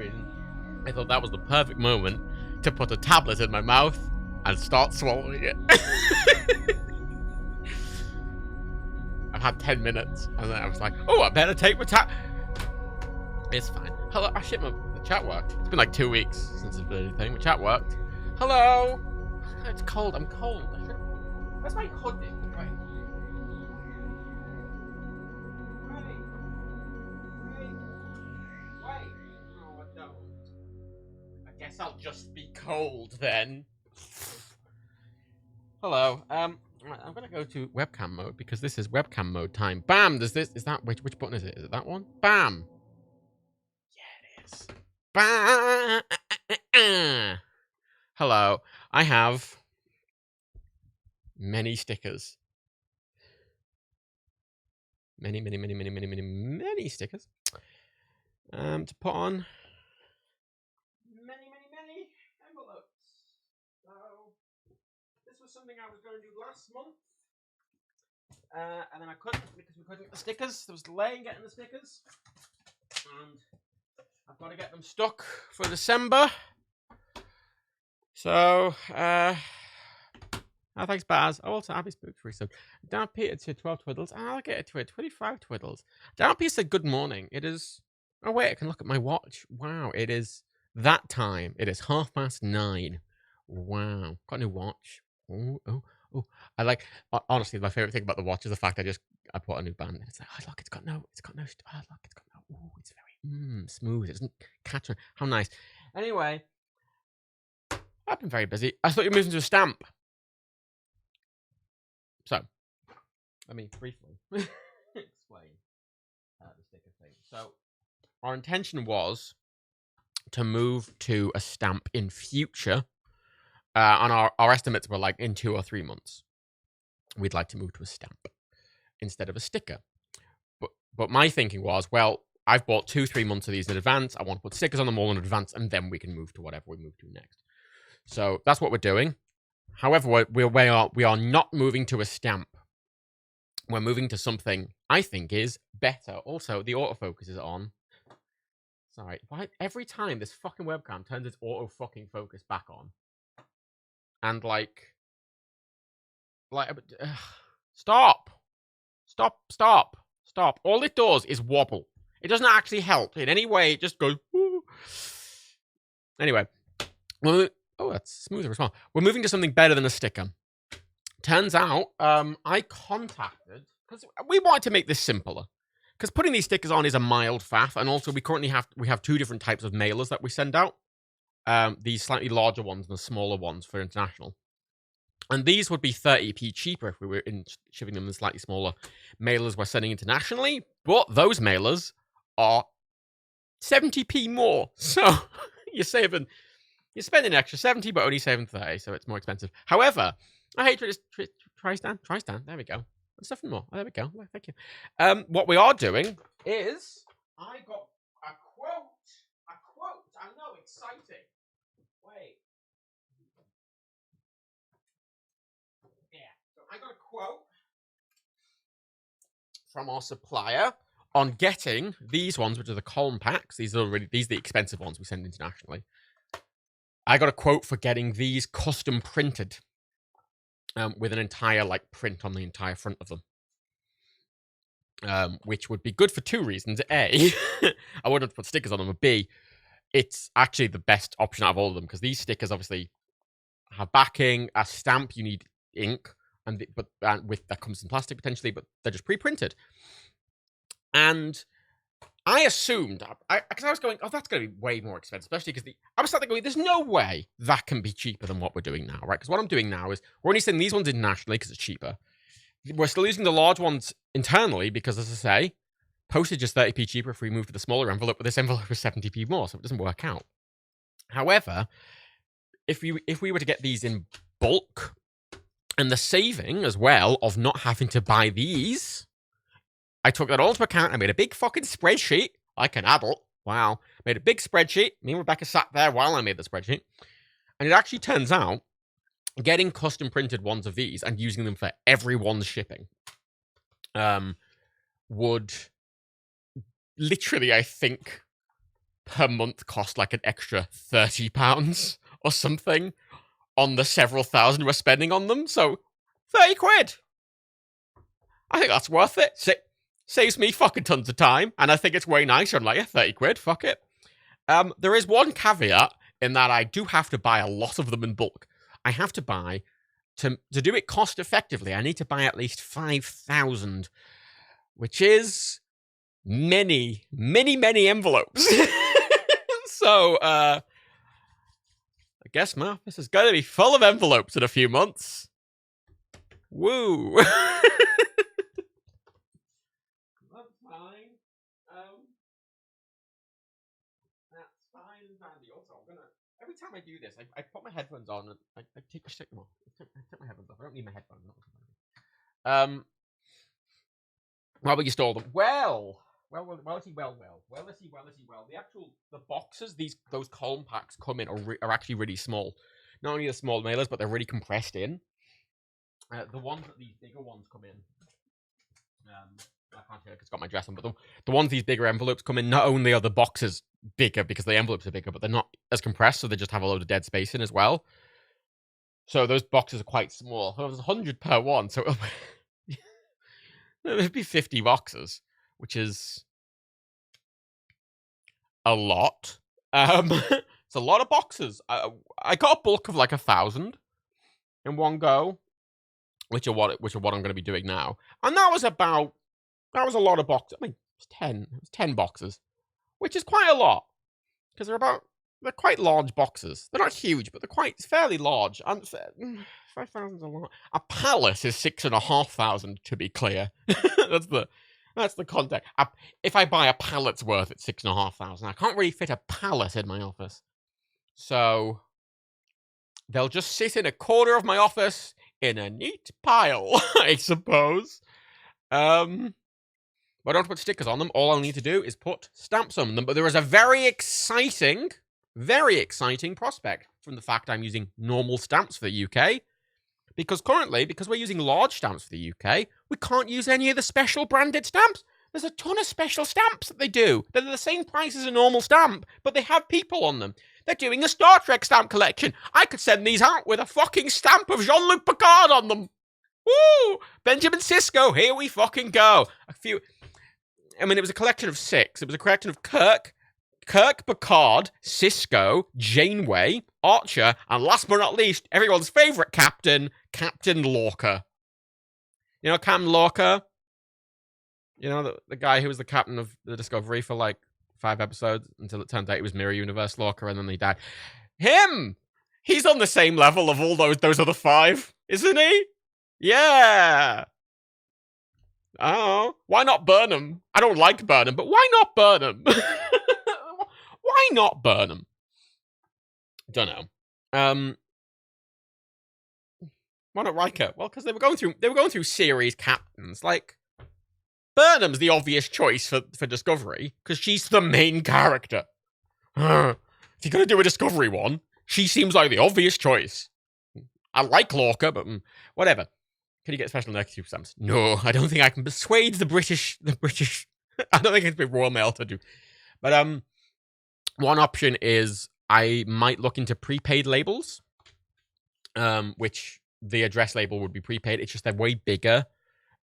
reason. I thought that was the perfect moment to put a tablet in my mouth and start swallowing it. I've had 10 minutes, and then I was like, oh, I better take my It's fine. Hello, the chat worked. It's been like 2 weeks since it's been anything. My chat worked. Hello. It's cold. I'm cold. Where's my hoodie? Wait. Wait. No, I don't. I guess I'll just be cold then. Hello. I'm gonna go to webcam mode because this is webcam mode time. Bam! Is that which button is it? Is it that one? Bam! Yeah, it is. Bam! Hello. I have many stickers. Many stickers. To put on many envelopes. So this was something I was going to do last month. And then I couldn't because we couldn't get the stickers. There was delay in getting the stickers. And I've got to get them stuck for December. So, thanks, Baz. Oh, also, Abby spooked for some. Dan Peter to 12 twiddles. I'll get it to 25 twiddles. Dan Peter said, good morning. It is. Oh, wait, I can look at my watch. Wow, it is that time. It is 9:30. Wow. Got a new watch. Oh. I like, honestly, my favorite thing about the watch is the fact I bought a new band. It's like, oh, look, it's got no, oh, look, it's got no, oh, it's very smooth. It doesn't catch on. How nice. Anyway, I've been very busy. I thought you were moving to a stamp. So, let me briefly explain the sticker thing. So, our intention was to move to a stamp in future. And our estimates were like in 2 or 3 months. We'd like to move to a stamp instead of a sticker. But my thinking was, well, I've bought 2-3 months of these in advance. I want to put stickers on them all in advance, and then we can move to whatever we move to next. So that's what we're doing. However, we are not moving to a stamp. We're moving to something I think is better. Also, the autofocus is on. Sorry, why every time this fucking webcam turns its auto fucking focus back on, and like, stop. All it does is wobble. It doesn't actually help in any way. It just goes. Woo. Anyway, that's smoother as well. We're moving to something better than a sticker. Turns out, I contacted because we wanted to make this simpler. Because putting these stickers on is a mild faff, and also we have 2 different types of mailers that we send out. These slightly larger ones and the smaller ones for international. And these would be 30p cheaper if we were shipping them in slightly smaller mailers we're sending internationally. But those mailers are 70p more. So you're spending an extra 70, but only saving 30, so it's more expensive. However, I hate to Tristan. There we go. There's nothing more. Oh, there we go. Well, thank you. What we are doing is I got a quote. I know, exciting. Wait. Yeah. So I got a quote from our supplier on getting these ones, which are the Colm packs. These are the expensive ones we send internationally. I got a quote for getting these custom printed, with an entire print on the entire front of them, which would be good for 2 reasons. A, I wouldn't have put stickers on them. But B, it's actually the best option out of all of them because these stickers obviously have backing, a stamp. You need ink, but that comes in plastic potentially, but they're just pre-printed. And I assumed, because I was going, oh, that's going to be way more expensive, especially because I was starting going, there's no way that can be cheaper than what we're doing now, right? Because what I'm doing now is we're only sending these ones internationally because it's cheaper. We're still using the large ones internally because, as I say, postage is 30p cheaper if we move to the smaller envelope, but this envelope is 70p more, so it doesn't work out. However, if we were to get these in bulk, and the saving as well of not having to buy these, I took that all into account. I made a big fucking spreadsheet, like an adult. Wow. Made a big spreadsheet. Me and Rebecca sat there while I made the spreadsheet. And it actually turns out getting custom printed ones of these and using them for everyone's shipping would literally, I think, per month cost like an extra £30 or something on the several thousand we're spending on them. So 30 quid. I think that's worth it. Saves me fucking tons of time, and I think it's way nicer. I'm like, yeah, 30 quid, fuck it. There is one caveat in that I do have to buy a lot of them in bulk. I have to buy, to do it cost effectively, I need to buy at least 5,000, which is many, many, many envelopes. So, I guess my office is going to be full of envelopes in a few months. Woo! That's fine. That's fine and dandy. Also, I'm gonna, every time I do this, I put my headphones on and I take them off. I take my headphones off. I don't need my headphones. How about you stole them? Well. The boxes, those column packs come in are actually really small. Not only the small mailers, but they're really compressed in. The ones that these bigger ones come in, I can't hear because it's got my dress on, but the ones these bigger envelopes come in, not only are the boxes bigger because the envelopes are bigger, but they're not as compressed, so they just have a load of dead space in as well. So those boxes are quite small. There's 100 per one, so it'd be 50 boxes, which is a lot. It's a lot of boxes. I got a bulk of like 1,000 in one go, which are what I'm going to be doing now, and that was a lot of boxes. I mean, it was 10 boxes, which is quite a lot because they're quite large boxes. They're not huge, but they're fairly large. And 5,000 is a lot. A pallet is 6,500 to be clear. That's the context. If I buy a pallet's worth, it's 6,500. I can't really fit a pallet in my office, so they'll just sit in a corner of my office in a neat pile, I suppose. But I don't put stickers on them. All I'll need to do is put stamps on them. But there is a very exciting prospect from the fact I'm using normal stamps for the UK. Because currently, because we're using large stamps for the UK, we can't use any of the special branded stamps. There's a ton of special stamps that they do. They're the same price as a normal stamp, but they have people on them. They're doing a Star Trek stamp collection. I could send these out with a fucking stamp of Jean-Luc Picard on them. Woo! Benjamin Sisko, here we fucking go. It was a collection of 6. It was a collection of Kirk, Picard, Sisko, Janeway, Archer, and last but not least, everyone's favourite captain, Captain Lorca. You know Captain Lorca? You know, the guy who was the captain of the Discovery for like 5 episodes until it turned out he was Mirror Universe Lorca and then he died. Him! He's on the same level of all those other 5, isn't he? Yeah! Oh, why not Burnham? I don't like Burnham, but why not Burnham? Why not Burnham? Don't know. Why not Riker? Well, because they were going through series captains. Like, Burnham's the obvious choice for Discovery because she's the main character. If you're gonna do a Discovery one, she seems like the obvious choice. I like Lorca, but whatever. Can you get special negative stamps? No, I don't think I can persuade the British. I don't think it's been Royal Mail to do. But one option is I might look into prepaid labels, which the address label would be prepaid. It's just they're way bigger,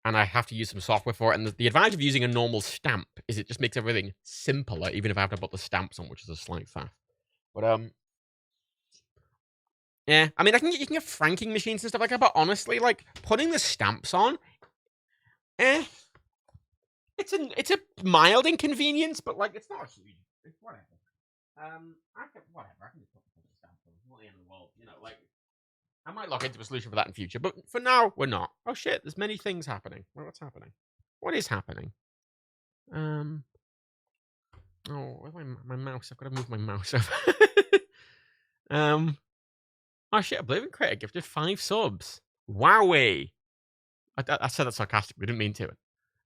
and I have to use some software for it. And the advantage of using a normal stamp is it just makes everything simpler, even if I have to put the stamps on, which is a slight faff. But yeah, I mean, you can get franking machines and stuff like that, but honestly, like, putting the stamps on, it's a mild inconvenience, but, like, it's not huge. It's whatever. I can just put the stamps on. It's not the end of the world, you know, like, I might look into a solution for that in future, but for now, we're not. Oh, shit, there's many things happening. What's happening? What is happening? Oh, where's my mouse? I've got to move my mouse over. Oh shit, Oblivion Creator gifted 5 subs. Wowee. I said that sarcastically, we didn't mean to.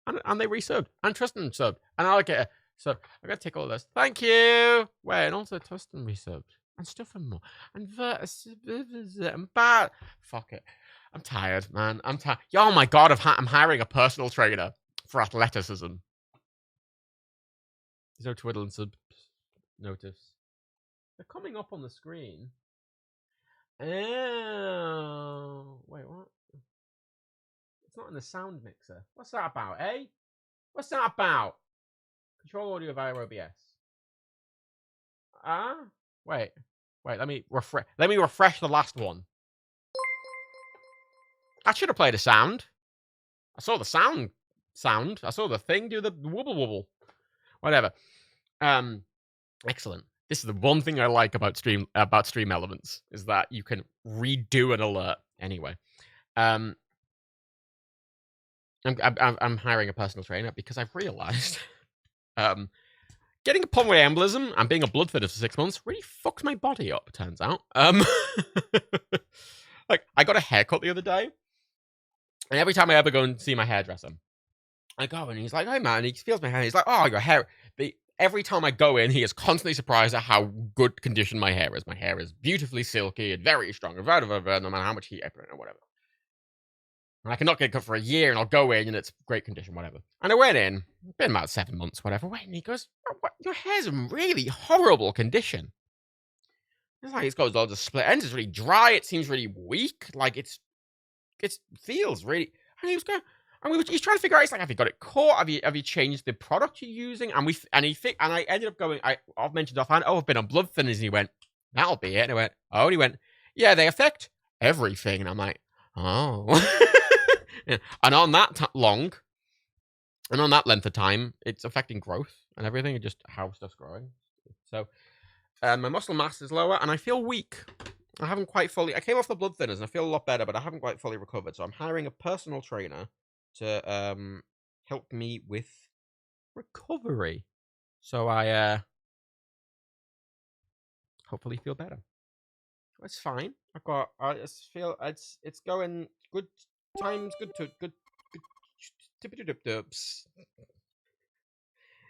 And they resubbed. And Tristan subbed. And Alligator. So I gotta take all of this. Thank you. Wait, and also Tristan resubbed. And stuff and more. And I'm bad. Fuck it. I'm tired, man. I'm tired. Oh my god, I'm hiring a personal trainer for athleticism. There's no twiddle and subs. notice. They're coming up on the screen. Oh, wait, what? It's not in the sound mixer. What's that about, eh? What's that about? Control audio via OBS. Wait. Let me refresh. Let me refresh the last one. I should have played a sound. I saw the sound. I saw the thing do the wobble wobble. Whatever. Excellent. This is the one thing I like about Stream Elements is that you can redo an alert. Anyway, I'm hiring a personal trainer because I've realized getting a pulmonary embolism and being a blood thinner for 6 months really fucks my body up. It turns out. Like I got a haircut the other day, and every time I ever go and see my hairdresser, I go and he's like, "Hey man," he feels my hair. He's like, "Oh, your hair." Every time I go in, he is constantly surprised at how good condition my hair is. My hair is beautifully silky and very strong, no matter how much heat I put in or whatever. And I cannot get cut for a year, and I'll go in, and it's great condition, whatever. And I went in, been about 7 months, whatever. Went, and he goes, "Your hair's in really horrible condition." It's like it's got all the split ends. It's really dry. It seems really weak. Like it feels really. And he was going. And he's trying to figure out. It's like, have you got it caught? Have you changed the product you're using? And I ended up going. I've mentioned offhand. Oh, I've been on blood thinners. And he went, "That'll be it." And I went, "Oh." And he went, "Yeah, they affect everything." And I'm like, "Oh." Yeah. And on that long, and on that length of time, it's affecting growth and everything, and just how stuff's growing. So, my muscle mass is lower, and I feel weak. I haven't quite fully. I came off the blood thinners, and I feel a lot better, but I haven't quite fully recovered. So I'm hiring a personal trainer to help me with recovery, so I hopefully feel better. It's fine. I just feel it's going good times, good.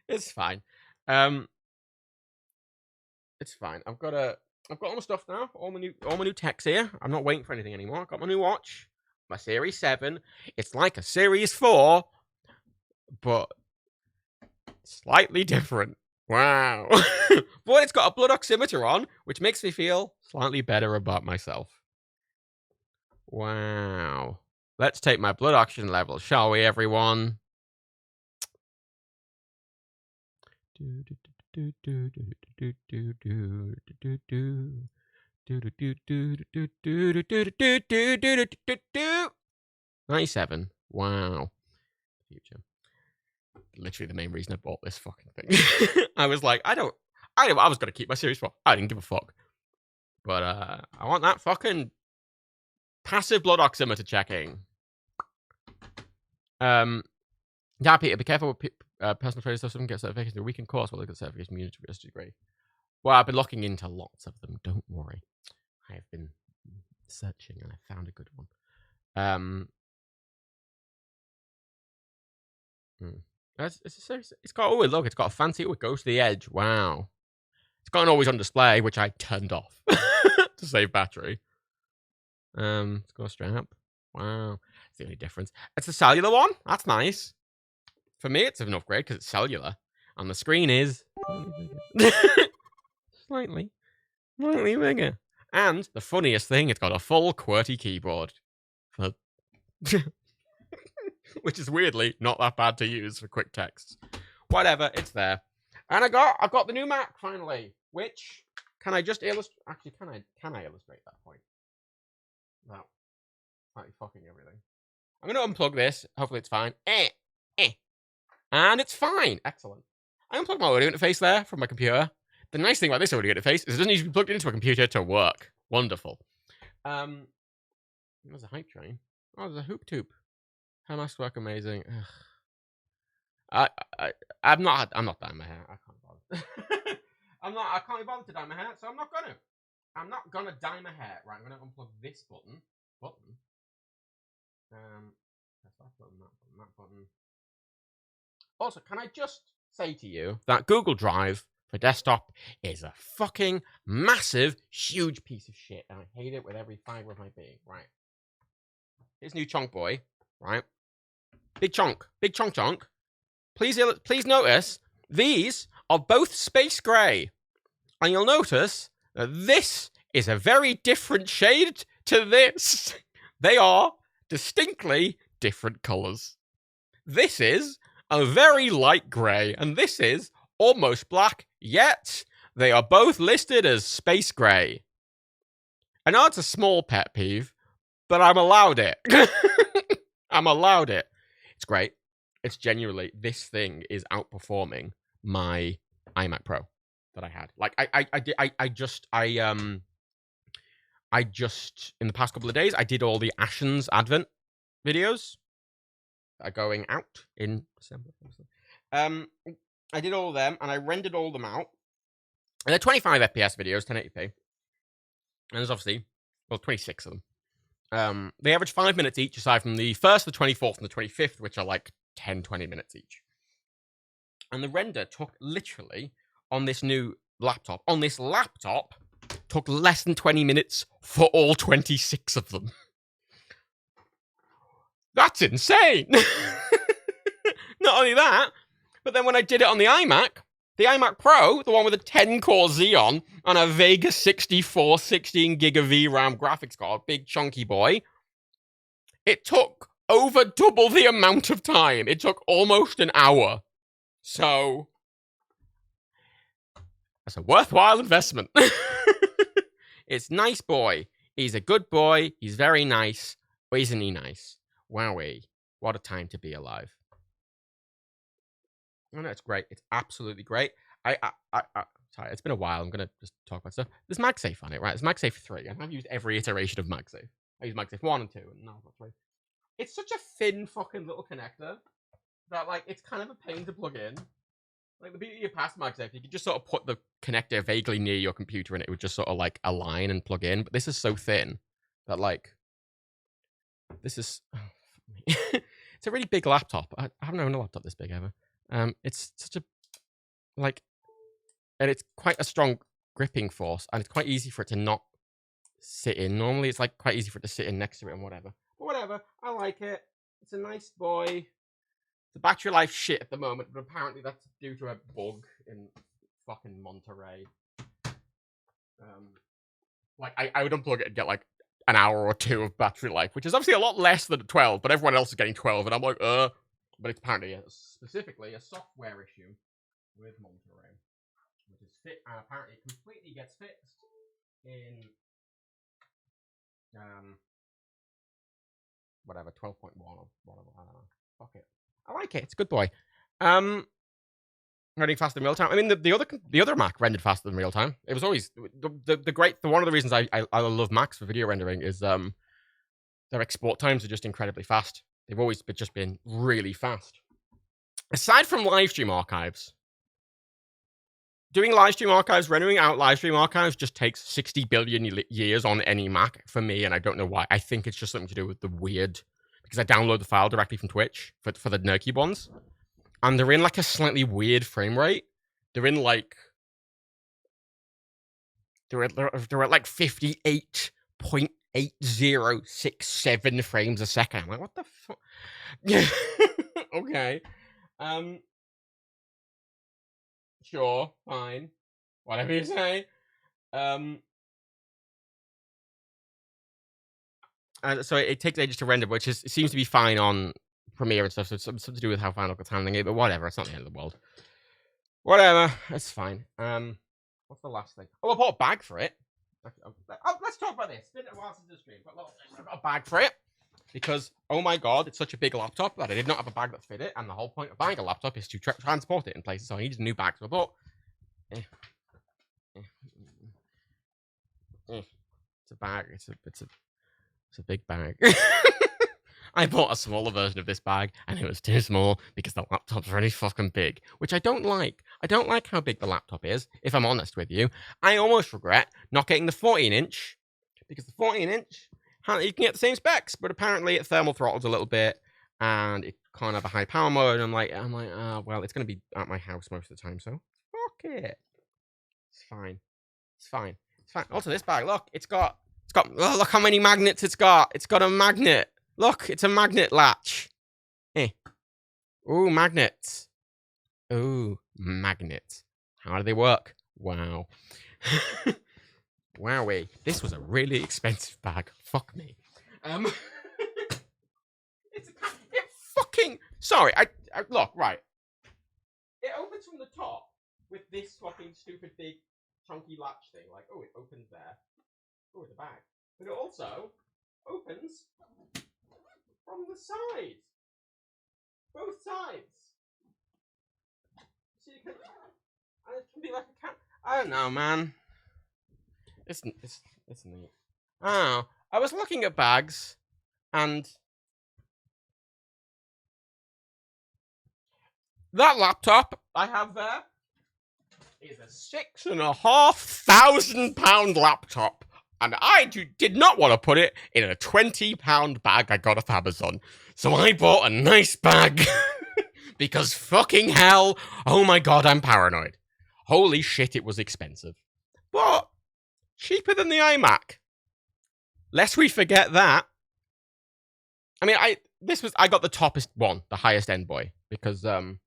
It's fine. It's fine. I've got all my stuff now. All my new techs here. I'm not waiting for anything anymore. I've got my new watch. My Series 7. It's like a Series 4, but slightly different. Wow. But it's got a blood oximeter on, which makes me feel slightly better about myself. Wow. Let's take my blood oxygen level, shall we, everyone? $97. Wow. Future. Literally the main reason I bought this fucking thing. I was like, I was gonna keep my Series 4. I didn't give a fuck. But I want that fucking passive blood oximeter checking. Yeah, Peter, be careful with personal trainer stuff. Someone gets certification through a weekend course while they get certification from university degree. Well, I've been looking into lots of them. Don't worry. I have been searching and I found a good one. It's got, oh, look, it's got a fancy, it goes to the edge. Wow. It's got an always on display, which I turned off to save battery. It's got a strap. Wow. It's the only difference. It's a cellular one. That's nice. For me, it's an upgrade because it's cellular. And the screen is slightly bigger. And the funniest thing, it's got a full QWERTY keyboard. Which is weirdly not that bad to use for quick texts. Whatever, it's there. And I got the new Mac finally. Which can I just illustrate? Actually, can I illustrate that point? No, like fucking everything. I'm gonna unplug this. Hopefully, it's fine. And it's fine. Excellent. I unplugged my audio interface there from my computer. The nice thing about this audio interface is it doesn't need to be plugged into a computer to work. Wonderful. There's a hype train. Oh, there's a hoop tube. How must work amazing. Ugh. I'm not dyeing my hair. I can't bother. I can't be bothered to dye my hair, so I'm not gonna dye my hair. Right, I'm gonna unplug this button. Press that button. Also, can I just say to you that Google Drive for desktop is a fucking massive, huge piece of shit, and I hate it with every fiber of my being. Right. Here's new chunk boy. Right. Big chunk. Please notice these are both space gray. And you'll notice that this is a very different shade to this. They are distinctly different colours. This is a very light grey, and this is almost black, yet they are both listed as space grey. I know it's a small pet peeve, but I'm allowed it. I'm allowed it. It's great. It's genuinely, this thing is outperforming my iMac Pro that I had. Like, I just in the past couple of days, I did all the Ashen's Advent videos that are going out in December. I did all of them, and I rendered all of them out. And they're 25 FPS videos, 1080p. And there's obviously, well, 26 of them. They average 5 minutes each, aside from the 1st, the 24th, and the 25th, which are like 10, 20 minutes each. And the render took literally, on this new laptop, took less than 20 minutes for all 26 of them. That's insane! Not only that, but then when I did it on the iMac Pro, the one with a 10-core Xeon and a Vega 64 16GB of VRAM graphics card, big chunky boy, it took over double the amount of time. It took almost an hour. So, that's a worthwhile investment. It's nice boy. He's a good boy. He's very nice. But isn't he nice? Wowee. What a time to be alive. Oh, no, it's great. It's absolutely great. Sorry, it's been a while. I'm going to just talk about stuff. There's MagSafe on it, right? There's MagSafe 3. I've used every iteration of MagSafe. I used MagSafe 1 and 2, and now I've got 3. It's such a thin fucking little connector that, like, it's kind of a pain to plug in. Like, the beauty of past MagSafe, you could just sort of put the connector vaguely near your computer and it would just sort of, like, align and plug in. But this is so thin that, like, this is... it's a really big laptop. I haven't owned a laptop this big ever. It's such a... Like... And it's quite a strong gripping force, and it's quite easy for it to not sit in. Normally, it's, like, quite easy for it to sit in next to it and whatever. But whatever. I like it. It's a nice boy. The battery life shit at the moment, but apparently that's due to a bug in fucking Monterey. Like, I would unplug it and get, like, an hour or two of battery life, which is obviously a lot less than 12, but everyone else is getting 12, and I'm like, But it's apparently specifically a software issue with Monterey, which is apparently completely gets fixed in, whatever, 12.1 or whatever, I don't know. Fuck it. I like it. It's a good boy. Running faster in real time. I mean, the other Mac rendered faster than real time. It was always one of the reasons I love Macs for video rendering is their export times are just incredibly fast. They've always just been really fast. Aside from live stream archives, doing live stream archives, rendering out live stream archives just takes 60 billion years on any Mac for me, and I don't know why. I think it's just something to do with the weird, because I download the file directly from Twitch for the Nerky ones, and they're in like a slightly weird frame rate. They're in like they're at like 58.8067 frames a second. I'm like, what the fuck? Okay. Sure, fine. Whatever you say. So it takes ages to render, which seems to be fine on Premiere and stuff. So it's something to do with how Final Cut's handling it, but whatever. It's not the end of the world. Whatever. It's fine. What's the last thing? Oh, I bought a bag for it. Let's talk about this. It's been a while since the stream, but look, I've got a bag for it. Because, oh my god, it's such a big laptop that I did not have a bag that fit it, and the whole point of buying a laptop is to transport it in places, so I needed a new bag, so I bought... It's a bag, it's a big bag. I bought a smaller version of this bag, and it was too small, because the laptop's really fucking big, which I don't like. I don't like how big the laptop is, if I'm honest with you. I almost regret not getting the 14-inch, because the 14-inch... you can get the same specs, but apparently it thermal throttles a little bit, and it can't have a high power mode. And I'm like, well, it's going to be at my house most of the time, so fuck it. It's fine. It's fine. It's fine. Also, this bag, look, it's got, oh, look how many magnets it's got. It's got a magnet. Look, it's a magnet latch. Ooh, magnets. Ooh, magnets. How do they work? Wow. Wowee. This was a really expensive bag. Fuck me. It's it fucking... Sorry, I look, right. It opens from the top with this fucking stupid big chunky latch thing. Like, oh, it opens there. Oh, the bag. But it also opens from the side. Both sides. So you can... And it can be like a cat. I don't know, man. It's neat. Oh, I was looking at bags, and that laptop I have there is a £6,500 laptop, and I did not want to put it in a £20 bag I got off Amazon, so I bought a nice bag because fucking hell, oh my god, I'm paranoid. Holy shit, it was expensive, but cheaper than the iMac. Lest we forget that. I mean, I got the toppest one, the highest end boy, because and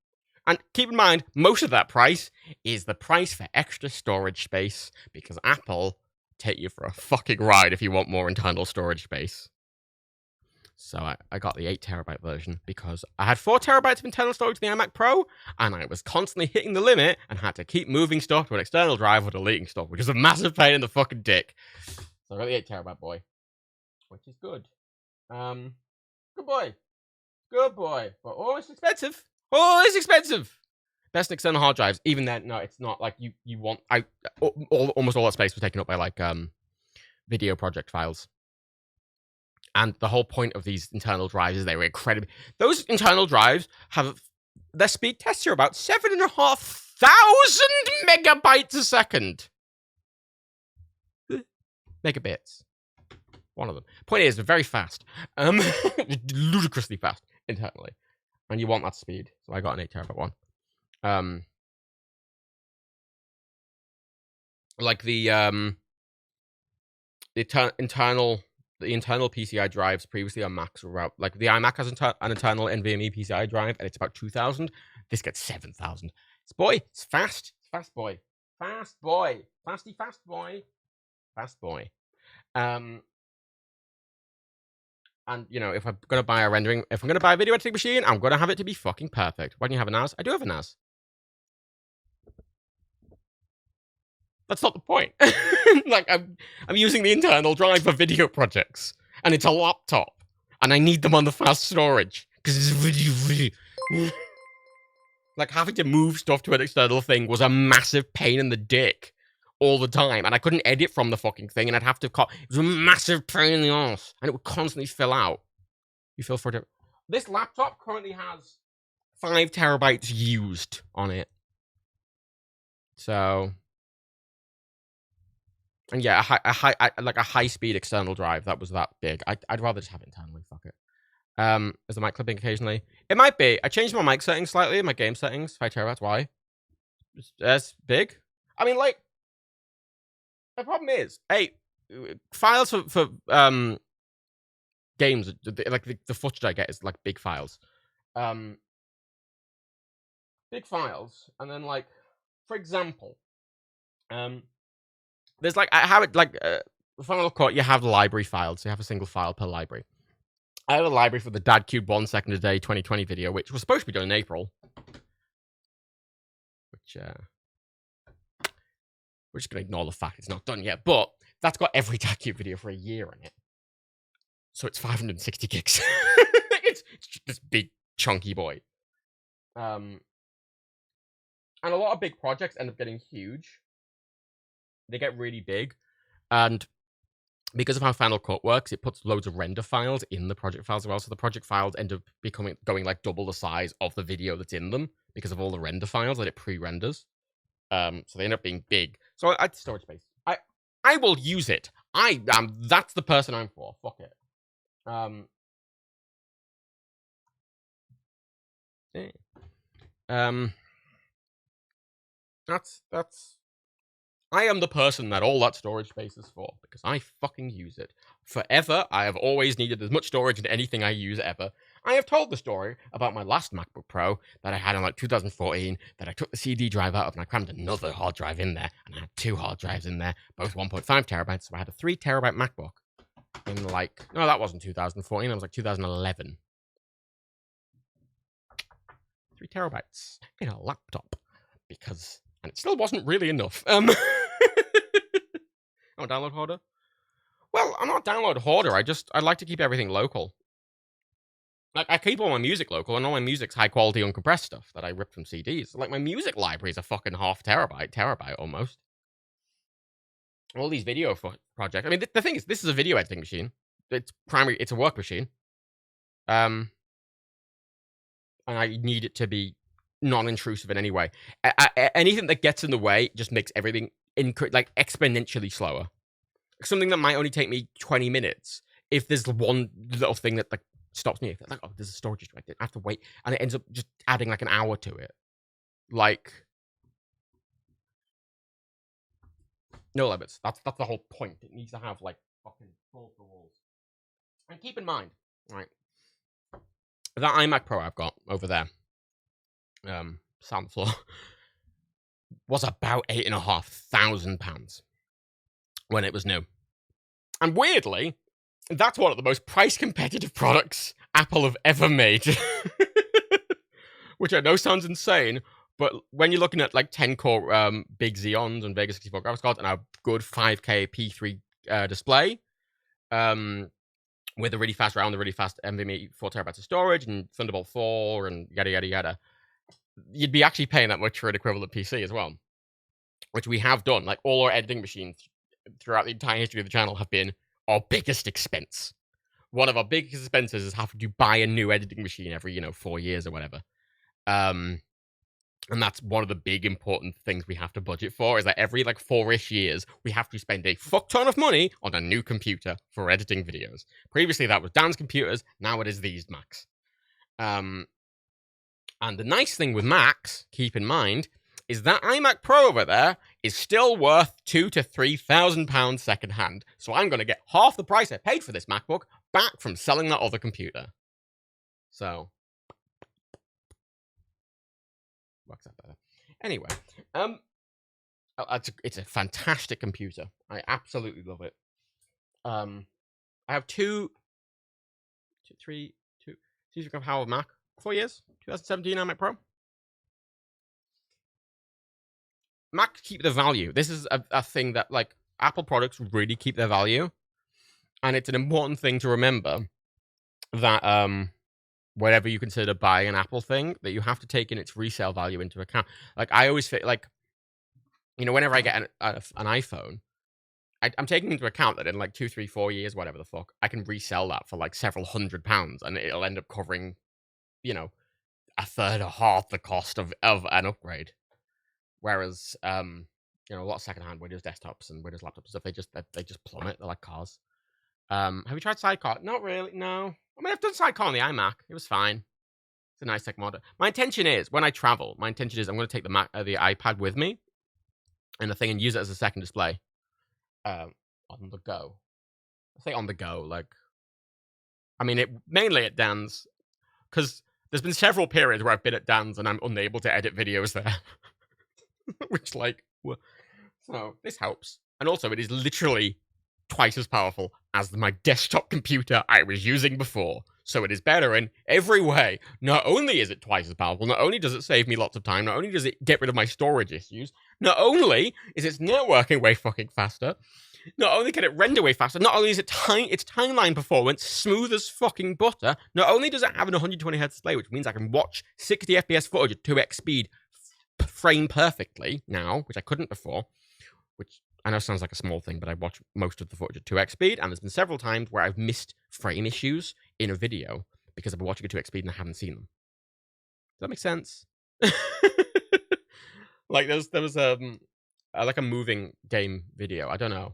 keep in mind, most of that price is the price for extra storage space, because Apple take you for a fucking ride if you want more internal storage space. So I got the 8TB version because I had 4TB of internal storage in the iMac Pro, and I was constantly hitting the limit and had to keep moving stuff to an external drive or deleting stuff, which is a massive pain in the fucking dick. So I got the 8TB boy, which is good. Good boy. Good boy. But it's expensive. Oh, it's expensive. Best external hard drives. Even then, no, it's not. Like, you want... almost all that space was taken up by, like, video project files. And the whole point of these internal drives is they were incredible. Those internal drives have... Their speed tests are about 7,500 megabytes a second. Megabits. One of them. Point is, they're very fast. Ludicrously fast internally. And you want that speed. So I got an 8TB one. Like the internal PCI drives previously on Macs were about, like, the iMac has an internal NVMe PCI drive, and it's about 2,000. This gets 7,000. It's fast. It's fast boy. Fast boy. Fasty fast boy. Fast boy. And, you know, if I'm going to buy if I'm going to buy a video editing machine, I'm going to have it to be fucking perfect. Why don't you have a NAS? I do have a NAS. That's not the point. Like, I'm using the internal drive for video projects, and it's a laptop, and I need them on the fast storage, because it's video. Like, having to move stuff to an external thing was a massive pain in the dick all the time, and I couldn't edit from the fucking thing, and I'd have to it was a massive pain in the ass, and it would constantly fill out. You feel for it. This laptop currently has 5TB used on it. So, and yeah, like a high-speed external drive that was that big. I'd rather just have it internally. Fuck it. Is the mic clipping occasionally? It might be. I changed my mic settings slightly, my game settings. 5TB. Why? That's big. I mean, like, the problem is, hey, files for games, like the footage I get is like big files. Big files, and then, like, for example, there's, like, I have it, like, Final Cut, you have library files, so you have a single file per library. I have a library for the Dad Cube 1 second a day 2020 video, which was supposed to be done in April. Which, we're just going to ignore the fact it's not done yet, but that's got every Dad Cube video for a year in it. So it's 560 gigs. It's just this big, chunky boy. And a lot of big projects end up getting huge. They get really big. And because of how Final Cut works, it puts loads of render files in the project files as well. So the project files end up going like double the size of the video that's in them because of all the render files that it pre-renders. So they end up being big. So I storage space. I will use it. That's the person I'm for. Fuck it. That's I am the person that all that storage space is for, because I fucking use it. Forever, I have always needed as much storage in anything I use ever, I have told the story about my last MacBook Pro that I had in like 2014 that I took the CD drive out of and I crammed another hard drive in there, and I had 2 hard drives in there, both 1.5 terabytes. So I had a 3 terabyte MacBook in like, no, that wasn't 2014. That was like 2011. 3 terabytes in a laptop because, and it still wasn't really enough. Oh, download hoarder? Well, I'm not a download hoarder. I like to keep everything local. Like, I keep all my music local, and all my music's high quality uncompressed stuff that I rip from CDs. Like, my music library is a fucking half terabyte almost. All these video projects. I mean, the thing is, this is a video editing machine. It's a work machine. And I need it to be non-intrusive in any way. Anything that gets in the way just makes everything like exponentially slower. Something that might only take me 20 minutes. If there's one little thing that like stops me, like, oh, there's a storage issue, I have to wait, and it ends up just adding like an hour to it. Like, no limits. That's the whole point. It needs to have like fucking balls to walls. And keep in mind, right, that iMac Pro I've got over there, sat on the floor, was about £8,500 when it was new. And weirdly, that's one of the most price competitive products Apple have ever made. Which I know sounds insane, but when you're looking at like 10-core big Xeons and Vega 64 graphics cards and a good 5K P3 display, with a really fast RAM, a really fast NVMe 4 terabytes of storage, and Thunderbolt 4, and yada yada yada, you'd be actually paying that much for an equivalent PC as well. Which we have done. Like, all our editing machines throughout the entire history of the channel have been our biggest expense. One of our biggest expenses is having to buy a new editing machine every, 4 years or whatever. And that's one of the big important things we have to budget for, is that every like 4-ish years, we have to spend a fuck ton of money on a new computer for editing videos. Previously, that was Dan's computers. Now it is these Macs. And the nice thing with Macs, keep in mind, is that iMac Pro over there is still worth £2,000 to £3,000 secondhand. So I'm going to get half the price I paid for this MacBook back from selling that other computer. So works out better. Anyway, it's a fantastic computer. I absolutely love it. I have two seasons of Howard Mac. 4 years, 2017 iMac Pro. Macs keep the value. This is a thing that, like, Apple products really keep their value. And it's an important thing to remember that whatever you consider buying an Apple thing, that you have to take in its resale value into account. Like, I always feel like, whenever I get an iPhone, I'm taking into account that in like 2, 3, 4 years, whatever the fuck, I can resell that for like several £100s, and it'll end up covering, a third or half the cost of an upgrade. Whereas, a lot of secondhand Windows desktops and Windows laptops stuff, they just plummet. They're like cars. Have you tried Sidecar? Not really. No. I mean, I've done Sidecar on the iMac. It was fine. It's a nice tech mod. My intention is, when I travel, I'm going to take the iPad with me and the thing, and use it as a second display on the go. I say on the go, like, I mean, mainly at Dan's, because there's been several periods where I've been at Dan's and I'm unable to edit videos there. Which, like, so this helps. And also, it is literally twice as powerful as my desktop computer I was using before. So it is better in every way. Not only is it twice as powerful, not only does it save me lots of time, not only does it get rid of my storage issues, not only is its networking way fucking faster, not only can it render way faster, not only is its timeline performance smooth as fucking butter, not only does it have an 120Hz display, which means I can watch 60 FPS footage at 2x speed frame perfectly now, which I couldn't before, which I know sounds like a small thing, but I watch most of the footage at 2x speed, and there's been several times where I've missed frame issues in a video because I've been watching at 2x speed and I haven't seen them. Does that make sense? Like, there was like a moving game video, I don't know,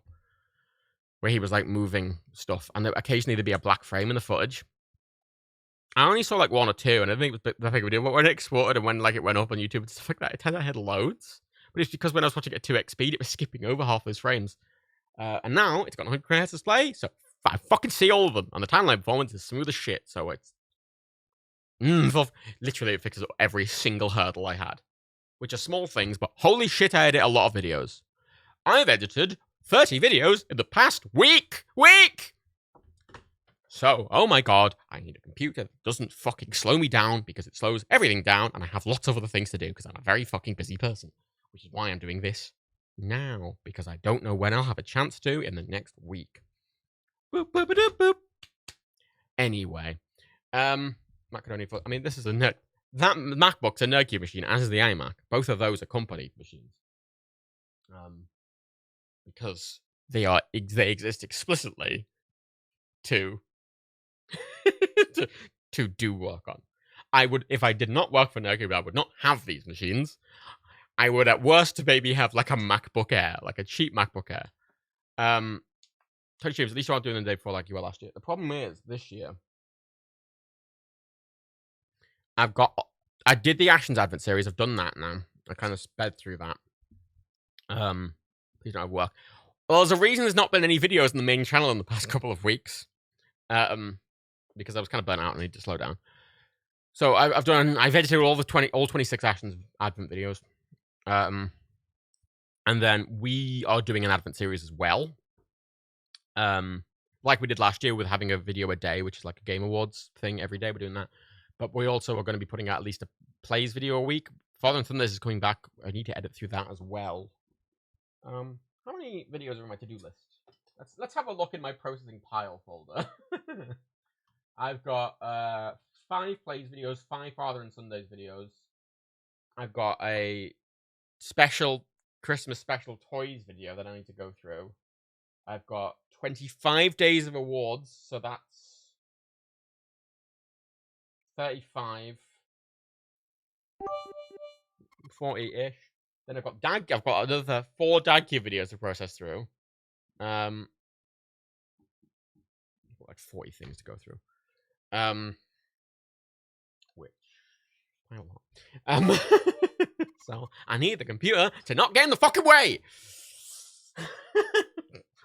where he was like moving stuff, and occasionally there'd be a black frame in the footage. I only saw like 1 or 2, and I think it was the big video. But when it exported and when like it went up on YouTube and stuff like that, it turned out I had loads. But it's because when I was watching at 2x speed, it was skipping over half those frames. And now it's got a 100Hz display, so I fucking see all of them. And the timeline performance is smooth as shit, so it's Literally, it fixes every single hurdle I had. Which are small things, but holy shit, I edit a lot of videos. I've edited 30 videos in the past week! So, oh my god, I need a computer that doesn't fucking slow me down because it slows everything down and I have lots of other things to do because I'm a very fucking busy person. Which is why I'm doing this now, because I don't know when I'll have a chance to in the next week. Boop, boop, boop, boop. Anyway, Macaroni. I mean, this is a nerd. That MacBook's a Nerdcube machine, as is the iMac. Both of those are company machines. Because they exist explicitly to to do work on. I would, if I did not work for Nerdcube, I would not have these machines. I would at worst maybe have like a MacBook Air, like a cheap MacBook Air. Tony James, at least you aren't doing the day before like you were last year. The problem is this year, I did the Ashen's Advent series. I've done that now. I kind of sped through that. Please don't have work. Well, there's a reason there's not been any videos on the main channel in the past couple of weeks. Because I was kind of burnt out and I need to slow down. So I've edited all 26 Ashen's Advent videos. And then we are doing an Advent series as well. Like we did last year with having a video a day, which is like a Game Awards thing every day. We're doing that. But we also are going to be putting out at least a plays video a week. Father and Thunders is coming back. I need to edit through that as well. How many videos are on my to-do list? Let's have a look in my processing pile folder. I've got 5 plays videos, 5 Father and Sundays videos. I've got a Christmas special toys video that I need to go through. I've got 25 days of awards, so that's 35, 40-ish. Then I've got another 4 Dagcube videos to process through. I've got like 40 things to go through. Which quite a lot. So I need the computer to not get in the fucking way.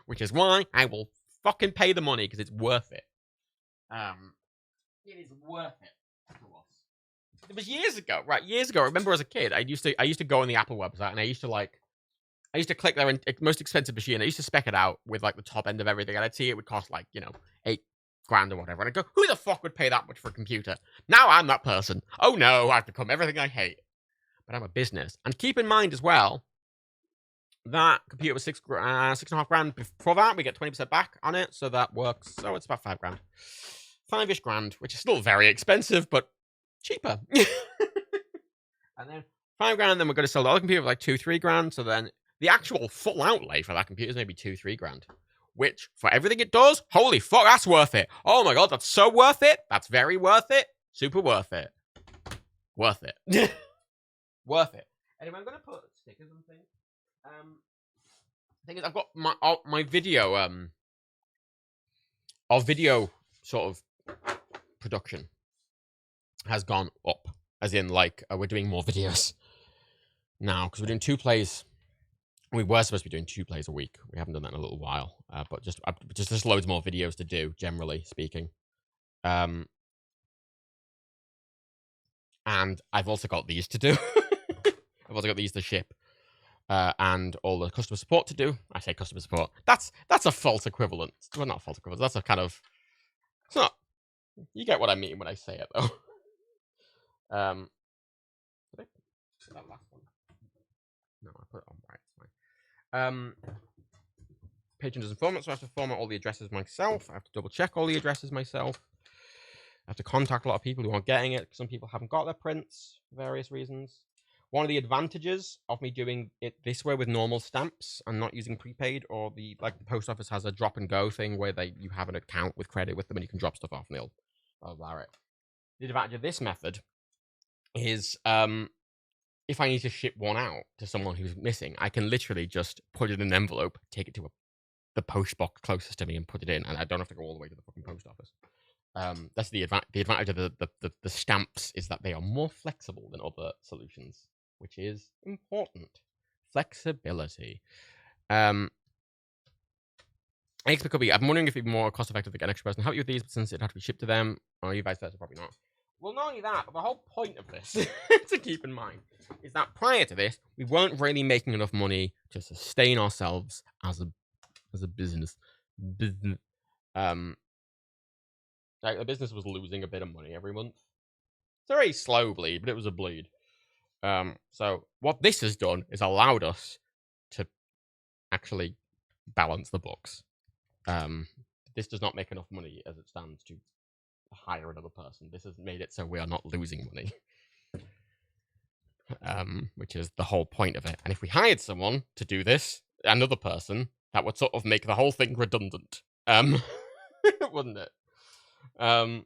Which is why I will fucking pay the money because it's worth it. It is worth it to us. It was years ago, right? Years ago. I remember as a kid, I used to go on the Apple website and I used to click their most expensive machine. I used to spec it out with like the top end of everything, and I'd see it would cost like $8,000 or whatever. And I'd go, who the fuck would pay that much for a computer? Now I'm that person. Oh no, I've become everything I hate. But I'm a business. And keep in mind as well, that computer was $6,500. Before that, we get 20% back on it, so that works. So it's about $5,000, 5-ish grand, which is still very expensive, but cheaper. And then $5,000. Then we're going to sell the other computer for like $2,000-3,000. So then the actual full outlay for that computer is maybe $2,000-3,000. Which, for everything it does, holy fuck, that's worth it. Oh my god, that's so worth it. That's very worth it. Super worth it. Worth it. Worth it. Anyway, I'm going to put stickers and things. The thing is, I've got my video, our video sort of production has gone up. As in, like, we're doing more videos now, because we're doing 2 plays. We were supposed to be doing 2 plays a week. We haven't done that in a little while, but just loads more videos to do, generally speaking. And I've also got these to do. I've also got these to ship. And all the customer support to do. I say customer support. That's a false equivalent. Well, not false equivalent. That's a kind of... It's not... You get what I mean when I say it, though. Did I put that last one? No, I put it on right. It's fine. Patreon doesn't format, so I have to format all the addresses myself. I have to double check all the addresses myself. I have to contact a lot of people who aren't getting it. Some people haven't got their prints for various reasons. One of the advantages of me doing it this way with normal stamps and not using prepaid, or the post office has a drop and go thing where you have an account with credit with them and you can drop stuff off and they'll blah it. The advantage of this method is if I need to ship one out to someone who's missing, I can literally just put it in an envelope, take it to the post box closest to me and put it in, and I don't have to go all the way to the fucking post office. That's the advantage of the stamps, is that they are more flexible than other solutions, which is important. Flexibility. I'm wondering if it'd be more cost effective to get an extra person to help you with these, but since it'd have to be shipped to them, or you vice versa, probably not. Well, not only that, but the whole point of this, to keep in mind, is that prior to this, we weren't really making enough money to sustain ourselves as a business. Like the business was losing a bit of money every month. It's a very slow bleed, but it was a bleed. So what this has done is allowed us to actually balance the books. This does not make enough money as it stands to hire another person. This has made it so we are not losing money. Which is the whole point of it. And if we hired someone to do this, another person, that would sort of make the whole thing redundant. Wouldn't it? The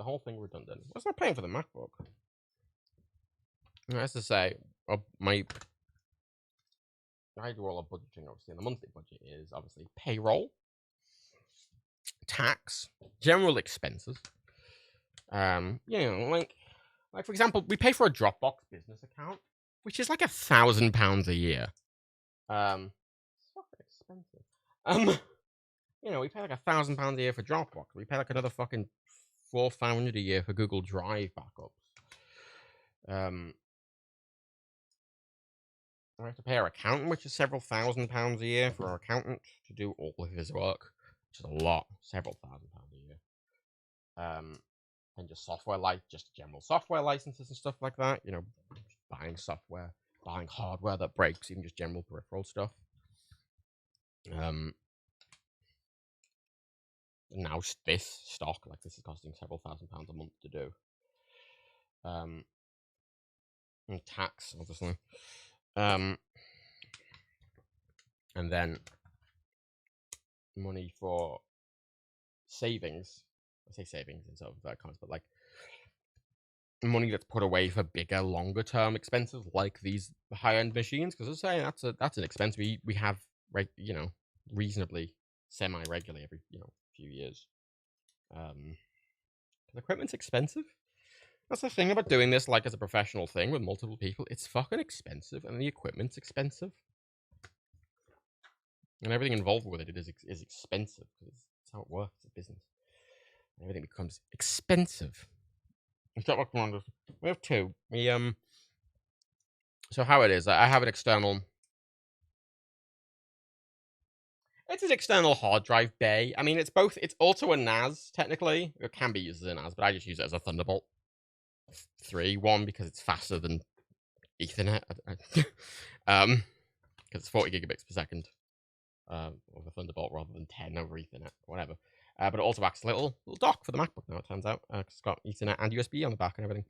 whole thing redundant. What's not paying for the MacBook? As to say, I do all our budgeting, obviously, and the monthly budget is obviously payroll, tax, general expenses. Like for example, we pay for a Dropbox business account, which is like £1,000 a year. It's fucking expensive. We pay like £1,000 a year for Dropbox. We pay like another fucking £400-500 a year for Google Drive backups. We have to pay our accountant, which is several £1,000s a year for our accountant to do all of his work, which is a lot, several £1,000s a year. And just just general software licenses and stuff like that. Buying software, buying hardware that breaks, even just general peripheral stuff. Now this stock, like this is costing several £1,000s a month to do. And tax, obviously. And then money for savings. I say savings in sort of that kind, but like money that's put away for bigger, longer term expenses, like these high end machines. Because I say that's an expense we have reasonably semi regularly every few years. The equipment's expensive. That's the thing about doing this like as a professional thing with multiple people. It's fucking expensive, and the equipment's expensive, and everything involved with it is expensive because it's how it works. It's a business. Everything becomes expensive. We have two. So how it is, I have an external. It's an external hard drive bay. I mean, it's both. It's also a NAS technically. It can be used as a NAS, but I just use it as a Thunderbolt 3. One because it's faster than Ethernet. Because it's 40 gigabits per second over Thunderbolt rather than 10 over Ethernet, whatever. But it also acts as a little dock for the MacBook now, it turns out. Because it's got Ethernet and USB on the back and everything.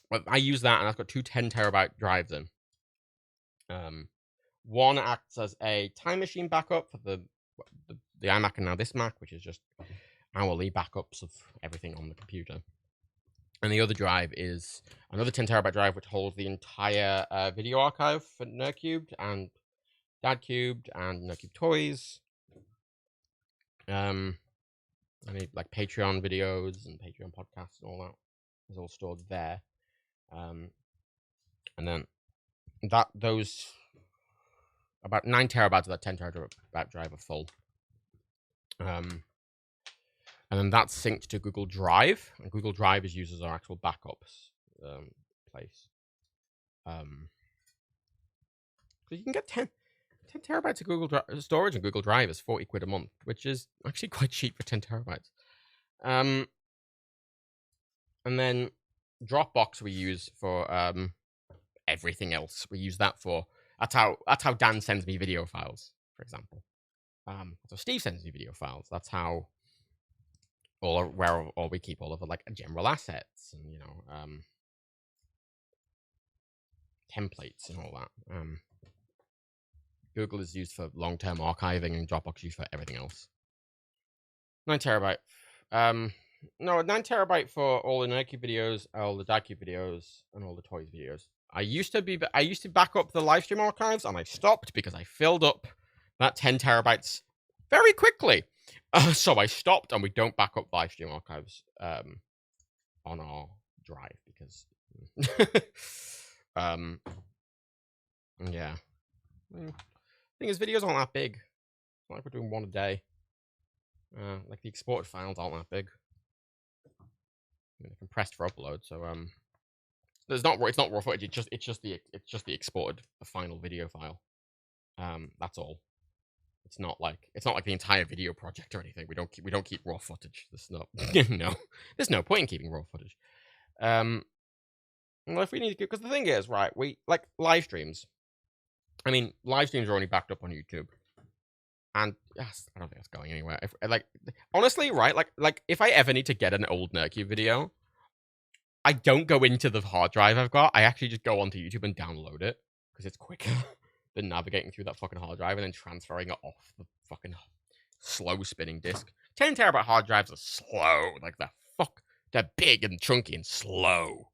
But I use that, and I've got two 10 terabyte drives in. One acts as a time machine backup for the iMac and now this Mac, which is just hourly backups of everything on the computer. And the other drive is another 10 terabyte drive, which holds the entire video archive for Nerdcubed and Dadcubed and Nerdcube Toys. I mean, like Patreon videos and Patreon podcasts and all that is all stored there. And then those about 9 terabytes of that 10 terabyte drive are full. And then that's synced to Google Drive, and Google Drive is used as our actual backups place. So you can get 10 terabytes of Google storage and Google Drive is 40 quid a month, which is actually quite cheap for 10 terabytes. And then Dropbox we use for everything else. We use that for that's how Dan sends me video files, for example. So Steve sends me video files. That's how where we keep all of the like general assets and templates and all that. Google is used for long-term archiving, and Dropbox used for everything else. 9 terabyte. 9 terabyte for all the Nerdcube videos, all the Dadcube videos, and all the Toys videos. I used to back up the live stream archives, and I stopped because I filled up that 10 terabytes very quickly. So I stopped, and we don't back up live stream archives on our drive because yeah. Thing is, videos aren't that big. It's not like we're doing one a day. Like the exported files aren't that big. They're compressed for upload, so it's not raw footage. It's just the exported the final video file. That's all. It's not like the entire video project or anything. We don't keep raw footage. There's no no. There's no point in keeping raw footage. Well, if we need to, because the thing is, right? We like live streams. I mean, live streams are only backed up on YouTube, and yes, I don't think that's going anywhere. If like honestly, right? Like if I ever need to get an old NerdCube video, I don't go into the hard drive I've got. I actually just go onto YouTube and download it because it's quicker than navigating through that fucking hard drive and then transferring it off the fucking slow spinning disk. 10 terabyte hard drives are slow. Like they're big and chunky and slow.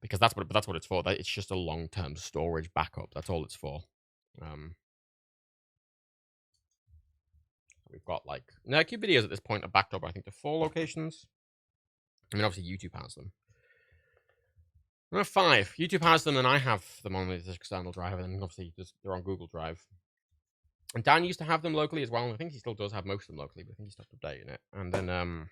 Because that's what it's for. It's just a long-term storage backup. That's all it's for. We've got like NerdCube videos at this point are backed up, I think, to 4 locations. I mean, obviously YouTube has them. Number 5, YouTube has them, and I have them on this external drive, and obviously they're on Google Drive. And Dan used to have them locally as well, and I think he still does have most of them locally, but I think he stopped updating it. And then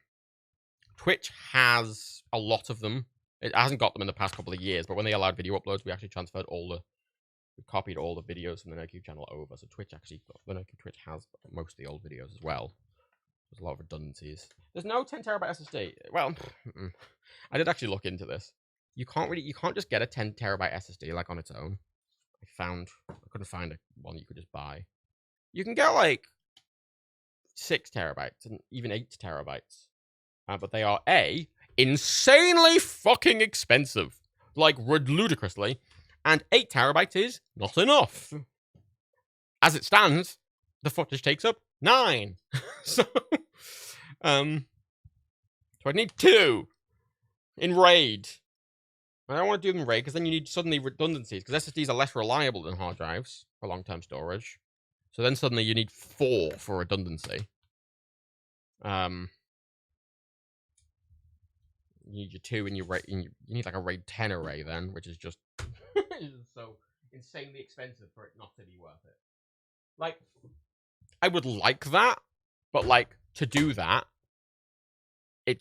Twitch has a lot of them. It hasn't got them in the past couple of years, but when they allowed video uploads, we actually we copied all the videos from the NerdCube channel over. So Twitch actually, the NerdCube Twitch has most of the old videos as well. There's a lot of redundancies. There's no 10 terabyte SSD. Well, I did actually look into this. You can't just get a 10 terabyte SSD like on its own. I couldn't find one you could just buy. You can get like 6 terabytes and even 8 terabytes, but they are insanely fucking expensive, like ludicrously, and 8 terabytes is not enough. As it stands, the footage takes up 9. So I need 2 in RAID. I don't want to do them in RAID because then you need suddenly redundancies because SSDs are less reliable than hard drives for long-term storage. So then suddenly you need 4 for redundancy. You need your 2 in your RAID. You need like a RAID 10 array then, which is just so insanely expensive for it not to be worth it. Like, I would like that, but like to do that, I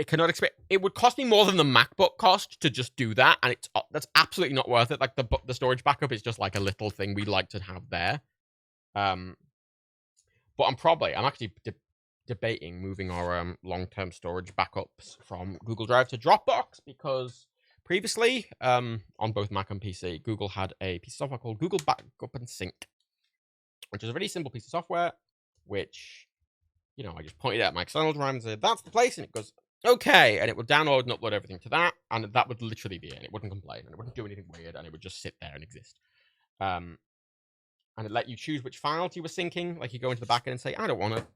cannot expect. It would cost me more than the MacBook cost to just do that, and that's absolutely not worth it. Like the storage backup is just like a little thing we'd like to have there. But I'm actually debating moving our long-term storage backups from Google Drive to Dropbox because previously, on both Mac and PC, Google had a piece of software called Google Backup and Sync, which is a really simple piece of software, which, you know, I just pointed at my external drive and said, that's the place, and it goes, okay, and it would download and upload everything to that, and that would literally be it. It wouldn't complain, and it wouldn't do anything weird, and it would just sit there and exist. And it let you choose which files you were syncing. Like, you go into the backend and say, I don't want to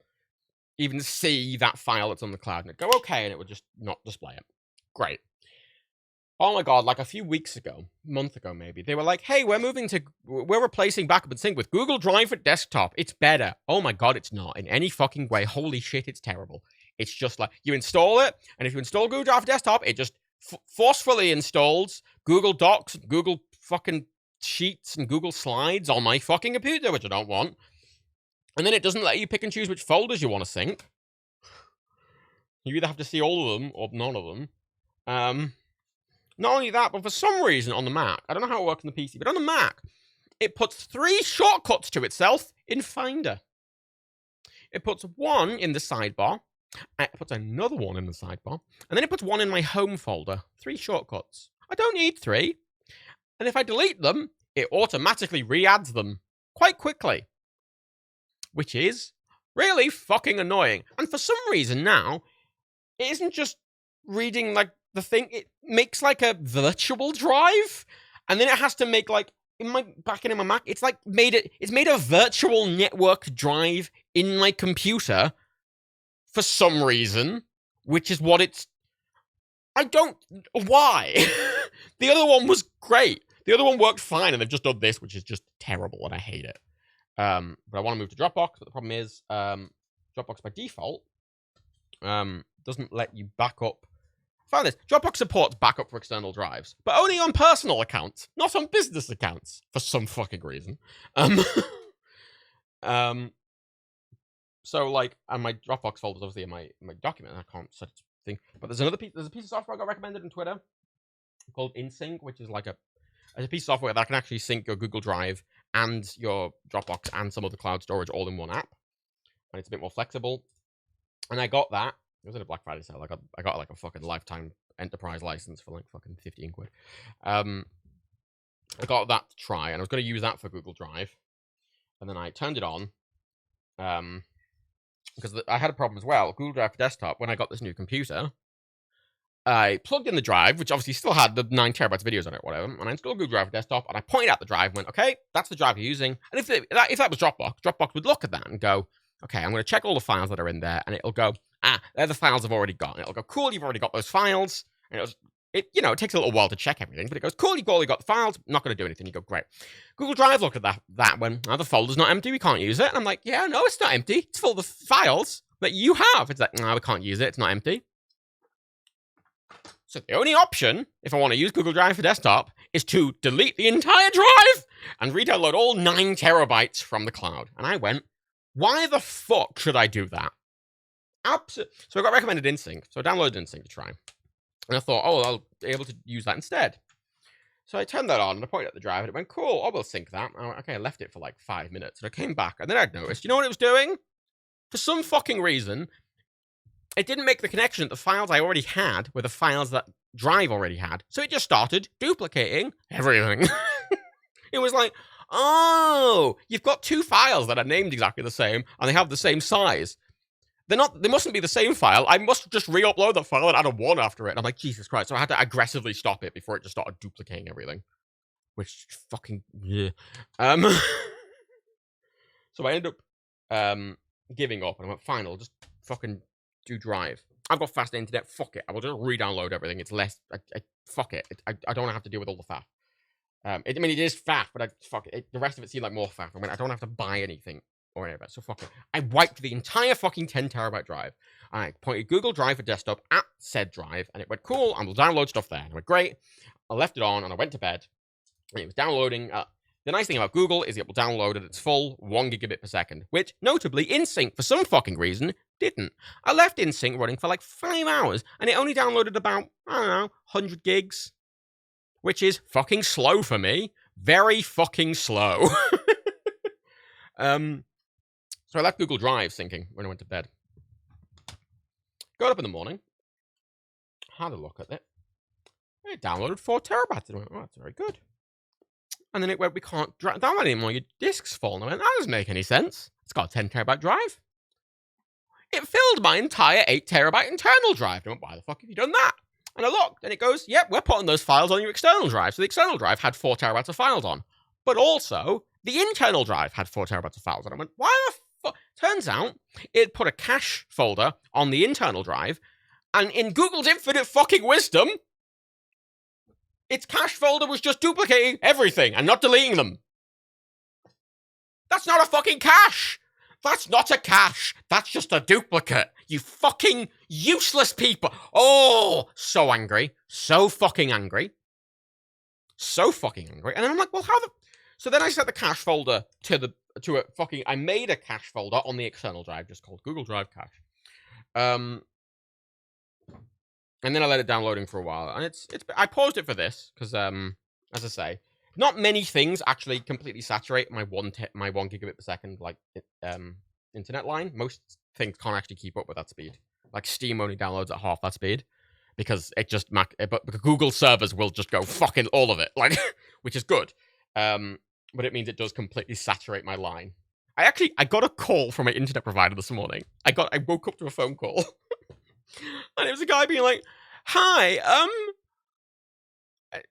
even see that file that's on the cloud, and it'd go, okay, and it would just not display it. Great. Oh my god, like a few weeks ago, a month ago maybe, they were like, hey, we're replacing Backup and Sync with Google Drive for desktop. It's better. Oh my god, it's not in any fucking way. Holy shit, it's terrible. It's just like, you install it, and if you install Google Drive for desktop, it just forcefully installs Google Docs, Google fucking Sheets, and Google Slides on my fucking computer, which I don't want. And then it doesn't let you pick and choose which folders you want to sync. You either have to see all of them or none of them. Not only that, but for some reason on the Mac, I don't know how it works on the PC, but on the Mac, it puts 3 shortcuts to itself in Finder. It puts one in the sidebar, it puts another one in the sidebar, and then it puts one in my home folder. 3 shortcuts. I don't need 3. And if I delete them, it automatically re-adds them quite quickly. Which is really fucking annoying. And for some reason now, it isn't just reading like the thing, it makes like a virtual drive, and then it has to make like in my Mac, it's made a virtual network drive in my computer for some reason, which is what it's. Why? The other one was great. The other one worked fine, and they've just done this, which is just terrible, and I hate it. But I want to move to Dropbox, but the problem is, Dropbox by default doesn't let you back up. I found this. Dropbox supports backup for external drives, but only on personal accounts, not on business accounts, for some fucking reason. So like, and my Dropbox folder's obviously in my document. I can't set thing. But there's another piece. There's a piece of software I got recommended on Twitter called InSync, which is like a piece of software that can actually sync your Google Drive and your Dropbox and some other cloud storage all in one app, and it's a bit more flexible. And I got that. It was in a Black Friday sale. I got like a fucking lifetime enterprise license for like fucking 15 quid. I got that to try, and I was going to use that for Google Drive, and then I turned it on, because I had a problem as well. Google Drive for desktop. When I got this new computer, I plugged in the drive, which obviously still had the 9 terabytes of videos on it, whatever, and I installed Google Drive for desktop, and I pointed out the drive and went, okay, that's the drive you're using. And if that was Dropbox, Dropbox would look at that and go, okay, I'm going to check all the files that are in there, and it'll go, they're the files I've already got. And it'll go, cool, you've already got those files. And it takes a little while to check everything, but it goes, cool, you've already got the files, not going to do anything. You go, great. Google Drive looked at that when, the folder's not empty, we can't use it. And I'm like, yeah, no, it's not empty. It's full of the files that you have. It's like, no, we can't use it. It's not empty. So the only option, if I want to use Google Drive for desktop, is to delete the entire drive and re-download all 9 terabytes from the cloud. And I went, why the fuck should I do that? So I got recommended InSync. So I downloaded InSync to try. And I thought, I'll be able to use that instead. So I turned that on and I pointed at the drive and it went, cool, we'll sync that. And I went, okay, I left it for like 5 minutes. And I came back and then I'd noticed, you know what it was doing? For some fucking reason, it didn't make the connection that the files I already had were the files that Drive already had. So it just started duplicating everything. It was like, oh, you've got 2 files that are named exactly the same and they have the same size. They mustn't be the same file. I must just re-upload the file and add a 1 after it. And I'm like, Jesus Christ. So I had to aggressively stop it before it just started duplicating everything. Which fucking, yeah. So I ended up giving up. And I went, fine, I'll just fucking do Drive. I've got fast internet. Fuck it. I will just re-download everything. It's less, fuck it. I don't have to deal with all the faff. It is faff, but fuck it. The rest of it seemed like more faff. I mean, I don't have to buy anything. Or whatever, so fuck it. I wiped the entire fucking 10 terabyte drive. I pointed Google Drive for desktop at said drive, and it went, cool, and we'll download stuff there. And I went, great. I left it on, and I went to bed. And it was downloading. The nice thing about Google is it will download at its full 1 gigabit per second, which, notably, InSync, for some fucking reason, didn't. I left InSync running for like 5 hours, and it only downloaded about, 100 gigs. Which is fucking slow for me. Very fucking slow. So I left Google Drive syncing when I went to bed. Got up in the morning, had a look at it. It downloaded 4 terabytes. And I went, oh, that's very good. And then it went, we can't download anymore. Your disk's full. And I went, that doesn't make any sense. It's got a 10 terabyte drive. It filled my entire 8 terabyte internal drive. And I went, why the fuck have you done that? And I looked, and it goes, yep, we're putting those files on your external drive. So the external drive had 4 terabytes of files on. But also, the internal drive had 4 terabytes of files on. I went, why the fuck? Turns out, it put a cache folder on the internal drive, and in Google's infinite fucking wisdom, its cache folder was just duplicating everything and not deleting them. That's not a fucking cache! That's not a cache! That's just a duplicate! You fucking useless people! Oh, so angry. So fucking angry. So fucking angry. And then I'm like, well, how the... So then I set the cache folder to a fucking... I made a cache folder on the external drive, just called Google Drive Cache. And then I let it downloading for a while. And I paused it for this, because, as I say, not many things actually completely saturate my 1 gigabit per second, like, internet line. Most things can't actually keep up with that speed. Like, Steam only downloads at half that speed. Because it just... But Google servers will just go fucking all of it, like, which is good. But it means it does completely saturate my line. I got a call from my internet provider this morning. I woke up to a phone call. And it was a guy being like, hi,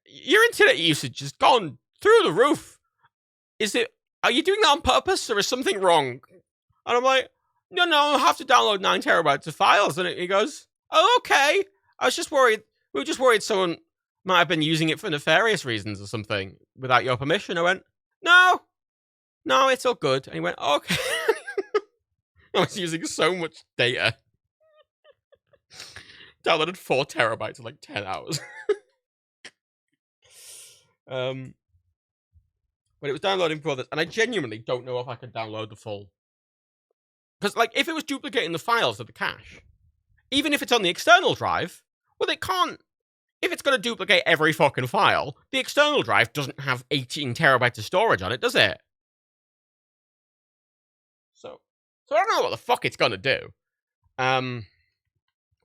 your internet usage has gone through the roof. Are you doing that on purpose or is something wrong? And I'm like, no, I have to download 9 terabytes of files. And he goes, oh, okay. I was just worried. We were just worried someone might have been using it for nefarious reasons or something without your permission. I went, no, it's all good. And he went, okay. I was using so much data. Downloaded 4 terabytes in like 10 hours. But it was downloading for this, and I genuinely don't know if I could download the full Because, like, if it was duplicating the files of the cache, even if it's on the external drive, well, it can't. If it's going to duplicate every fucking file, the external drive doesn't have 18 terabytes of storage on it, does it? So I don't know what the fuck it's going to do.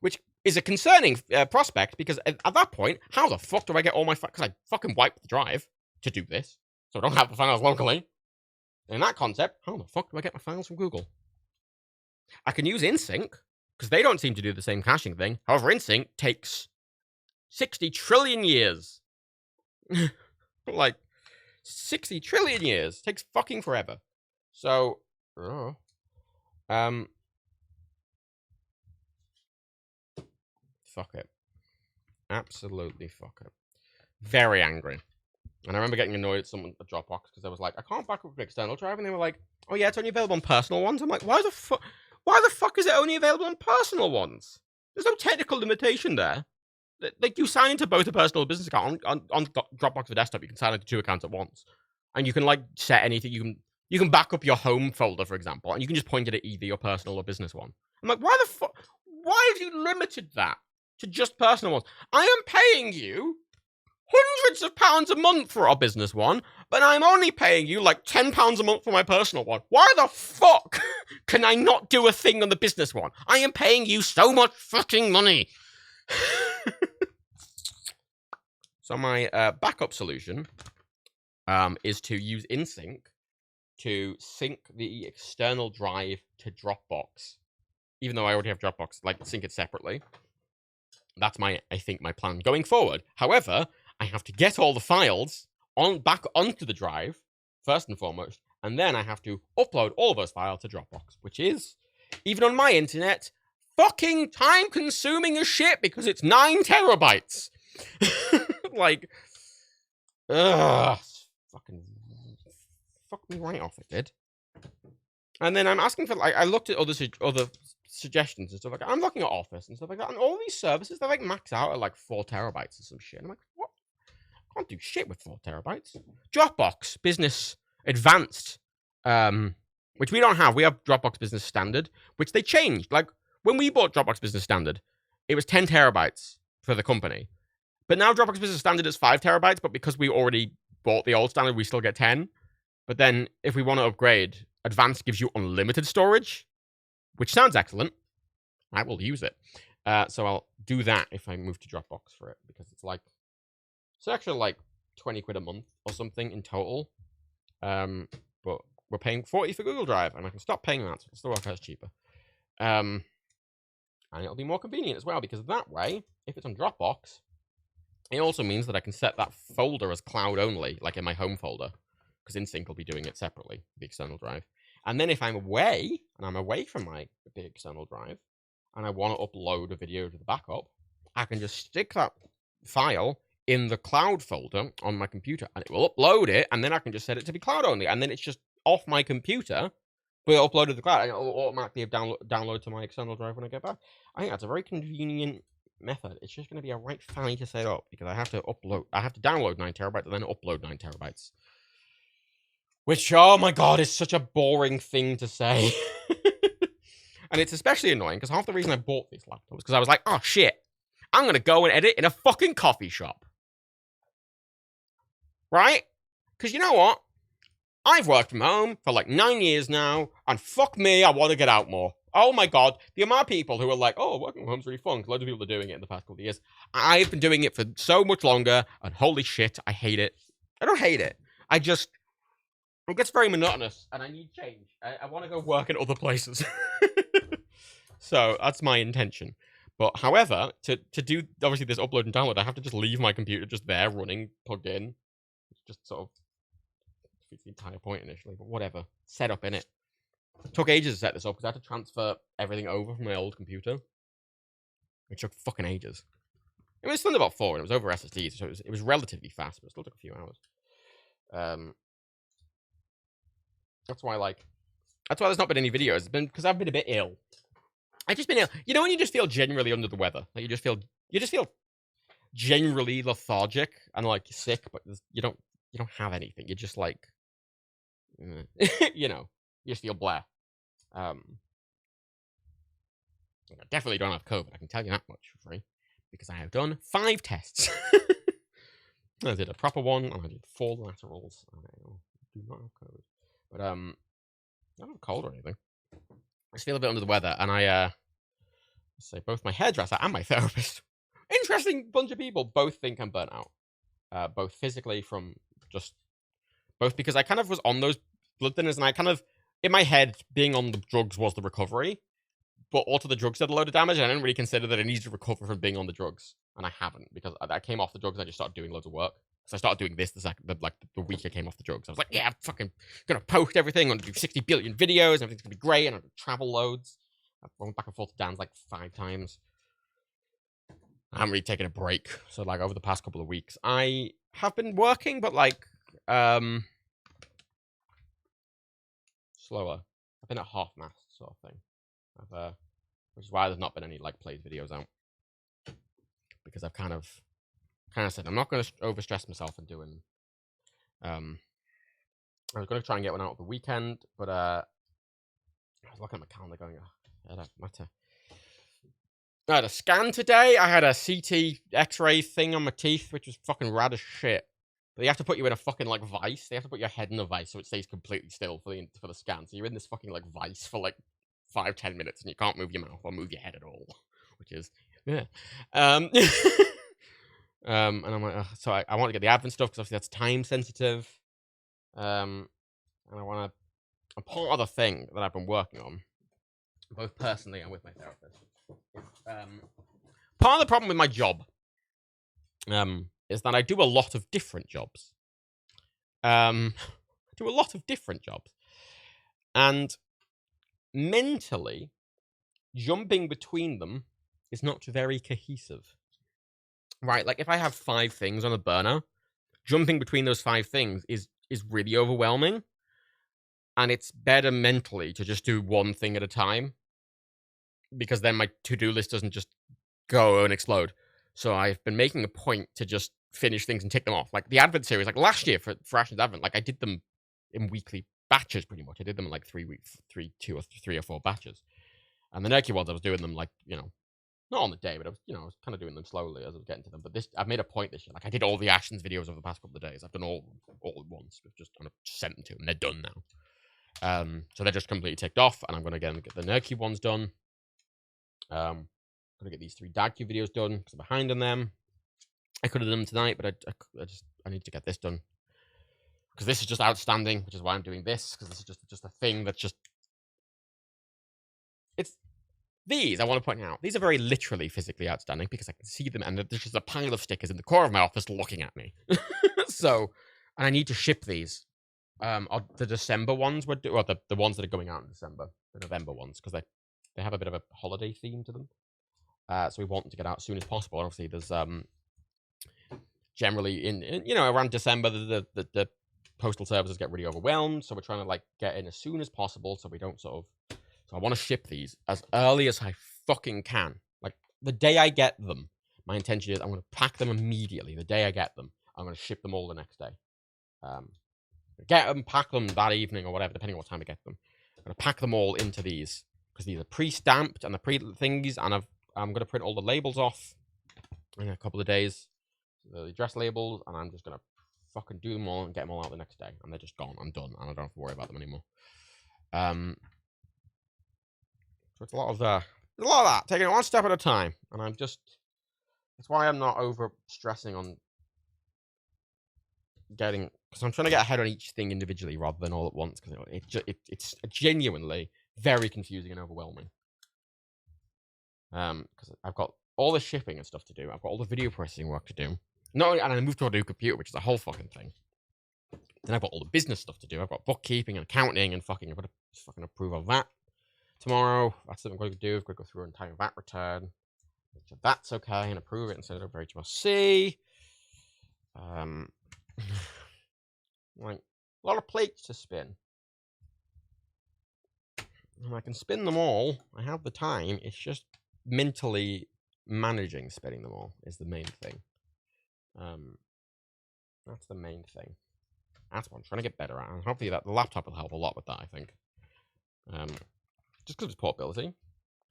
Which is a concerning prospect, because at that point, how the fuck do I get all my files? Because I fucking wiped the drive to do this, so I don't have the files locally. In that concept, how the fuck do I get my files from Google? I can use InSync, because they don't seem to do the same caching thing. However, InSync takes 60 trillion years. Like, 60 trillion years. Takes fucking forever. So, fuck it. Absolutely fuck it. Very angry. And I remember getting annoyed at someone at Dropbox because I was like, I can't back up an external drive. And they were like, oh yeah, it's only available on personal ones. I'm like, why the fuck is it only available on personal ones? There's no technical limitation there. Like, you sign into both a personal and business account. On Dropbox for desktop, you can sign into 2 accounts at once. And you can, like, set anything. You can back up your home folder, for example, and you can just point it at either your personal or business one. I'm like, why the fuck? Why have you limited that to just personal ones? I am paying you hundreds of pounds a month for our business one, but I'm only paying you like £10 a month for my personal one. Why the fuck can I not do a thing on the business one? I am paying you so much fucking money. So my backup solution is to use InSync to sync the external drive to Dropbox. Even though I already have Dropbox, like, sync it separately. That's I think my plan going forward. However, I have to get all the files back onto the drive, first and foremost, and then I have to upload all of those files to Dropbox, which is, even on my internet, fucking time-consuming as shit because it's 9 terabytes. Like, fucking fuck me right off, it did. And then I'm asking for, like, I looked at other suggestions and stuff like that. I'm looking at Office and stuff like that, and all these services, they like max out at like 4 terabytes or some shit. And I'm like, what? I can't do shit with 4 terabytes. Dropbox Business Advanced, which we don't have. We have Dropbox Business Standard, which they changed. Like, when we bought Dropbox Business Standard, it was 10 terabytes for the company. But now Dropbox Business Standard is 5 terabytes, but because we already bought the old standard, we still get 10. But then if we want to upgrade, Advanced gives you unlimited storage, which sounds excellent. I will use it. So I'll do that if I move to Dropbox for it, because it's actually like 20 quid a month or something in total. But we're paying 40 for Google Drive, and I can stop paying that, so it'll still work out as cheaper. And it'll be more convenient as well, because that way, if it's on Dropbox, it also means that I can set that folder as cloud only, like in my home folder, because InSync will be doing it separately, the external drive. And then if I'm away, and I'm away from my big external drive, and I want to upload a video to the backup, I can just stick that file in the cloud folder on my computer, and it will upload it, and then I can just set it to be cloud only, and then it's just off my computer, but it'll upload to the cloud, and it'll automatically download to my external drive when I get back. I think that's a very convenient method. It's just going to be a right fanny to set up, because I have to download 9 terabytes and then upload 9 terabytes. Which, oh my god, is such a boring thing to say. And it's especially annoying because half the reason I bought this laptop was because I was like, oh shit, I'm going to go and edit in a fucking coffee shop. Right? Because you know what? I've worked from home for like 9 years now, and fuck me, I want to get out more. Oh my god, the amount of people who are like, oh, working from home's really fun, because loads of people are doing it in the past couple of years. I've been doing it for so much longer, and holy shit, I hate it. I don't hate it. It gets very monotonous, and I need change. I want to go work in other places. So that's my intention. But however, to do obviously this upload and download, I have to just leave my computer just there, running, plugged in. It's just sort of defeats the entire point initially, but whatever. Set up in it. It took ages to set this up because I had to transfer everything over from my old computer. It took fucking ages. It was Thunderbolt 4 and it was over SSD, so it was relatively fast, but it still took a few hours. That's why there's not been any videos. It's been because I've been a bit ill. I've just been ill. You know when you just feel generally under the weather? Like you just feel generally lethargic and like sick, but you don't have anything. You're just like you just feel blah. I definitely don't have COVID. I can tell you that much for free because I have done 5 tests. I did a proper one and I did 4 laterals. I do not have COVID, but I don't have cold or anything. I just feel a bit under the weather, and I say both my hairdresser and my therapist, interesting bunch of people, both think I'm burnt out, both physically from just both because I kind of was on those blood thinners, and I kind of in my head being on the drugs was the recovery. But also the drugs did a load of damage, and I didn't really consider that I needed to recover from being on the drugs, and I haven't because I came off the drugs. And I just started doing loads of work. So I started doing this the week I came off the drugs. I was like, yeah, I'm fucking gonna post everything. I'm gonna do 60 billion videos. And everything's gonna be great, and I'm gonna travel loads. I've gone back and forth to Dan's like 5 times. I haven't really taken a break. So like over the past couple of weeks, I have been working, but like slower. I've been at half mast sort of thing. Which is why there's not been any like played videos out, because I've kind of said I'm not going to overstress myself and doing. I was going to try and get one out of the weekend, but I was looking at my calendar going, oh, it doesn't matter. I had a scan today. I had a CT X-ray thing on my teeth, which was fucking rad as shit. But they have to put you in a fucking like vice. They have to put your head in a vice so it stays completely still for the scan. So you're in this fucking like vice for like 5-10 minutes, and you can't move your mouth or move your head at all, which is yeah. And I'm like, so I want to get the advent stuff because obviously that's time sensitive. And I want to. A part of the thing that I've been working on, both personally and with my therapist, part of the problem with my job, is that I do a lot of different jobs. I do a lot of different jobs, and mentally, jumping between them is not very cohesive. Right, like if I have 5 things on a burner, jumping between those 5 things is really overwhelming. And it's better mentally to just do one thing at a time, because then my to-do list doesn't just go and explode. So I've been making a point to just finish things and tick them off. Like the Advent series, like last year for Ashton's Advent, like I did them in weekly batches pretty much. I did them in like 3 weeks, 3 or 4 batches. And the Nerky ones, I was doing them like, not on the day, but I was kind of doing them slowly as I was getting to them. But I've made a point this year. Like I did all the Ashton's videos over the past couple of days. I've done all at once. I've just kind of sent them to them. They're done now. So they're just completely ticked off, and I'm going to get the Nerky ones done. I'm going to get these 3 Dagcube videos done because I'm behind on them. I could have done them tonight, but I need to get this done because this is just outstanding, which is why I'm doing this, because this is just a thing that's just. It's these I want to point out. These are very literally physically outstanding because I can see them, and there's just a pile of stickers in the corner of my office looking at me. So, and I need to ship these. The December ones were the ones that are going out in December, the November ones, because they have a bit of a holiday theme to them. So we want to get out as soon as possible. Obviously, there's generally in around December the postal services get really overwhelmed, so we're trying to like get in as soon as possible so we don't sort of. So I want to ship these as early as I fucking can. Like the day I get them, my intention is I'm going to pack them immediately. The day I get them, I'm going to ship them all the next day. Get them, pack them that evening or whatever, depending on what time I get them. I'm going to pack them all into these because these are pre-stamped and the pre-thingies, and I'm going to print all the labels off in a couple of days, the address labels, and I'm just going to fucking do them all and get them all out the next day, and they're just gone. I'm done, and I don't have to worry about them anymore. So it's a lot of that, taking it one step at a time, and that's why I'm not over stressing on getting, because I'm trying to get ahead on each thing individually rather than all at once, because it's genuinely very confusing and overwhelming. Because I've got all the shipping and stuff to do, I've got all the video processing work to do. And I moved to a new computer, which is a whole fucking thing. Then I've got all the business stuff to do. I've got bookkeeping and accounting, and I've got to fucking approve of that tomorrow. That's what I'm going to do. I've got to go through an entire VAT return, make sure that's okay, and approve it and send it over to HMRC. Like a lot of plates to spin, and I can spin them all. I have the time. It's just mentally managing spinning them all is the main thing. That's the main thing. That's what I'm trying to get better at, and hopefully the laptop will help a lot with that. I think, just because of its portability.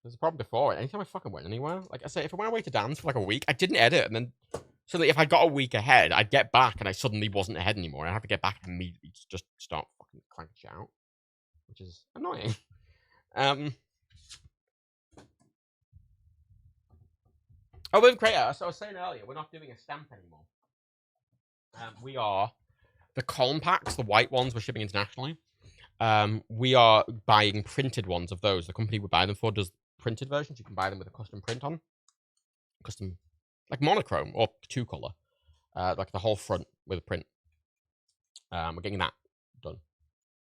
There's a problem before. Anytime I fucking went anywhere, like I say, if I went away to dance for like a week, I didn't edit, and then suddenly if I got a week ahead, I'd get back and I suddenly wasn't ahead anymore. I have to get back and immediately just start fucking cranking shit out, which is annoying. Oh, with Creator, as I was saying earlier, we're not doing a stamp anymore. We are the Colm packs, the white ones, we're shipping internationally. We are buying printed ones of those. The company we buy them for does printed versions. You can buy them with a custom print on, custom like monochrome or two color, like the whole front with a print. We're getting that done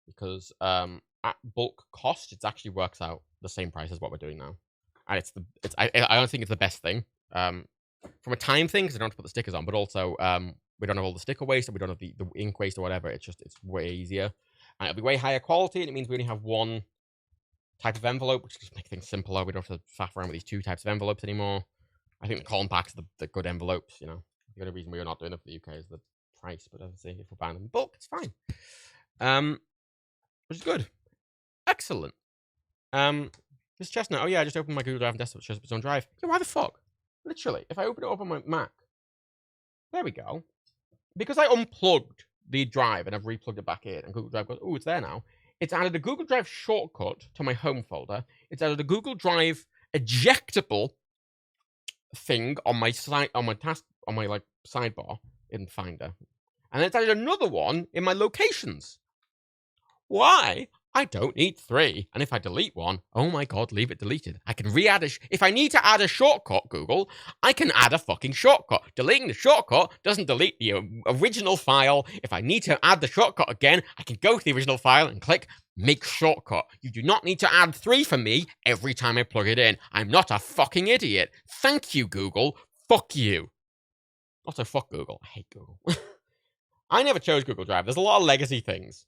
because at bulk cost, it actually works out the same price as what we're doing now, and I don't think it's the best thing. From a time thing, because I don't have to put the stickers on, but also we don't have all the sticker waste, and we don't have the ink waste or whatever. It's way easier, and it'll be way higher quality, and it means we only have one type of envelope, which just makes things simpler. We don't have to faff around with these two types of envelopes anymore. I think the Colm packs are the good envelopes, you know. The only reason we're not doing it for the UK is the price, but obviously if we're buying them in bulk, it's fine. Which is good. Excellent. This Chestnut, oh yeah, I just opened my Google Drive and desktop, it shows up its own drive. Yeah, why the fuck? Literally, if I open it up on my Mac, there we go. Because I unplugged the drive and I've replugged it back in, and Google Drive goes, oh, it's there now. It's added a Google Drive shortcut to my home folder. It's added a Google Drive ejectable thing on my side, on my like sidebar in Finder, and it's added another one in my locations. Why? I don't need 3. And if I delete one, oh my god, leave it deleted. I can re-add if I need to add a shortcut, Google, I can add a fucking shortcut. Deleting the shortcut doesn't delete the original file. If I need to add the shortcut again, I can go to the original file and click make shortcut. You do not need to add 3 for me every time I plug it in. I'm not a fucking idiot. Thank you, Google. Fuck you. Also, fuck Google. I hate Google. I never chose Google Drive. There's a lot of legacy things.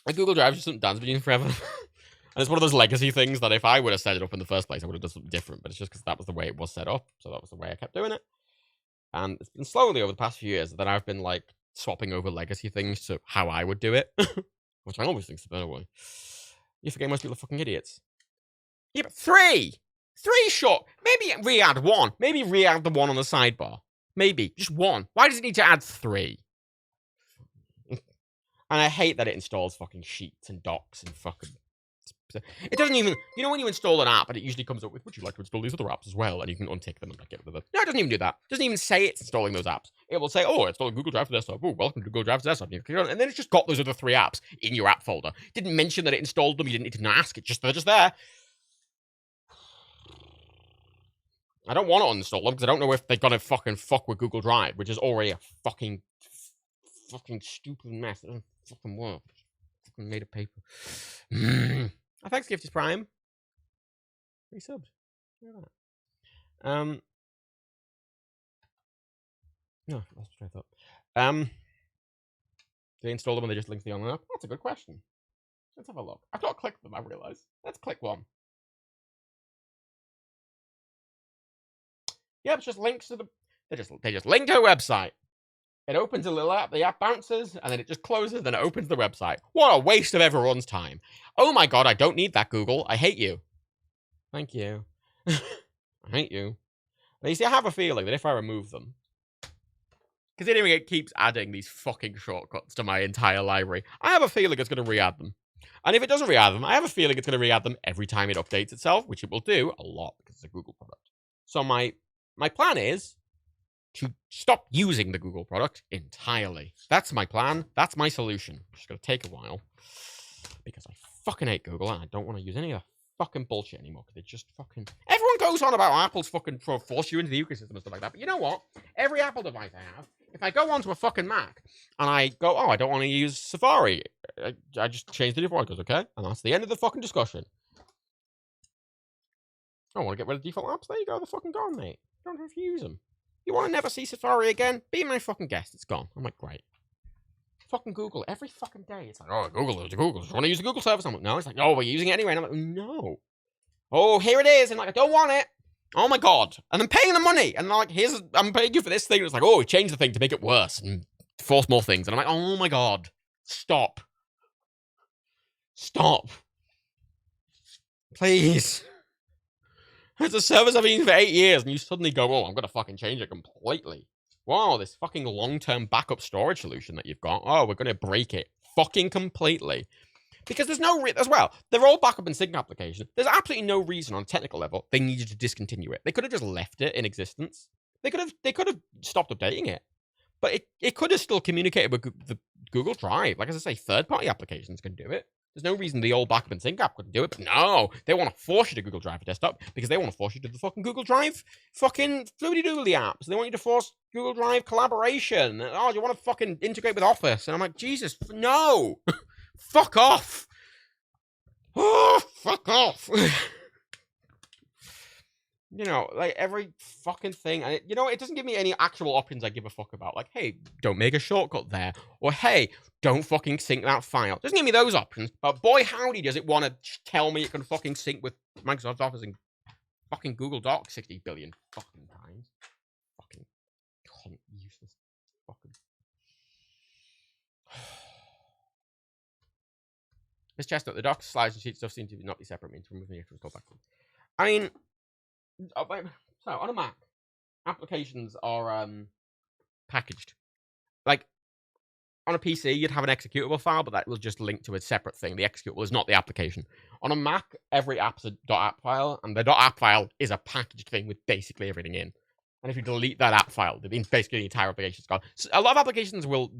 Like Google Drive is something Dan's been using forever. And it's one of those legacy things that if I would have set it up in the first place, I would have done something different. But it's just because that was the way it was set up. So that was the way I kept doing it. And it's been slowly over the past few years that I've been like swapping over legacy things to how I would do it. Which I always think is the better way. You forget most people are fucking idiots. Yeah, but 3! 3 short. Maybe re-add 1. Maybe re-add the one on the sidebar. Maybe. Just 1. Why does it need to add 3? And I hate that it installs fucking sheets and docs and fucking... It doesn't even... You know when you install an app and it usually comes up with, would you like to install these other apps as well? And you can untick them and like, get rid of them. No, it doesn't even do that. It doesn't even say it's installing those apps. It will say, oh, installing Google Drive for desktop. Oh, welcome to Google Drive for desktop. And then it's just got those other 3 apps in your app folder. It didn't mention that it installed them. You didn't need to ask. They're just there. I don't want to uninstall them because I don't know if they're going to fucking fuck with Google Drive, which is already a fucking stupid mess. It doesn't fucking work. Fucking made of paper. Thanks, Gifties Prime. 3 subs. Look at that. No, that's what I thought. Do they install them and they just link to the online app? That's a good question. Let's have a look. I've not clicked them, I've realised. Let's click one. Yeah, it's just links to the... They just link to a website. It opens a little app, the app bounces, and then it just closes, then it opens the website. What a waste of everyone's time. Oh my god, I don't need that, Google. I hate you. Thank you. I hate you. Now, you see, I have a feeling that if I remove them, considering it keeps adding these fucking shortcuts to my entire library, I have a feeling it's going to re-add them. And if it doesn't re-add them, I have a feeling it's going to re-add them every time it updates itself, which it will do a lot because it's a Google product. So my plan is to stop using the Google product entirely. That's my plan. That's my solution. It's going to take a while because I fucking hate Google and I don't want to use any of the fucking bullshit anymore because it's just fucking... Everyone goes on about Apple's fucking force you into the ecosystem and stuff like that, but you know what? Every Apple device I have, if I go onto a fucking Mac and I go, oh, I don't want to use Safari, I just change the default. It goes, okay, and that's the end of the fucking discussion. I want to get rid of default apps. There you go, they're fucking gone, mate. You don't have to use them. You want to never see Safari again? Be my fucking guest. It's gone. I'm like, great. Fucking Google. Every fucking day. It's like, oh, Google. Do you want to use the Google service? I'm like, no. It's like, oh, we're using it anyway. And I'm like, no. Oh, here it is. And like, I don't want it. Oh my god. And I'm paying the money. And like, I'm paying you for this thing. And it's like, oh, we changed the thing to make it worse and force more things. And I'm like, oh my god. Stop. Stop. Please. It's a service I've been using for 8 years, and you suddenly go, oh, I'm going to fucking change it completely. Wow, this fucking long-term backup storage solution that you've got. Oh, we're going to break it fucking completely. Because there's no as well, they're all backup and sync applications. There's absolutely no reason on a technical level they needed to discontinue it. They could have just left it in existence. They could have stopped updating it. But it could have still communicated with the Google Drive. Like as I say, third-party applications can do it. There's no reason the old backup and sync app couldn't do it. But no, they want to force you to Google Drive for desktop because they want to force you to the fucking Google Drive fucking fluidy doodly apps. They want you to force Google Drive collaboration. Oh, you want to fucking integrate with Office? And I'm like, Jesus, no, fuck off. Oh, fuck off. You know, like every fucking thing. And it doesn't give me any actual options I give a fuck about. Like, hey, don't make a shortcut there. Or, hey, don't fucking sync that file. It doesn't give me those options. But boy, howdy, does it want to tell me it can fucking sync with Microsoft Office and fucking Google Docs 60 billion fucking times. Fucking cunt, useless fucking. Miss Chestnut, the docs, slides, and sheet stuff seem to not be separate means removing the extra stuff back. I mean, so on a Mac, applications are packaged. Like on a PC, you'd have an executable file, but that will just link to a separate thing. The executable is not the application. On a Mac, every app's a .app file, and the .app file is a packaged thing with basically everything in. And if you delete that app file, basically the entire application's gone. So a lot of applications will,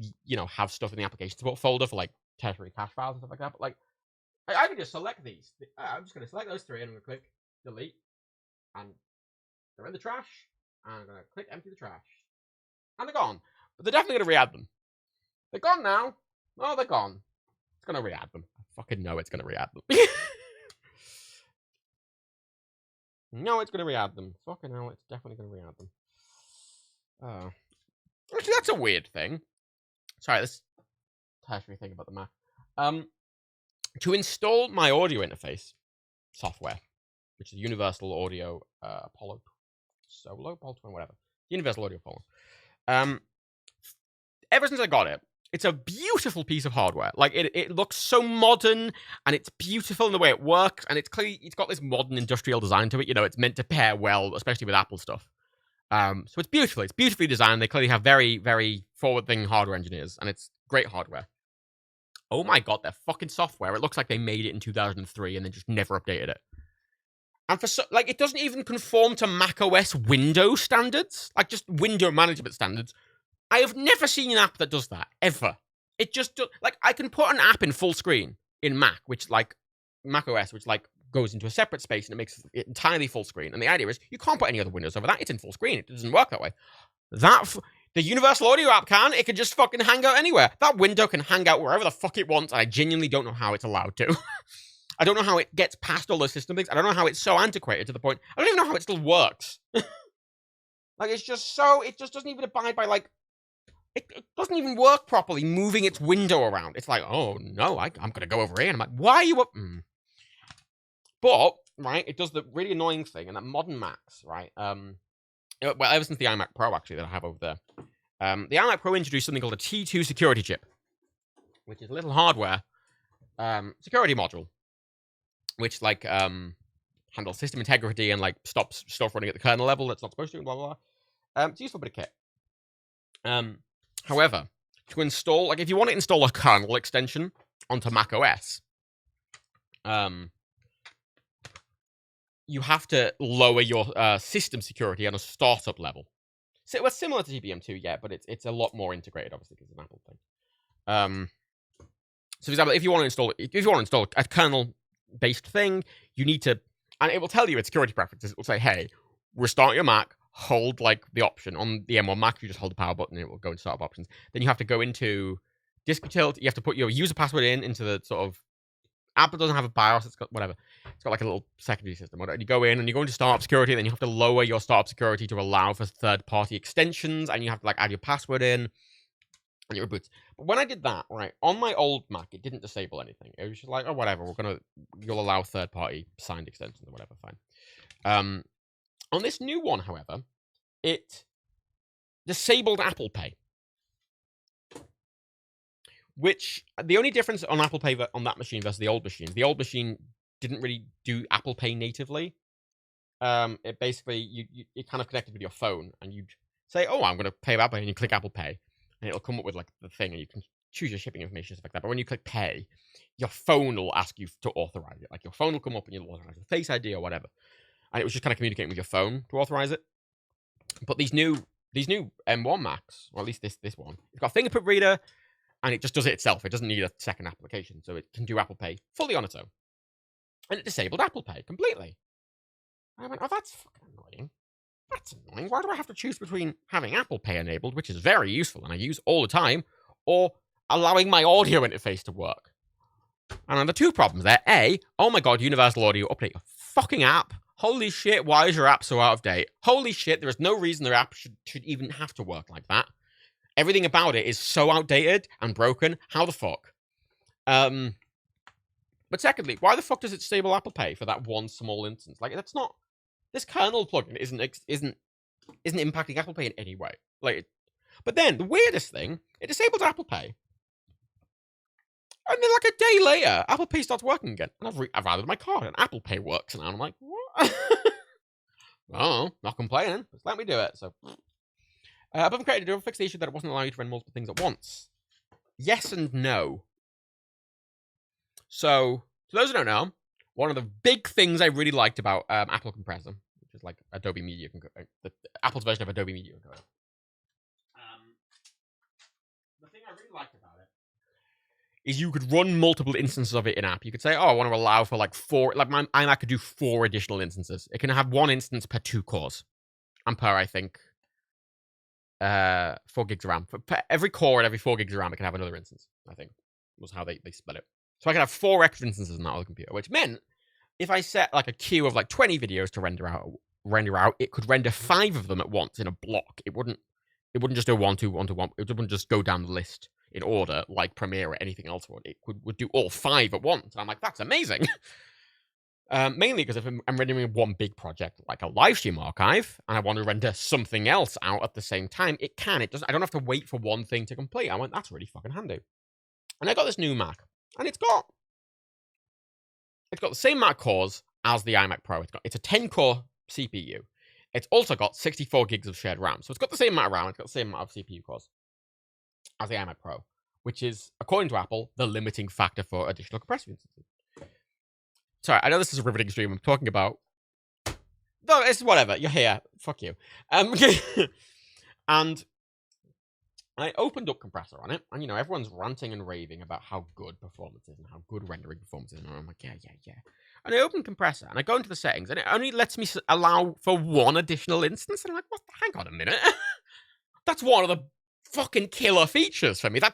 have stuff in the application support folder for like tertiary cache files and stuff like that. But like, I can just select these. I'm just going to select those three, and I'm going to click delete. And they're in the trash. And I'm going to click empty the trash. And they're gone. But they're definitely going to re-add them. They're gone now. Oh, they're gone. It's going to re-add them. I fucking know it's going to re-add them. No, it's going to re-add them. Fucking hell, it's definitely going to re-add them. Actually, that's a weird thing. Sorry, this tertiary thing about the Mac. To install my audio interface software, which is Universal Audio Apollo Solo, Apollo 20, whatever. Universal Audio Apollo. Ever since I got it, it's a beautiful piece of hardware. Like, it looks so modern, and it's beautiful in the way it works, and it's got this modern industrial design to it. It's meant to pair well, especially with Apple stuff. So it's beautiful. It's beautifully designed. They clearly have very, very forward-thinking hardware engineers, and it's great hardware. Oh my god, their fucking software. It looks like they made it in 2003 and then just never updated it. And it doesn't even conform to macOS Windows standards, like just window management standards. I have never seen an app that does that, ever. It just, I can put an app in full screen in Mac, which, macOS, which, goes into a separate space and it makes it entirely full screen. And the idea is, you can't put any other windows over that. It's in full screen. It doesn't work that way. The Universal Audio app can. It can just fucking hang out anywhere. That window can hang out wherever the fuck it wants, and I genuinely don't know how it's allowed to. I don't know how it gets past all those system things. I don't know how it's so antiquated to the point. I don't even know how it still works. It just doesn't even abide by, it doesn't even work properly moving its window around. It's like, oh, no, I'm going to go over here. And I'm like, why are you up? But, right, it does the really annoying thing, and that modern Macs, right, ever since the iMac Pro, actually, that I have over there, the iMac Pro introduced something called a T2 security chip, which is a little hardware security module, which, handles system integrity and, stops stuff running at the kernel level that's not supposed to, and blah, blah, blah. It's a useful bit of kit. However, to install, if you want to install a kernel extension onto macOS, you have to lower your system security on a startup level. So it's similar to TPM2, yeah, but it's a lot more integrated, obviously, because it's an Apple thing. So, for example, if you want to install a kernel-based thing, you need to, and it will tell you its security preferences. It will say, hey, restart your Mac, hold the option on the M1 Mac. You just hold the power button, and it will go into startup options. Then you have to go into Disk Utility. You have to put your user password into the sort of Apple doesn't have a BIOS. It's got whatever. It's got a little secondary system. You go in and you go into startup security, and then you have to lower your startup security to allow for third-party extensions, and you have to add your password in, and it reboots. But when I did that, right, on my old Mac, it didn't disable anything. It was just oh, whatever. You'll allow third-party signed extensions or whatever. Fine. On this new one, however, it disabled Apple Pay. Which, the only difference on Apple Pay on that machine versus the old machine didn't really do Apple Pay natively. it basically it kind of connected with your phone, and you'd say, "Oh, I'm going to pay Apple Pay," and you click Apple Pay, and it'll come up with like the thing, and you can choose your shipping information stuff like that. But when you click Pay, your phone will ask you to authorize it. Like your phone will come up and you'll authorize it, Face ID or whatever, and it was just kind of communicating with your phone to authorize it. But these new M1 Macs, or at least this one, it's got a fingerprint reader, and it just does it itself. It doesn't need a second application, so it can do Apple Pay fully on its own. And it disabled Apple Pay completely. And I went, oh, that's fucking annoying. That's annoying. Why do I have to choose between having Apple Pay enabled, which is very useful and I use all the time, or allowing my audio interface to work? And the two problems there. A, oh my god, Universal Audio update your fucking app. Holy shit, why is your app so out of date? Holy shit, there is no reason their app should even have to work like that. Everything about it is so outdated and broken. How the fuck? But secondly, why the fuck does it disable Apple Pay for that one small instance? Like, that's not... This kernel plugin isn't impacting Apple Pay in any way. Like, but then, the weirdest thing, it disables Apple Pay. And then, like, a day later, Apple Pay starts working again. And I've added my card, and Apple Pay works now. And I'm like, what? Oh, not complaining. Just let me do it. So, above created to fix the issue that it wasn't allowing you to run multiple things at once. Yes and no. So, for those who don't know, one of the big things I really liked about Apple Compressor, which is like Adobe Media, Apple's version of Adobe Media Encoder. The thing I really liked about it is you could run multiple instances of it in app. You could say, oh, I want to allow for like 4, like my iMac could do 4 additional instances. It can have 1 instance per 2 cores. And per, I think, 4 gigs of RAM. For every core and every 4 gigs of RAM, it can have another instance, I think, was how they split it. So I could have 4 extra instances in that other computer, which meant if I set like a queue of like 20 videos to render out, it could render 5 of them at once in a block. It wouldn't just do 1, 2, 1, 2, 1. It wouldn't just go down the list in order like Premiere or anything else would. It would do all 5 at once. And I'm like, that's amazing. Mainly because if I'm rendering one big project like a live stream archive and I want to render something else out at the same time, it can. It doesn't. I don't have to wait for one thing to complete. I went, that's really fucking handy. And I got this new Mac, and it's got the same Mac cores as the iMac Pro. It's a 10-core CPU. It's also got 64 gigs of shared RAM. So it's got the same amount of RAM. It's got the same amount of CPU cores as the iMac Pro, which is, according to Apple, the limiting factor for additional compressor instances. Sorry, I know this is a riveting stream. I'm talking about... No, it's whatever. You're here. Fuck you. And I opened up Compressor on it, and, everyone's ranting and raving about how good performance is and how good rendering performance is. And I'm like, yeah. And I open Compressor, and I go into the settings, and it only lets me allow for 1 additional instance. And I'm like, what? Hang on a minute. That's one of the fucking killer features for me. I'm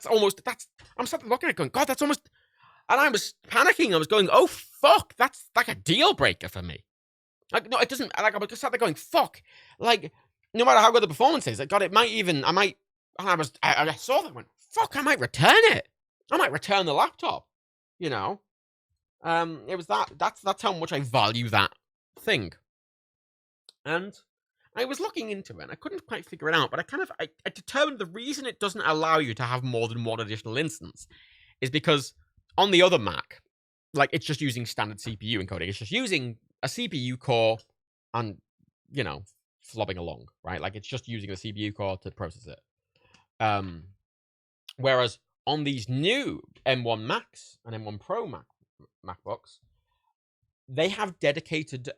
sat there looking at it going, God, that's almost... And I was panicking. I was going, oh, fuck. That's like a deal breaker for me. Like, no, it doesn't... Like, I was just sat there going, fuck. Like, no matter how good the performance is, God, it might even... And I saw that and went, fuck, I might return it. I might return the laptop. It was that's how much I value that thing. And I was looking into it, and I couldn't quite figure it out, but I determined the reason it doesn't allow you to have more than 1 additional instance is because on the other Mac, like, it's just using standard CPU encoding. It's just using a CPU core and, flobbing along, right? Like, it's just using a CPU core to process it. Whereas on these new M1 Macs and M1 Pro MacBooks, they have dedicated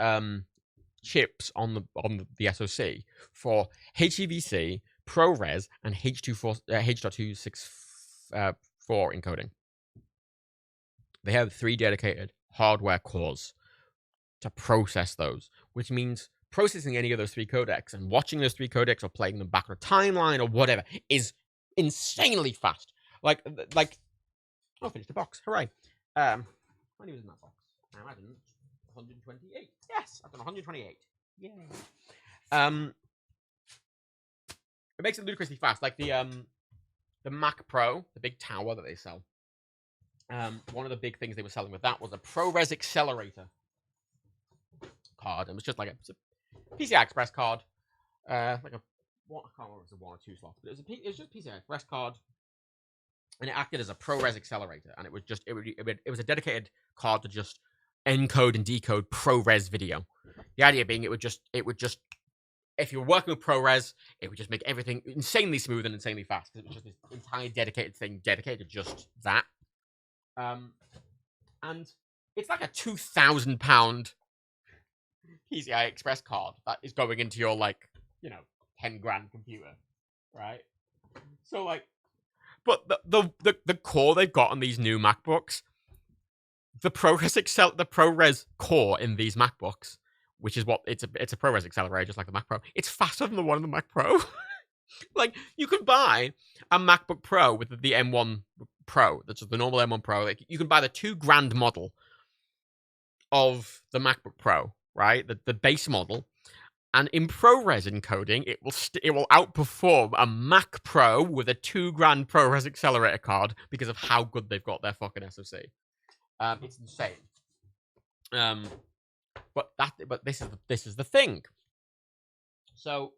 chips on the SoC for HEVC, ProRes, and H.264 encoding. They have 3 dedicated hardware cores to process those, which means processing any of those 3 codecs and watching those 3 codecs or playing them back on a timeline or whatever is insanely fast. Like, I'll finish the box. Hooray. How many was in that box? I imagine 128. Yes, I've done 128. Yay. It makes it ludicrously fast. Like the Mac Pro, the big tower that they sell. One of the big things they were selling with that was a ProRes accelerator card. It was just like a PCI Express card, like a what? I can't remember if it was a 1 or 2 slots, but it was just a PCI Express card, and it acted as a ProRes accelerator, and it was a dedicated card to just encode and decode ProRes video. The idea being it would just if you were working with ProRes, it would just make everything insanely smooth and insanely fast. It was just this entire dedicated thing dedicated to just that. And it's like a £2,000 PCI Express card that is going into your 10 grand computer, right? So but the core they've got on these new MacBooks, the ProRes core in these MacBooks, which is what it's a ProRes accelerator just like the Mac Pro. It's faster than the one in the Mac Pro. You could buy a MacBook Pro with the M1 Pro, that's the normal M1 Pro. You can buy the £2,000 model of the MacBook Pro, right? The base model, and in ProRes encoding, it will outperform a Mac Pro with a £2,000 ProRes accelerator card because of how good they've got their fucking SoC. It's insane. But this is the thing. So,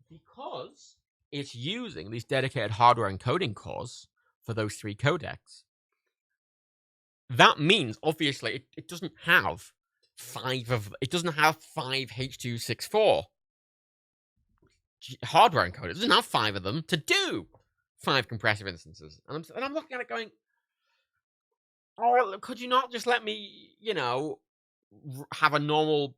because it's using these dedicated hardware encoding cores for those 3 codecs, that means obviously it doesn't have 5 H.264 hardware encoders. It doesn't have 5 of them to do 5 compressive instances. And I'm looking at it going, oh, could you not just let me, have a normal,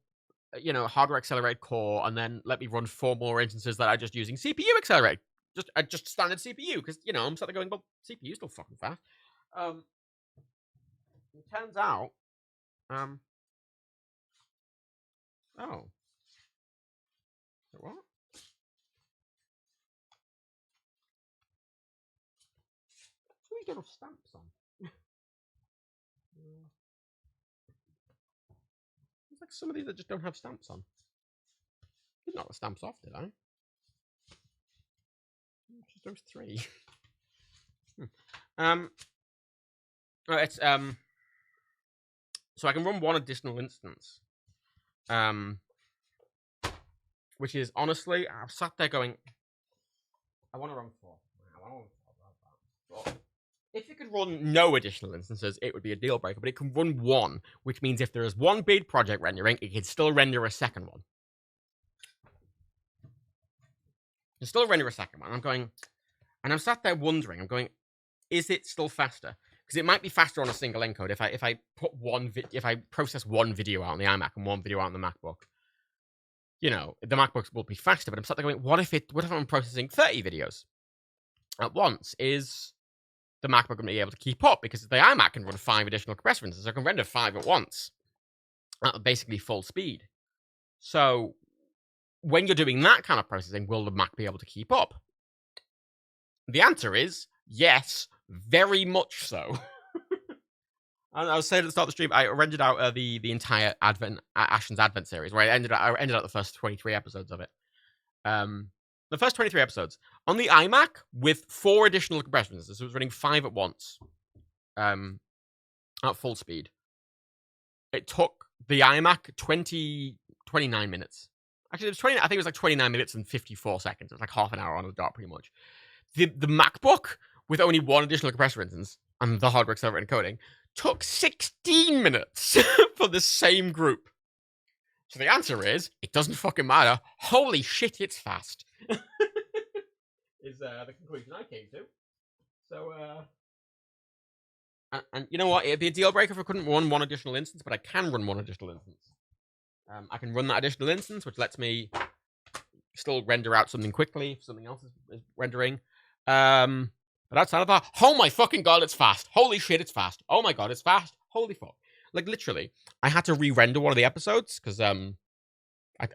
hardware accelerated core, and then let me run 4 more instances that are just using CPU accelerated, just standard CPU? Because I'm sort of going, well, CPU's still fucking fast. It turns out, oh, what? We don't have stamps on. There's like some of these that just don't have stamps on. Didn't knock the stamps off, did I? Just those 3. It's so I can run 1 additional instance. Which is honestly, I've sat there going, I want to run 4. If it could run no additional instances, it would be a deal breaker, but it can run 1, which means if there is 1 big project rendering, it can still render a second one. It can still render a second one. I'm sat there wondering, is it still faster? Because it might be faster on a single encode if I process 1 video out on the iMac and 1 video out on the MacBook. The MacBooks will be faster, but I'm sat there going, what if I'm processing 30 videos at once? Is the MacBook going to be able to keep up? Because the iMac can run 5 additional compressor instances, so I can render 5 at once at basically full speed. So when you're doing that kind of processing, will the Mac be able to keep up? The answer is yes, very much so. And I was saying at the start of the stream, I rendered out the entire Ashen's Advent series, where I ended out the first 23 episodes of it. The first 23 episodes on the iMac with 4 additional compressor instances. So it was running 5 at once, at full speed. It took the iMac 29 minutes. Actually, it was 20. I think it was like 29 minutes and 54 seconds. It was like half an hour on the dot, pretty much. The MacBook with only 1 additional compressor instance and the hardware accelerated encoding took 16 minutes for the same group. So the answer is, it doesn't fucking matter. Holy shit, it's fast. Is the conclusion I came to. So, and you know what? It'd be a deal breaker if I couldn't run 1 additional instance, but I can run 1 additional instance. I can run that additional instance, which lets me still render out something quickly if something else is rendering. But outside of that, oh my fucking god, it's fast. Holy shit, it's fast. Oh my god, it's fast. Holy fuck. Literally, I had to re-render one of the episodes because I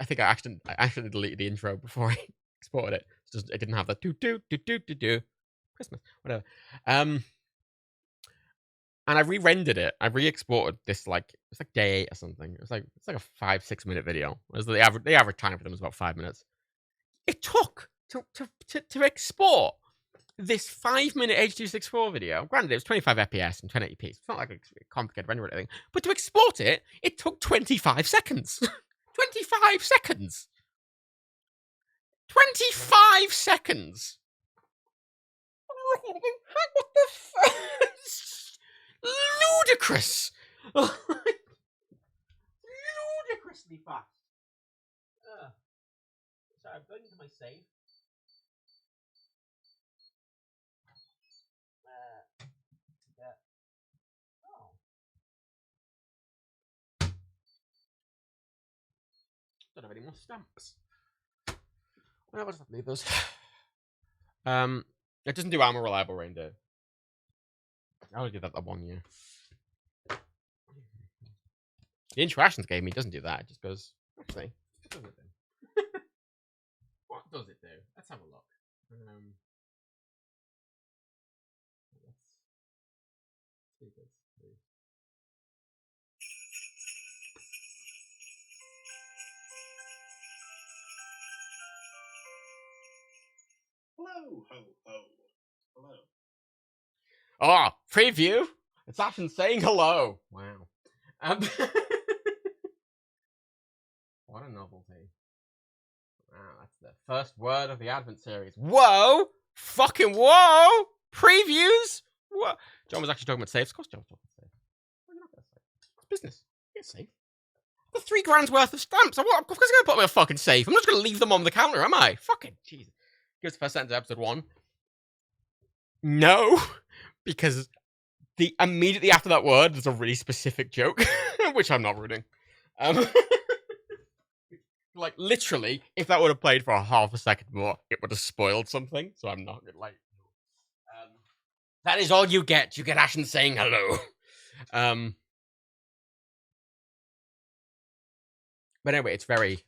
think I actually deleted the intro before I exported it. It didn't have that do Christmas, whatever. And I re-rendered it. I re-exported this it's like day 8 or something. It's like a 5-6 minute video. The average time for them was about 5 minutes. It took to export this 5-minute H.264 video. Granted, it was 25 FPS and 1080p. It's not like a complicated render or anything. But to export it, it took 25 seconds. 25 seconds. 25 seconds. What the fuck? ludicrous. Ludicrously fast. Sorry, I'm going into my save. Yeah. Oh. Don't have any more stamps. Well, I'll just have to leave those. It doesn't do Armor Reliable Reindeer. I only did that 1 year. The Interactions game, it doesn't do that. It just goes, actually, what does it do? What does it do? Let's have a look. Hello, ho, ho. Hello. Oh, preview? It's actually saying hello. Wow. What a novelty. Wow, that's the first word of the Advent series. Whoa! Fucking whoa! Previews? What? John was actually talking about saves. Of course John was talking about saves. Why are you not going to save? It's business. Get safe. The $3,000 worth of stamps. Of course I'm going to put them in a fucking safe. I'm not just going to leave them on the counter, am I? Fucking Jesus. Give us the first sentence of episode 1. No, because immediately after that word, there's a really specific joke, which I'm not ruining. Like, literally, if that would have played for a half a second more, it would have spoiled something, so I'm not gonna, like... that is all you get. You get Ashen saying hello. But anyway, it's fast.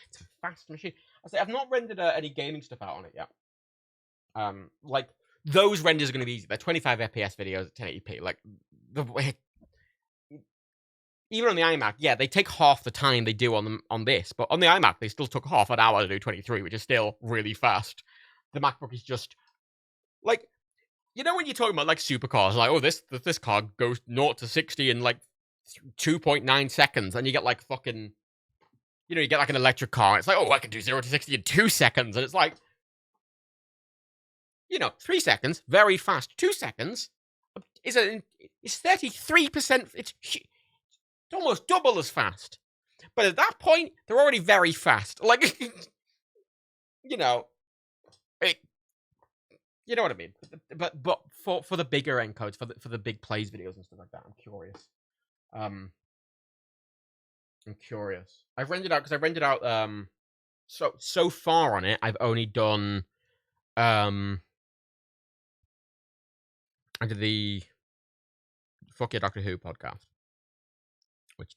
It's a fast machine. I say I've not rendered any gaming stuff out on it yet. Like, those renders are going to be easy. They're 25 FPS videos at 1080p. Like, even on the iMac, yeah, they take half the time they do on this, but on the iMac, they still took half an hour to do 23, which is still really fast. The MacBook is just, like, you know when you're talking about, like, supercars, like, oh, this car goes 0 to 60 in, like, 2.9 seconds, and you get, like, fucking, you know, you get, like, an electric car, and it's like, oh, I can do 0 to 60 in 2 seconds, and it's like, you know, 3 seconds, very fast. 2 seconds is 33%, it's almost double as fast. But at that point, they're already very fast. Like, you know, you know what I mean. But for the bigger encodes, for the big plays videos and stuff like that, I'm curious. I'm curious. I've rendered out because I rendered out so far on it. I've only done I did the Fuck Your Doctor Who podcast, which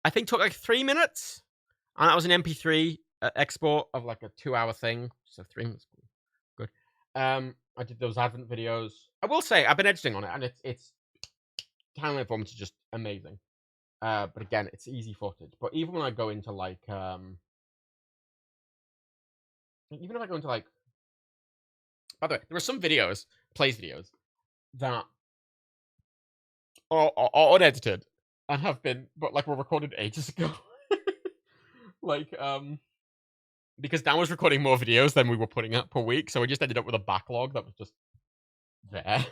I think took like 3 minutes, and that was an MP3 export of like a 2-hour thing. So 3 minutes, good. I did those Advent videos. I will say I've been editing on it, and it's timeline performance is just amazing. But again, it's easy footage. But even when I go into like, even if I go into like, by the way, there are some videos, plays videos, that are unedited and have been, but like were recorded ages ago. Like, because Dan was recording more videos than we were putting up per week, so we just ended up with a backlog that was just there.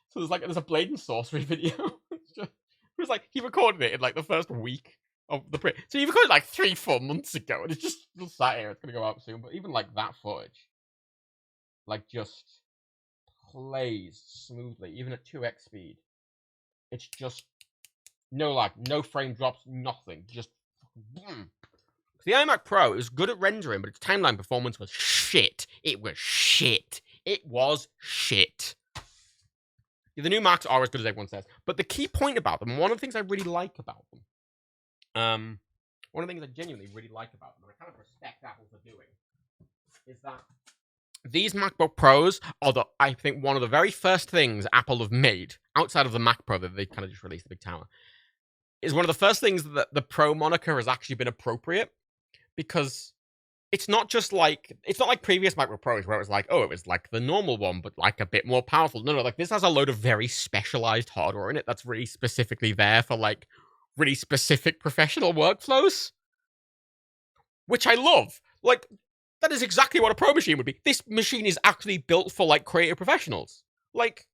So there's a Blade and Sorcery video. It was like he recorded it in like the first week of the pre. So he recorded like 3-4 months ago, and it's just sat here. It's gonna go out soon. But even like that footage, like just plays smoothly, even at 2x speed. It's just no lag, no frame drops, nothing. Just boom. The iMac Pro is good at rendering, but its timeline performance was shit. It was shit. It was shit. The new Macs are as good as everyone says. But the key point about them, one of the things I really like about them, one of the things I genuinely really like about them, and I kind of respect Apple for doing, is that these MacBook Pros are, I think, one of the very first things Apple have made, outside of the Mac Pro that they kind of just released the big tower, is one of the first things that the Pro moniker has actually been appropriate. Because it's not like previous MacBook Pros where it was like, oh, it was like the normal one, but like a bit more powerful. No, like this has a load of very specialized hardware in it that's really specifically there for like really specific professional workflows, which I love. Like, that is exactly what a Pro machine would be. This machine is actually built for like creative professionals. Like,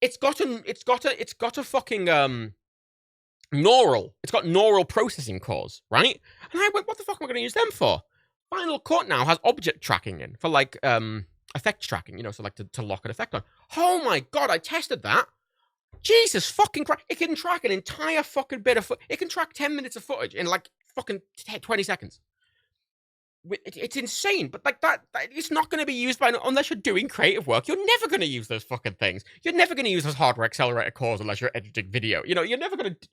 it's got a fucking neural. It's got neural processing cores, right? And I went, what the fuck am I going to use them for? Final Cut now has object tracking in for like effect tracking, you know, so like to lock an effect on. Oh my god, I tested that. Jesus fucking Christ. It can track an entire fucking bit of footage. It can track 10 minutes of footage in like fucking 20 seconds. It's insane, but like that it's not going to be used by, unless you're doing creative work. You're never going to use those fucking things. You're never going to use those hardware accelerator cores unless you're editing video. You know, you're never going to.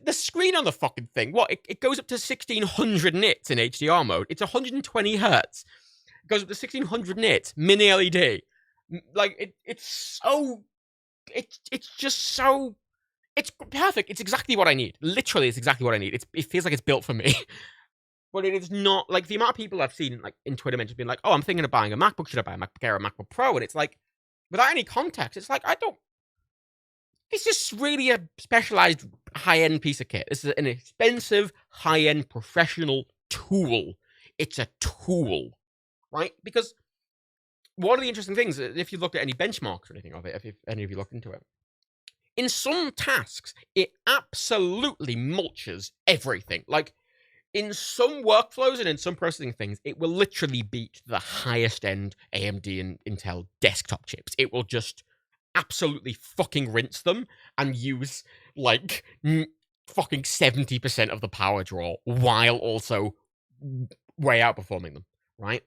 The screen on the fucking thing, what? It goes up to 1600 nits in HDR mode. It's 120 hertz. It goes up to 1600 nits, mini LED. Like it's so. It's just so. It's perfect. It's exactly what I need. Literally, it's exactly what I need. It feels like it's built for me. But it is not, like, the amount of people I've seen, like, in Twitter mentions being like, oh, I'm thinking of buying a MacBook. Should I buy a MacBook Air or a MacBook Pro? And it's like, without any context, it's like, I don't. It's just really a specialized high-end piece of kit. This is an expensive, high-end professional tool. It's a tool, right? Because one of the interesting things, if you look at any benchmarks or anything of it, if any of you looked into it, in some tasks, it absolutely mulches everything. Like, in some workflows and in some processing things, it will literally beat the highest end AMD and Intel desktop chips. It will just absolutely fucking rinse them and use like fucking 70% of the power draw while also way outperforming them, right?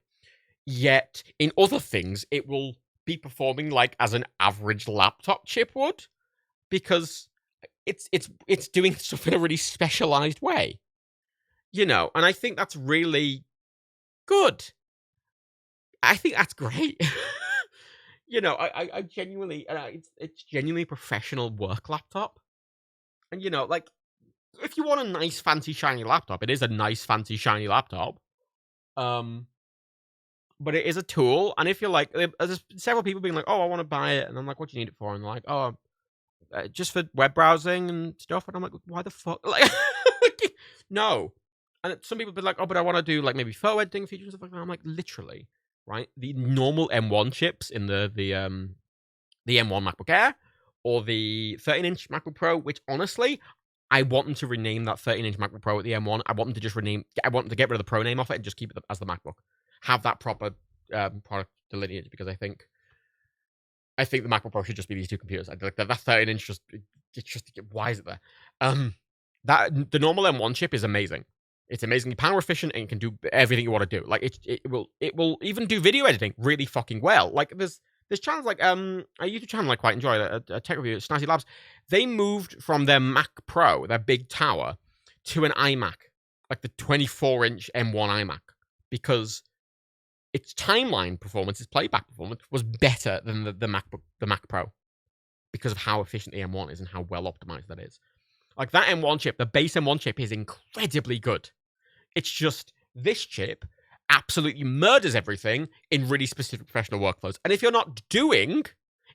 Yet in other things, it will be performing like as an average laptop chip would, because it's doing stuff in a really specialized way. You know, and I think that's really good. I think that's great. You know, I genuinely, it's genuinely a professional work laptop. And, you know, like, if you want a nice, fancy, shiny laptop, it is a nice, fancy, shiny laptop. But it is a tool. And if you're like, there's several people being like, oh, I want to buy it. And I'm like, what do you need it for? And they're like, oh, just for web browsing and stuff. And I'm like, why the fuck? Like, no. And some people be like, oh, but I want to do like maybe photo editing features and stuff like that. I'm like, literally, right? The normal M1 chips in the M1 MacBook Air or the 13-inch MacBook Pro, which honestly, I want them to rename that 13-inch MacBook Pro at the M1. I want them to just I want them to get rid of the Pro name off it and just keep it as the MacBook. Have that proper product delineated, because I think the MacBook Pro should just be these two computers. Like that 13-inch why is it there? That the normal M1 chip is amazing. It's amazingly power efficient and it can do everything you want to do. Like it will even do video editing really fucking well. Like there's channels like a YouTube channel I quite enjoy, a tech review, Snazzy Labs. They moved from their Mac Pro, their big tower, to an iMac, like the 24-inch M1 iMac, because its timeline performance, its playback performance was better than the Mac Pro, because of how efficient the M1 is and how well optimized that is. Like that M1 chip, the base M1 chip is incredibly good. It's just this chip absolutely murders everything in really specific professional workflows. And if you're not doing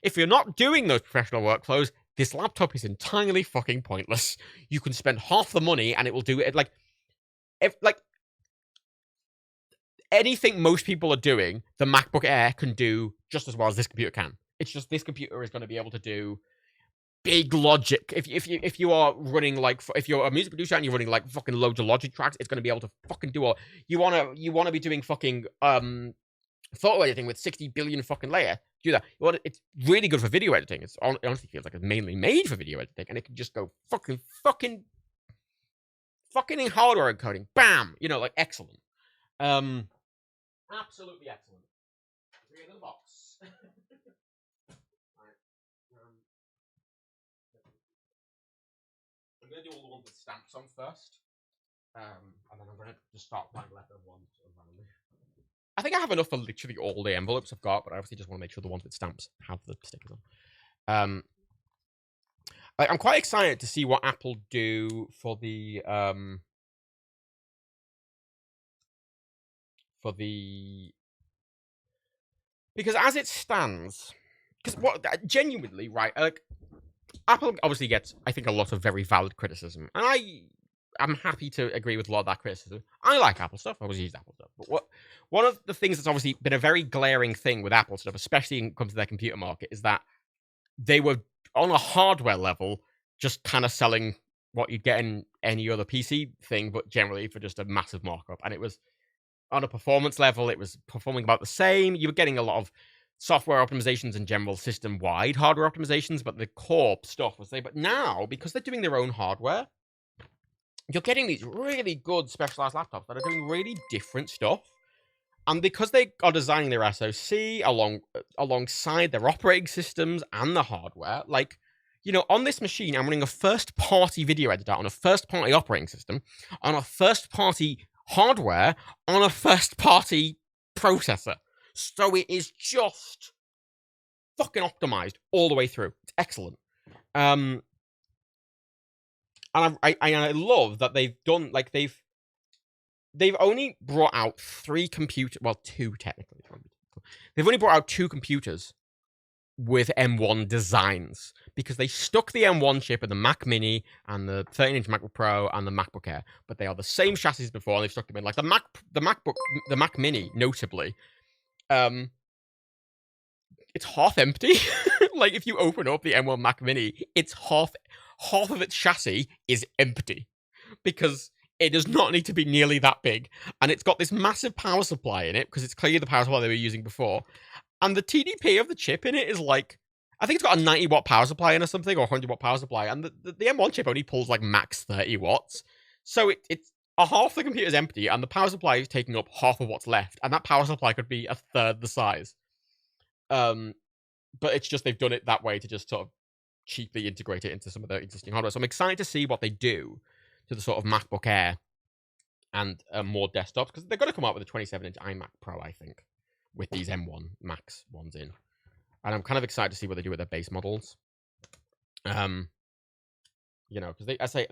those professional workflows, this laptop is entirely fucking pointless. You can spend half the money and it will do it like anything most people are doing, the MacBook Air can do just as well as this computer can. It's just this computer is going to be able to do big logic. If you are running like, if you're a music producer and you're running like fucking loads of Logic tracks, it's going to be able to fucking do all. You wanna be doing fucking photo editing with 60 billion fucking layer. Do that. It's really good for video editing. It honestly feels like it's mainly made for video editing, and it can just go fucking in hardware encoding. Bam. You know, like excellent. Absolutely excellent. 3 in the box. I'm going to do all the ones with stamps on first. And then I'm going to just start buying leftover ones randomly. I think I have enough for literally all the envelopes I've got, but I obviously just want to make sure the ones with stamps have the stickers on. I'm quite excited to see what Apple do for the because as it stands, because what genuinely, right, like Apple obviously gets, I think, a lot of very valid criticism, and I'm happy to agree with a lot of that criticism. I like Apple stuff. I always use Apple stuff. But one of the things that's obviously been a very glaring thing with Apple stuff, especially when it comes to their computer market, is that they were on a hardware level just kind of selling what you'd get in any other PC thing, but generally for just a massive markup. And it was on a performance level, it was performing about the same. You were getting a lot of software optimizations and general system-wide hardware optimizations, but the core stuff was there. But now, because they're doing their own hardware, you're getting these really good specialized laptops that are doing really different stuff. And because they are designing their SoC alongside their operating systems and the hardware, like, on this machine, I'm running a first-party video editor on a first-party operating system, on a first-party hardware, on a first-party processor. So it is just fucking optimized all the way through. It's excellent. And I love that they've done, like, they've only brought out two technically. They've only brought out 2 computers with M1 designs, because they stuck the M1 chip in the Mac Mini and the 13-inch MacBook Pro and the MacBook Air, but they are the same chassis as before, and they've stuck them in, like, the Mac Mini, notably. It's half empty. Like, if you open up the M1 Mac Mini, it's half of its chassis is empty, because it does not need to be nearly that big, and it's got this massive power supply in it, because it's clearly the power supply they were using before. And the TDP of the chip in it is like, I think it's got a 90-watt power supply in or something, or 100-watt power supply, and the M1 chip only pulls, like, max 30 watts. So it's half the computer's empty, and the power supply is taking up half of what's left, and that power supply could be a third the size. But it's just they've done it that way to just sort of cheaply integrate it into some of their existing hardware. So I'm excited to see what they do to the sort of MacBook Air and more desktops, because they're going to come out with a 27-inch iMac Pro, I think, with these M1 Max ones in. And I'm kind of excited to see what they do with their base models. Because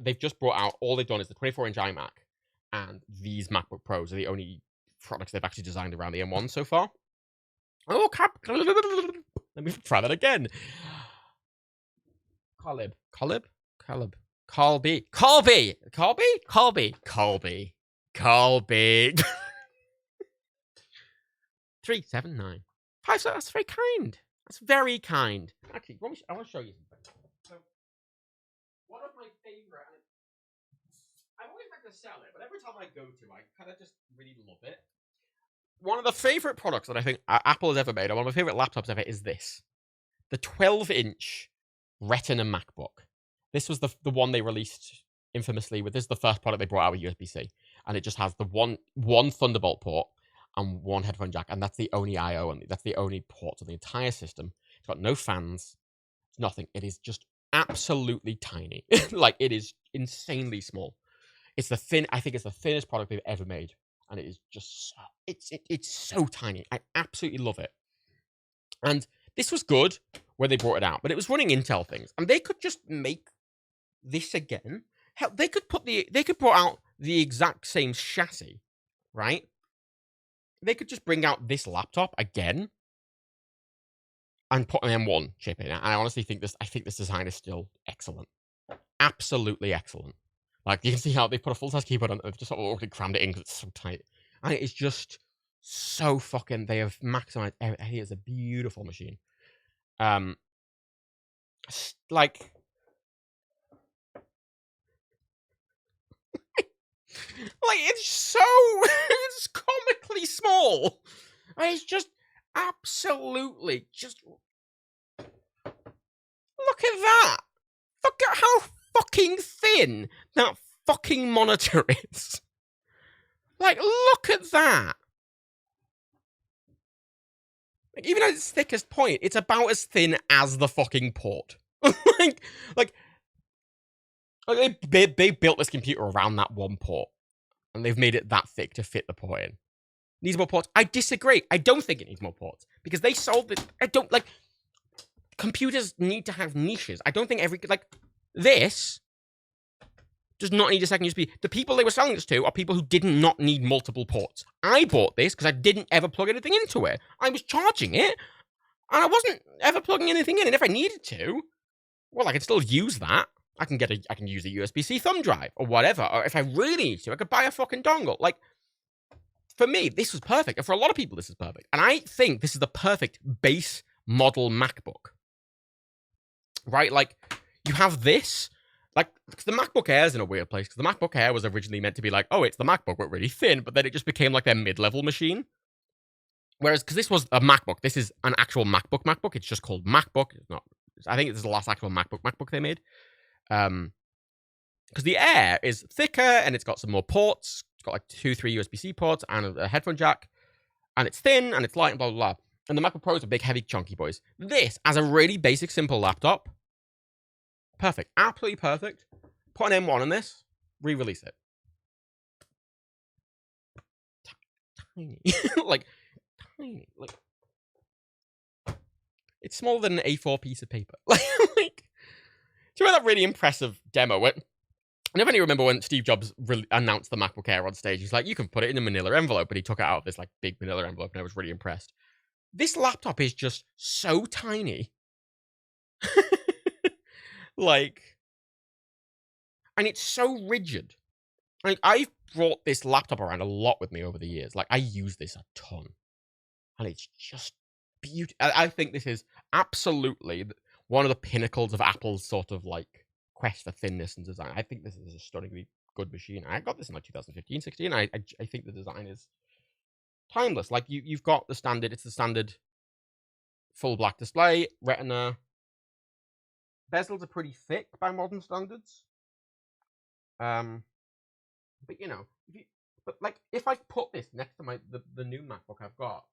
they've just brought out, all they've done is the 24-inch iMac, and these MacBook Pros are the only products they've actually designed around the M1 so far. Oh, let me try that again. Colby. 379. 5 stars. That's very kind. That's very kind. Actually, I want to show you something. So, one of my favorite. I always like to sell it, but every time I go to, I kind of just really love it. One of the favorite products that I think Apple has ever made, or one of my favorite laptops ever, is this: the 12-inch Retina MacBook. This was the one they released infamously with. This is the first product they brought out with USB-C, and it just has the one Thunderbolt port and one headphone jack, and that's the only I/O, and that's the only port of the entire system. It's got no fans, it's nothing. It is just absolutely tiny. Like, it is insanely small. I think it's the thinnest product they've ever made, and it is just it's so tiny. I absolutely love it. And this was good when they brought it out, but it was running Intel things, and they could just make this again. Hell, they could brought out the exact same chassis, right? They could just bring out this laptop again and put an M1 chip in it. And I honestly think this design is still excellent. Absolutely excellent. Like, you can see how they put a full-size keyboard on it. They've just sort of already crammed it in because it's so tight. And it is just so fucking... They have maximized... It is a beautiful machine. Like... Like, it's comically small. It's just absolutely just... Look at that. Look at how fucking thin that fucking monitor is. Like, look at that. Like, even at its thickest point, it's about as thin as the fucking port. like they built this computer around that one port, and they've made it that thick to fit the port in. Needs more ports? I disagree. I don't think it needs more ports, because they solved it. I don't, like, computers need to have niches. I don't think this does not need a second USB. The people they were selling this to are people who did not need multiple ports. I bought this because I didn't ever plug anything into it. I was charging it, and I wasn't ever plugging anything in. And if I needed to, well, I could still use that. I can use a USB-C thumb drive or whatever. Or if I really need to, I could buy a fucking dongle. Like, for me, this was perfect. And for a lot of people, this is perfect. And I think this is the perfect base model MacBook. Right? Like, you have this. Like, the MacBook Air is in a weird place, because the MacBook Air was originally meant to be like, oh, it's the MacBook, but really thin. But then it just became like their mid-level machine. Whereas, because this was a MacBook, this is an actual MacBook. It's just called MacBook. It's not. I think this is the last actual MacBook they made. Because the Air is thicker and it's got some more ports. It's got like 2-3 USB-C ports and a headphone jack. And it's thin and it's light and blah, blah, blah. And the MacBook Pros are big, heavy, chunky boys. This, as a really basic, simple laptop, perfect. Absolutely perfect. Put an M1 on this, re-release it. Tiny. Like, tiny. Like, it's smaller than an A4 piece of paper. Like, do you remember that really impressive demo? I never really remember when Steve Jobs announced the MacBook Air on stage. He's like, you can put it in a manila envelope, but he took it out of this like big manila envelope, and I was really impressed. This laptop is just so tiny. Like, and it's so rigid. Like, I've brought this laptop around a lot with me over the years. Like, I use this a ton. And it's just beautiful. I think this is absolutely one of the pinnacles of Apple's sort of like quest for thinness and design. I think this is a stunningly good machine. I got this in like 2015, 16. I think the design is timeless. Like, you've got the standard, it's the standard full black display, Retina. Bezels are pretty thick by modern standards. But you know, if I put this next to the new MacBook I've got,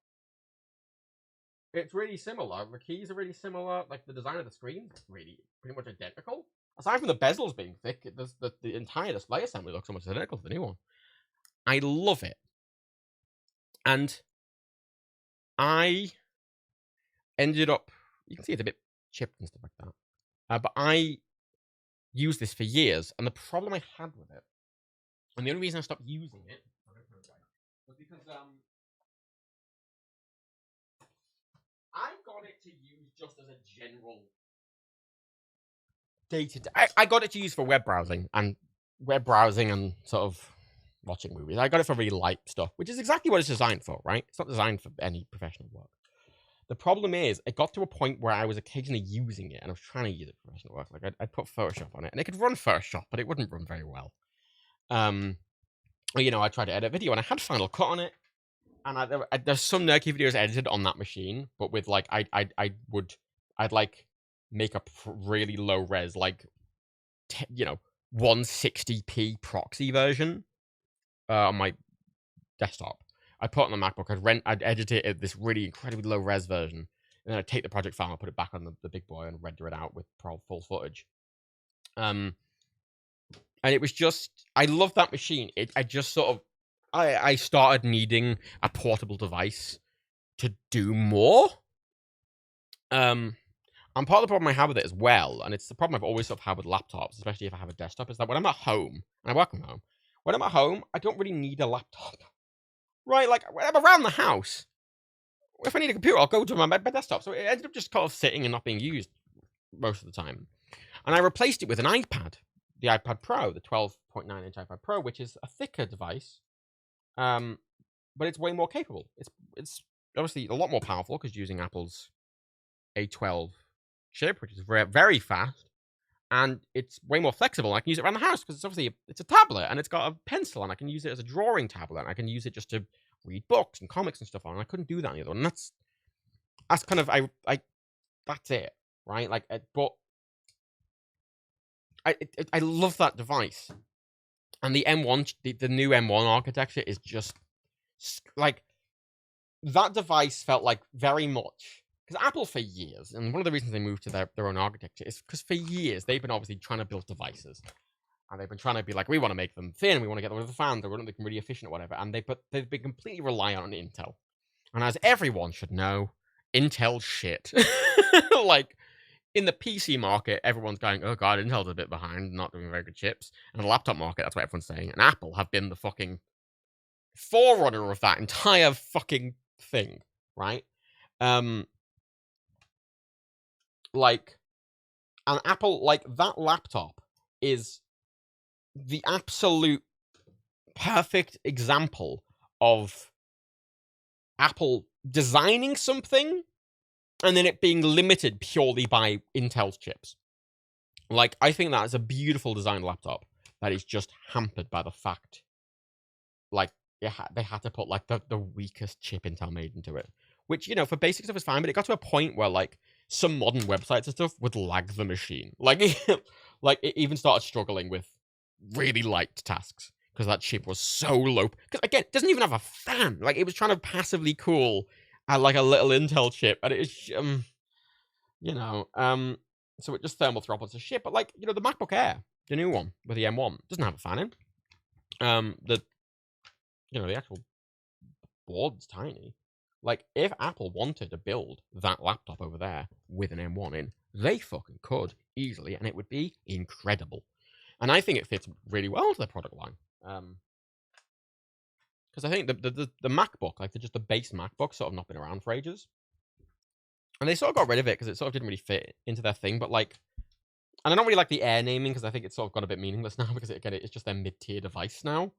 it's really similar. The keys are really similar. Like, the design of the screen is really pretty much identical. Aside from the bezels being thick, the entire display assembly looks almost identical to the new one. I love it. And I ended up, you can see it's a bit chipped and stuff like that. But I used this for years, and the problem I had with it, and the only reason I stopped using it, was because I got it to use just as a general day-to-day. I got it to use for web browsing and sort of watching movies. I got it for really light stuff, which is exactly what it's designed for, right? It's not designed for any professional work. The problem is, it got to a point where I was occasionally using it, and I was trying to use it for professional work. Like, I'd put Photoshop on it, and it could run Photoshop, but it wouldn't run very well. You know, I tried to edit video, and I had Final Cut on it, and there's some nerdy videos edited on that machine, but with like, I'd like make a really low res, like, 160p proxy version on my desktop. I put it on the MacBook. I'd edit it at this really incredibly low res version, and then I'd take the project file and put it back on the big boy and render it out with full footage. And it was just, I love that machine. I just sort of, I started needing a portable device to do more. And part of the problem I have with it as well, and it's the problem I've always sort of had with laptops, especially if I have a desktop, is that when I'm at home, and I work from home, when I'm at home, I don't really need a laptop. Right, like, when I'm around the house, if I need a computer, I'll go to my desktop. So it ended up just kind of sitting and not being used most of the time. And I replaced it with an iPad, the iPad Pro, the 12.9-inch iPad Pro, which is a thicker device, but it's way more capable. It's obviously a lot more powerful because using Apple's A12 chip, which is very, very fast, and it's way more flexible. I can use it around the house because it's a tablet, and it's got a pencil, and I can use it as a drawing tablet, and I can use it just to read books and comics and stuff on. And I couldn't do that on the other one. And that's kind of that's it, right? Like, but I love that device, and the M1, the new M1 architecture is just like, that device felt like very much. Because Apple, for years, and one of the reasons they moved to their own architecture is because for years they've been obviously trying to build devices, and they've been trying to be like, we want to make them thin, we want to get them with the fans, they want to make them really efficient or whatever, and they've been completely reliant on Intel. And as everyone should know, Intel's shit. Like, in the PC market, everyone's going, oh god, Intel's a bit behind, not doing very good chips. And the laptop market, that's what everyone's saying. And Apple have been the fucking forerunner of that entire fucking thing, right? Like, and Apple, like, that laptop is the absolute perfect example of Apple designing something and then it being limited purely by Intel's chips. Like, I think that is a beautiful design laptop that is just hampered by the fact, like, they had to put, like, the weakest chip Intel made into it. Which, you know, for basic stuff is fine, but it got to a point where, like, some modern websites and stuff would lag the machine. Like, like it even started struggling with really light tasks because that chip was so low. Because, again, it doesn't even have a fan. Like, it was trying to passively cool at, like, a little Intel chip. And it's, you know, so it just thermal throttles as shit. But, like, you know, the MacBook Air, the new one with the M1, doesn't have a fan in. You know, the actual board's tiny. Like, if Apple wanted to build that laptop over there with an M1 in, they fucking could easily, and it would be incredible. And I think it fits really well into their product line. Because I think the MacBook, like just the base MacBook, sort of not been around for ages. And they sort of got rid of it because it sort of didn't really fit into their thing. But like, and I don't really like the Air naming because I think it's sort of got a bit meaningless now because again, it's just their mid-tier device now.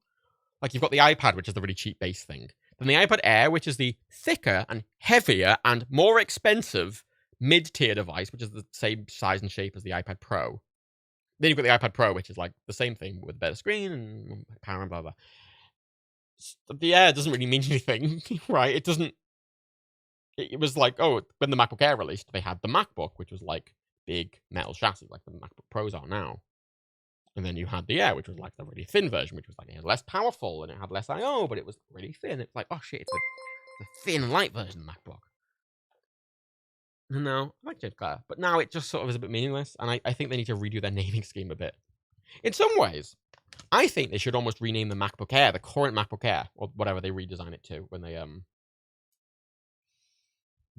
Like, you've got the iPad, which is the really cheap base thing. Then the iPad Air, which is the thicker and heavier and more expensive mid-tier device, which is the same size and shape as the iPad Pro. Then you've got the iPad Pro, which is like the same thing with a better screen and power and blah, blah. The Air doesn't really mean anything, right? It doesn't... It was like, oh, when the MacBook Air released, they had the MacBook, which was like big metal chassis, like the MacBook Pros are now. And then you had the Air, which was like the really thin version, which was like it had less powerful and it had less I/O, but it was really thin. It's like, oh shit, it's the thin, light version of the MacBook. No, I like James Clare, but now it just sort of is a bit meaningless, and I think they need to redo their naming scheme a bit. In some ways, I think they should almost rename the MacBook Air, the current MacBook Air, or whatever they redesign it to when they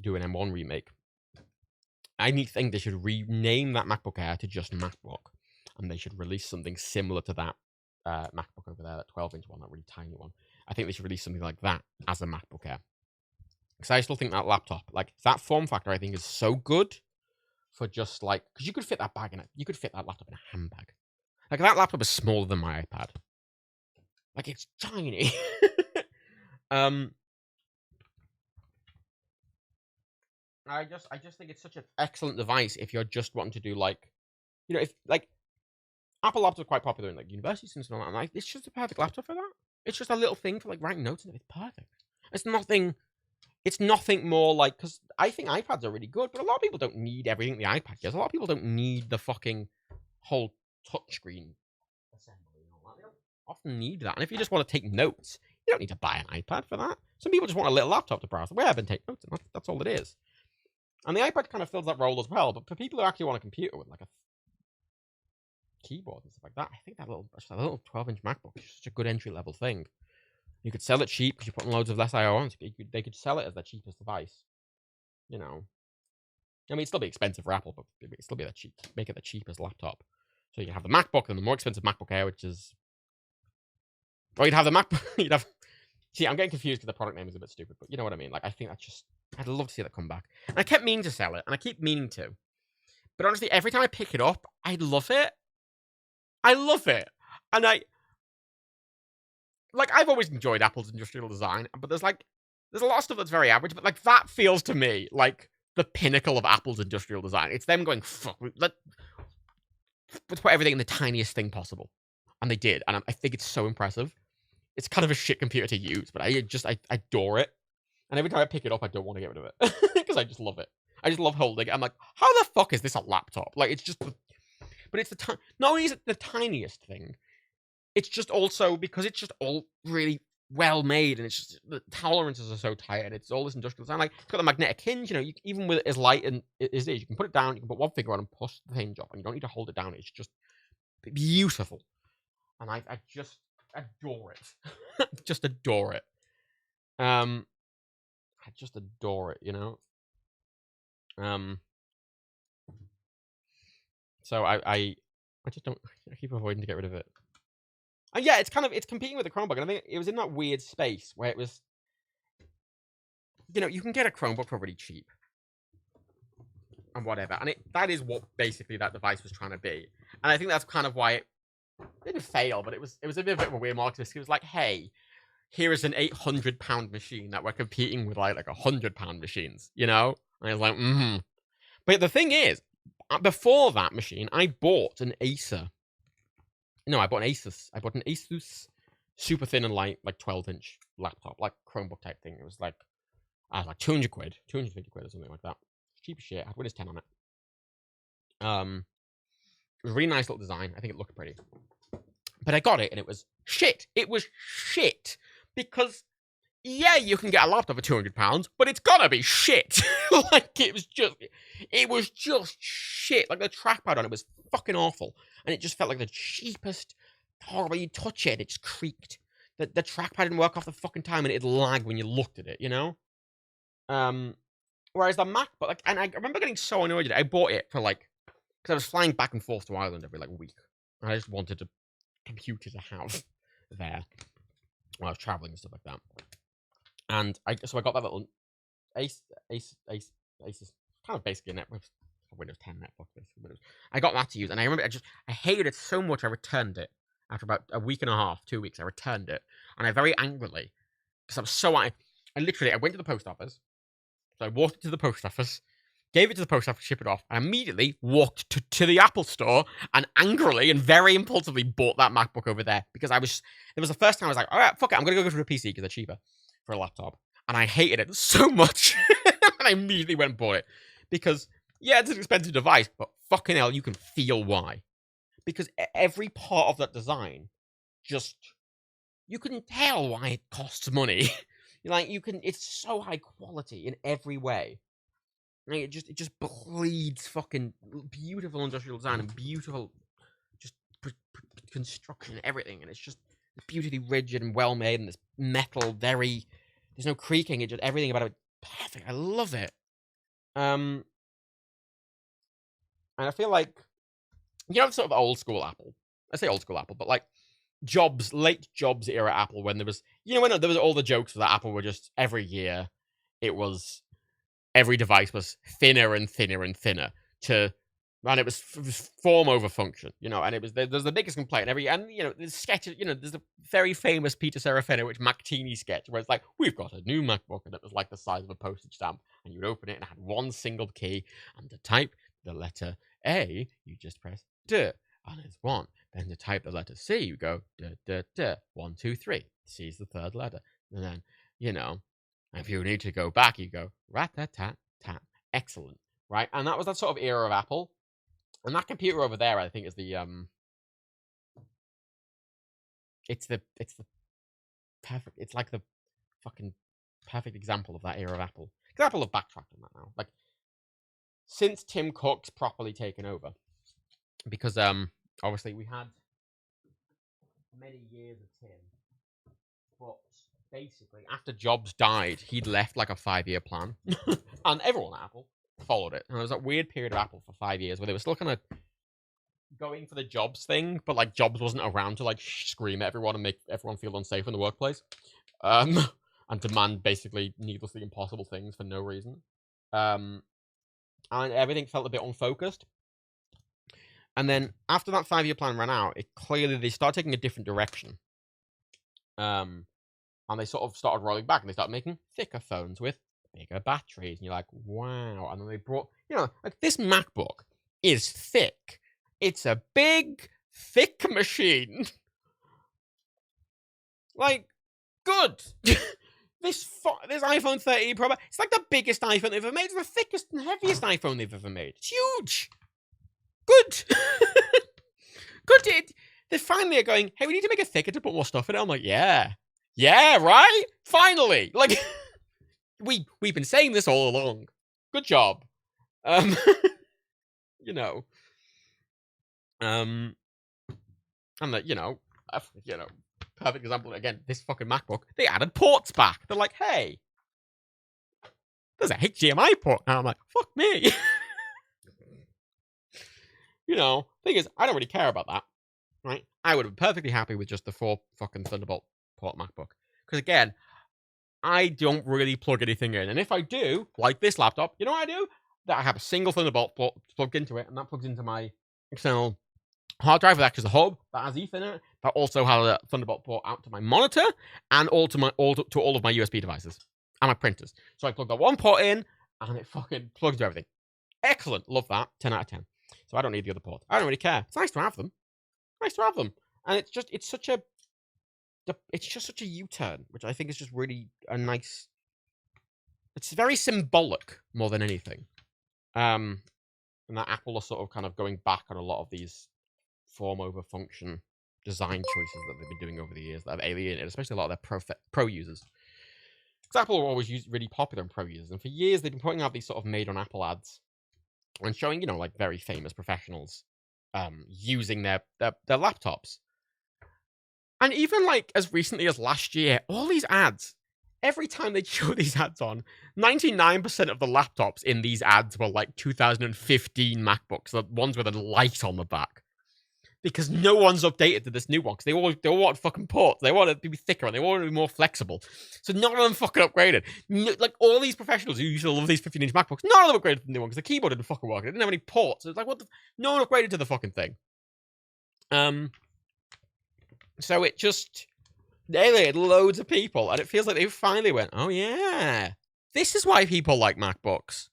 do an M1 remake. I think they should rename that MacBook Air to just MacBook. And they should release something similar to that MacBook over there, that 12-inch one, that really tiny one. I think they should release something like that as a MacBook Air. Because I still think that laptop, like, that form factor, I think is so good for just, like, because you could fit that bag in it. You could fit that laptop in a handbag. Like, that laptop is smaller than my iPad. Like, it's tiny. I just think it's such an excellent device if you're just wanting to do, like, you know, if, like, Apple laptops are quite popular in like university students and all that. And like, it's just a perfect laptop for that. It's just a little thing for like writing notes and it's perfect. It's nothing. It's nothing more like because I think iPads are really good, but a lot of people don't need everything the iPad does. A lot of people don't need the fucking whole touchscreen assembly and all that. They don't often need that. And if you just want to take notes, you don't need to buy an iPad for that. Some people just want a little laptop to browse the web and take notes, and that's all it is. And the iPad kind of fills that role as well. But for people who actually want a computer with like a keyboard and stuff like that, I think that little 12-inch MacBook is such a good entry-level thing. You could sell it cheap because you're putting loads of less I/O on. They could sell it as the cheapest device. You know, I mean, it'd still be expensive for Apple, but it'd still be the cheap. Make it the cheapest laptop. So you can have the MacBook and the more expensive MacBook Air, which is, or you'd have the MacBook. You'd have. See, I'm getting confused because the product name is a bit stupid, but you know what I mean. Like, I think that's just. I'd love to see that come back. And I kept meaning to sell it, and I keep meaning to. But honestly, every time I pick it up, I love it. I love it. And I've always enjoyed Apple's industrial design, but there's a lot of stuff that's very average, but like that feels to me like the pinnacle of Apple's industrial design. It's them going, fuck, let's put everything in the tiniest thing possible. And they did, and I think it's so impressive. It's kind of a shit computer to use, but I adore it. And every time I pick it up, I don't want to get rid of it because I just love it. I just love holding it. I'm like, how the fuck is this a laptop? Like, it's just... But it's not only is it the tiniest thing, it's just also because it's just all really well made and it's just the tolerances are so tight and it's all this industrial design. Like, it's got the magnetic hinge, you know, even with it as light and it is, you can put it down, you can put one finger on and push the hinge up and you don't need to hold it down. It's just beautiful. And I just adore it. Just adore it. I just adore it, you know? So I just don't. I keep avoiding to get rid of it. And yeah, it's competing with the Chromebook, and I think it was in that weird space where it was, you know, you can get a Chromebook for really cheap. and whatever. And that is what basically that device was trying to be. And I think that's kind of why it didn't fail, but it was a bit of a weird market. It was like, hey, here is an 800-pound machine that we're competing with like 100-pound machines, you know? And I was like, But the thing is, before that machine, I bought an Acer. No, I bought an Asus. I bought an Asus super thin and light, like 12-inch laptop, like Chromebook type thing. It was like, I was like 200 quid, 250 quid or something like that. Cheap as shit. I had Windows 10 on it. It was a really nice little design. I think it looked pretty. But I got it and it was shit. It was shit. Because, yeah, you can get a laptop for £200, but it's gotta be shit. Like, it was just shit. Like, the trackpad on it was fucking awful. And it just felt like the cheapest, horrible. You touch it, it just creaked. The trackpad didn't work off the fucking time, and it'd lag when you looked at it, you know? Whereas the MacBook, like, and I remember getting so annoyed at it. I bought it for, like, because I was flying back and forth to Ireland every, like, week. And I just wanted a computer to have there when I was traveling and stuff like that. And so I got that little Asus, kind of basically a Windows 10 netbook, basically. I got that to use, and I remember I hated it so much I returned it after about a week and a half, 2 weeks. I returned it, and I very angrily, because I was so I went to the post office. So I walked into the post office, gave it to the post office, ship it off, and immediately walked to the Apple store and angrily and very impulsively bought that MacBook over there because it was the first time I was like, all right, fuck it, I'm gonna go for a PC because they're cheaper for a laptop, and I hated it so much, and I immediately went and bought it because yeah, it's an expensive device, but fucking hell, you can feel why, because every part of that design you can tell why it costs money. Like it's so high quality in every way. Like, it just bleeds fucking beautiful industrial design and beautiful just construction and everything, and it's just beautifully rigid and well made, and this metal there's no creaking. It just everything about it perfect. I love it. And I feel like sort of old school Apple. I say old school Apple, but like late Jobs era Apple, when there was when there was all the jokes that Apple were just every year every device was thinner and thinner and thinner and it was form over function, and it was there's the biggest complaint there's sketches, there's the very famous Peter Serafino, which Mactini sketch where it's like, we've got a new MacBook, and it was like the size of a postage stamp, and you'd open it and it had one single key, and to type the letter A, you just press D, and it's one. Then to type the letter C, you go D, D, D, 1, 2, 3. C is the third letter, and then if you need to go back, you go rat-tat-tat-tat. Excellent, right? And that was that sort of era of Apple. And that computer over there, I think, is the it's the perfect. It's like the fucking perfect example of that era of Apple. Because Apple have backtracked on that now. Like, since Tim Cook's properly taken over, because obviously we had many years of Tim, but basically after Jobs died, he'd left like a 5-year plan, and everyone at Apple followed it. And there was that weird period of Apple for 5 years where they were still kind of going for the Jobs thing, but like Jobs wasn't around to like scream at everyone and make everyone feel unsafe in the workplace, and demand basically needlessly impossible things for no reason, and everything felt a bit unfocused. And then after that 5-year plan ran out, they started taking a different direction, and they sort of started rolling back, and they started making thicker phones with bigger batteries, and you're like, wow. And then they brought, like, this MacBook is thick. It's a big, thick machine. Like, good. This iPhone 13 Pro, it's like the biggest iPhone they've ever made. It's the thickest and heaviest iPhone they've ever made. It's huge. Good. Good. They finally are going, hey, we need to make it thicker to put more stuff in it. I'm like, yeah, right? Finally. Like, we've been saying this all along. Good job. And perfect example again, this fucking MacBook, they added ports back. They're like, hey, there's a HDMI port. And I'm like, fuck me. Thing is, I don't really care about that, right? I would have been perfectly happy with just the 4 fucking Thunderbolt port MacBook. Because again, I don't really plug anything in. And if I do, like this laptop, you know what I do? that I have a single Thunderbolt port plugged into it, and that plugs into my external hard drive that acts as a hub that has Ethernet, that also has a Thunderbolt port out to my monitor and all to all of my USB devices and my printers. So I plug that one port in, and it fucking plugs to everything. Excellent, love that. 10 out of 10. So I don't need the other port. I don't really care. It's nice to have them. Nice to have them, and it's just such a U-turn, which I think is just really a nice. It's very symbolic more than anything. And that Apple are sort of kind of going back on a lot of these form over function design choices that they've been doing over the years that have alienated, especially a lot of their pro users. Because Apple are always really popular in pro users, and for years they've been putting out these sort of made on Apple ads and showing, like very famous professionals using their laptops. And even like as recently as last year, all these ads, every time they'd show these ads on, 99% of the laptops in these ads were like 2015 MacBooks, the ones with a light on the back. Because no one's updated to this new one, because they all want fucking ports. They want it to be thicker, and they want it to be more flexible. So none of them fucking upgraded. Like, all these professionals who used to love these 15-inch MacBooks, none of them upgraded to the new one, because the keyboard didn't fucking work. It didn't have any ports. It's like, no one upgraded to the fucking thing. So it just alienated loads of people, and it feels like they finally went, oh yeah, this is why people like MacBooks.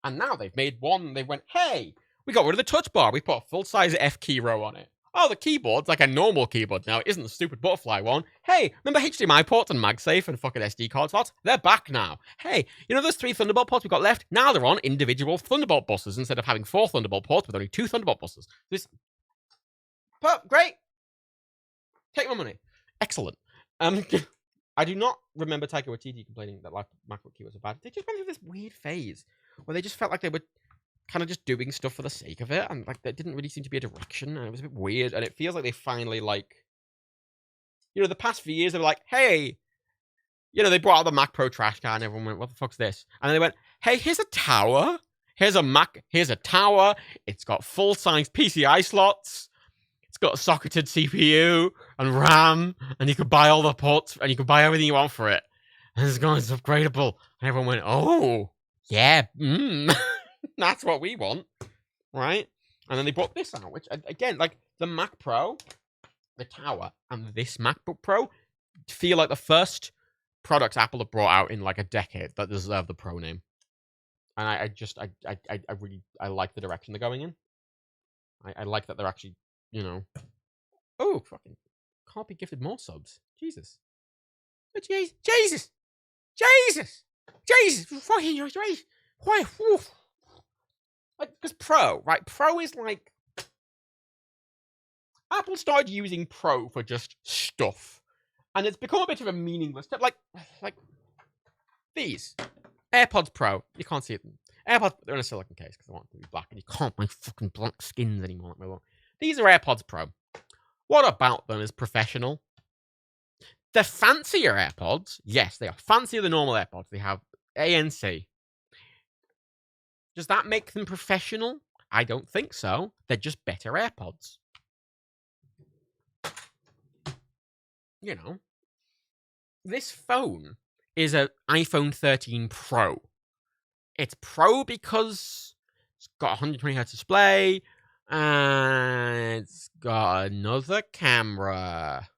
And now they've made one, they went, hey, we got rid of the touch bar. We put a full-size F key row on it. Oh, the keyboard's like a normal keyboard now. It isn't the stupid butterfly one. Hey, remember HDMI ports and MagSafe and fucking SD card slots? They're back now. Hey, those 3 Thunderbolt ports we got left? Now they're on individual Thunderbolt buses instead of having 4 Thunderbolt ports with only 2 Thunderbolt buses. Great. Take my money. Excellent. I do not remember Taika Waititi complaining that MacBook keyboards are bad. They just went through this weird phase where they just felt like they were kind of just doing stuff for the sake of it, and like there didn't really seem to be a direction, and it was a bit weird. And it feels like they finally, like, the past few years they were like, hey, they brought out the Mac Pro trash can, and everyone went, what the fuck's this? And then they went, hey, here's a tower, here's a tower, it's got full-size PCI slots, it's got a socketed CPU and RAM, and you could buy all the ports, and you could buy everything you want for it, and it's upgradable. And everyone went, oh yeah, that's what we want, right? And then they brought this out, which, again, like, the Mac Pro, the Tower, and this MacBook Pro feel like the first products Apple have brought out in, like, a decade that deserve the Pro name. And I really like the direction they're going in. I like that they're actually, Oh, fucking, can't be gifted more subs. Jesus. Jesus! Fucking Jesus! Why? Because Pro, right? Pro is like, Apple started using Pro for just stuff, and it's become a bit of a meaningless step. Like these AirPods Pro, you can't see them. AirPods, they're in a silicon case because I want them to be black, and you can't buy fucking black skins anymore. Like my one. These are AirPods Pro. What about them is professional? They're fancier AirPods. Yes, they are fancier than normal AirPods. They have ANC. Does that make them professional? I don't think so. They're just better AirPods. This phone is an iPhone 13 Pro. It's Pro because it's got a 120Hz display, and it's got another camera.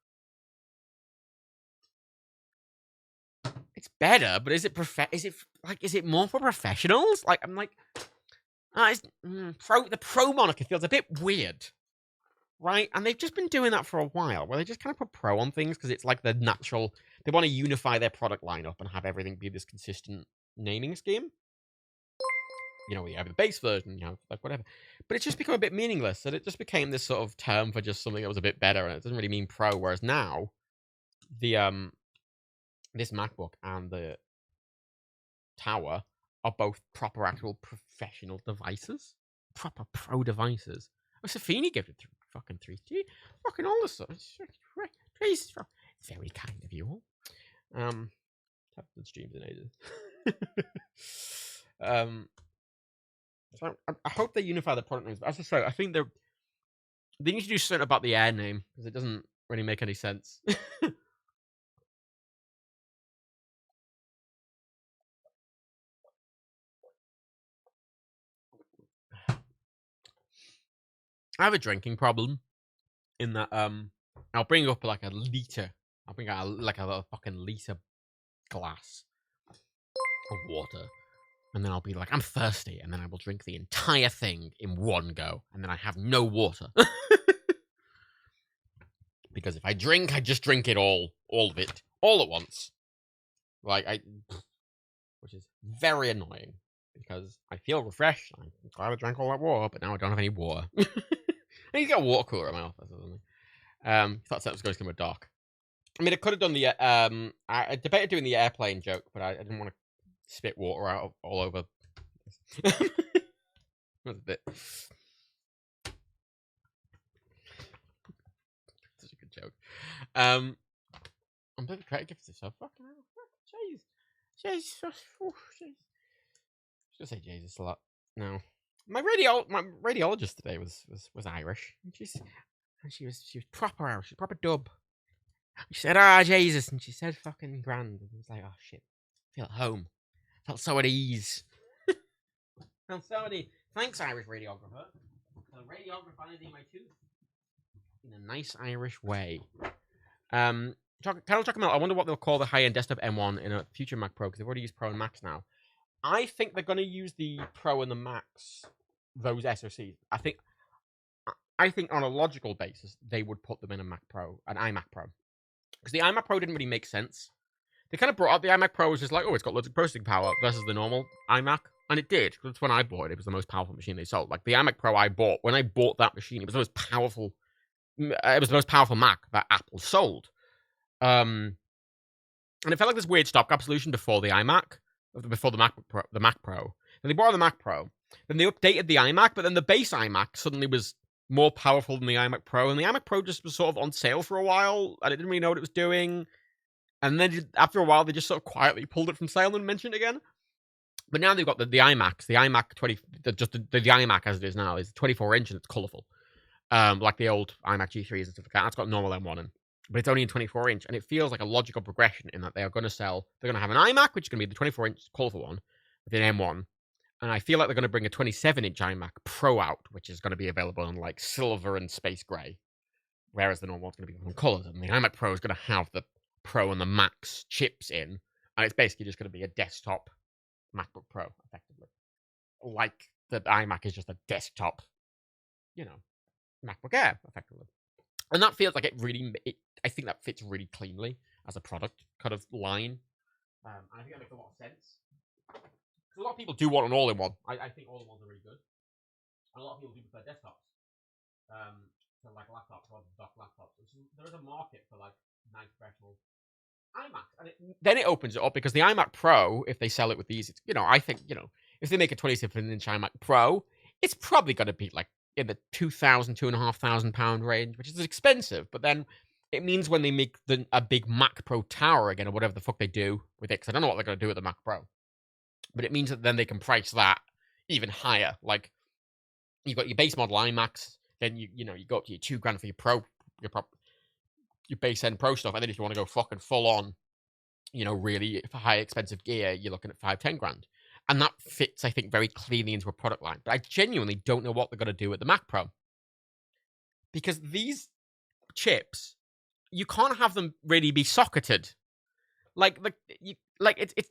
It's better, but is it more for professionals? Like, I'm like, the Pro moniker feels a bit weird, right? And they've just been doing that for a while, where they just kind of put Pro on things because it's like the natural. They want to unify their product lineup and have everything be this consistent naming scheme. You have the base version, like whatever. But it's just become a bit meaningless, and it just became this sort of term for just something that was a bit better, and it doesn't really mean Pro. Whereas now, this MacBook and the Tower are both proper, actual professional devices, proper Pro devices. Oh, Safini gave it fucking 3G, fucking all this stuff. It's very kind of you all. Haven't done streams in ages. So I hope they unify the product names. But as I say, I think they need to do something about the Air name because it doesn't really make any sense. I have a drinking problem in that I'll bring up like a liter. I'll bring out a fucking liter glass of water, and then I'll be like, I'm thirsty, and then I will drink the entire thing in one go, and then I have no water. Because if I drink, I just drink it all of it, all at once. Which is very annoying because I feel refreshed. I'm glad I drank all that water, but now I don't have any water. I need to get a water cooler in my office or something. Thought that was going to come dark. I mean, I could have done the I debated doing the airplane joke, but I didn't want to spit water out all over. That was a bit. Such a good joke. I'm doing credit gifts to so fucking hell. Jeez. Jesus. Jeez. I should say Jesus a lot. No. My radiologist today was Irish. And she was proper Irish. She was proper dub. She said, Jesus, and she said fucking grand. And I was like, oh shit. I feel at home. Felt so at ease. Felt so at ease. Thanks, Irish radiographer. The radiographer in my tooth. In a nice Irish way. Kind of talking about, I wonder what they'll call the high-end desktop M1 in a future Mac Pro, because they've already used Pro and Max now. I think they're going to use the Pro and the Max, those SoCs. I think on a logical basis, they would put them in a Mac Pro, an iMac Pro. Because the iMac Pro didn't really make sense. They kind of brought up the iMac Pro was just like, oh, it's got loads of processing power versus the normal iMac. And it did, because when I bought it, it was the most powerful machine they sold. Like, the iMac Pro I bought, when I bought that machine, it was the most powerful Mac that Apple sold. And it felt like this weird stopgap solution before the iMac, before the Mac Pro. Then they brought out the Mac Pro. Then they updated the iMac, but then the base iMac suddenly was more powerful than the iMac Pro, and the iMac Pro just was sort of on sale for a while, and it didn't really know what it was doing. And then after a while, they just sort of quietly pulled it from sale and mentioned it again. But now they've got the iMacs, the iMac 20, the iMac as it is now is 24-inch and it's colourful, like the old iMac G3s and stuff like that. That's got normal M1 in, but it's only in 24-inch, and it feels like a logical progression in that they are going to sell. They're going to have an iMac, which is going to be the 24-inch colourful one, with an M1. And I feel like they're going to bring a 27-inch iMac Pro out, which is going to be available in like silver and space grey, whereas the normal one's going to be in colours. And the iMac Pro is going to have the Pro and the Max chips in, and it's basically just going to be a desktop MacBook Pro, effectively. Like the iMac is just a desktop, MacBook Air, effectively. And that feels like I think that fits really cleanly as a product kind of line. I think that makes a lot of sense. A lot of people do want an all-in-one. I think all-in-ones are really good. And a lot of people do prefer desktops. To like laptops rather than dock laptops. There is a market for like nice professional iMacs. And then it opens it up because the iMac Pro, if they sell it with these, I think, if they make a 27-inch iMac Pro, it's probably going to be like in the £2,500 range, which is expensive. But then it means when they make a big Mac Pro tower again, or whatever the fuck they do with it, because I don't know what they're going to do with the Mac Pro. But it means that then they can price that even higher. Like, you've got your base model iMacs, then you go up to your $2,000 for your Pro, your base end Pro stuff, and then if you want to go fucking full on, really high expensive gear, you're looking at $5,000-10,000, and that fits, I think, very cleanly into a product line. But I genuinely don't know what they're going to do with the Mac Pro, because these chips, you can't have them really be socketed. It's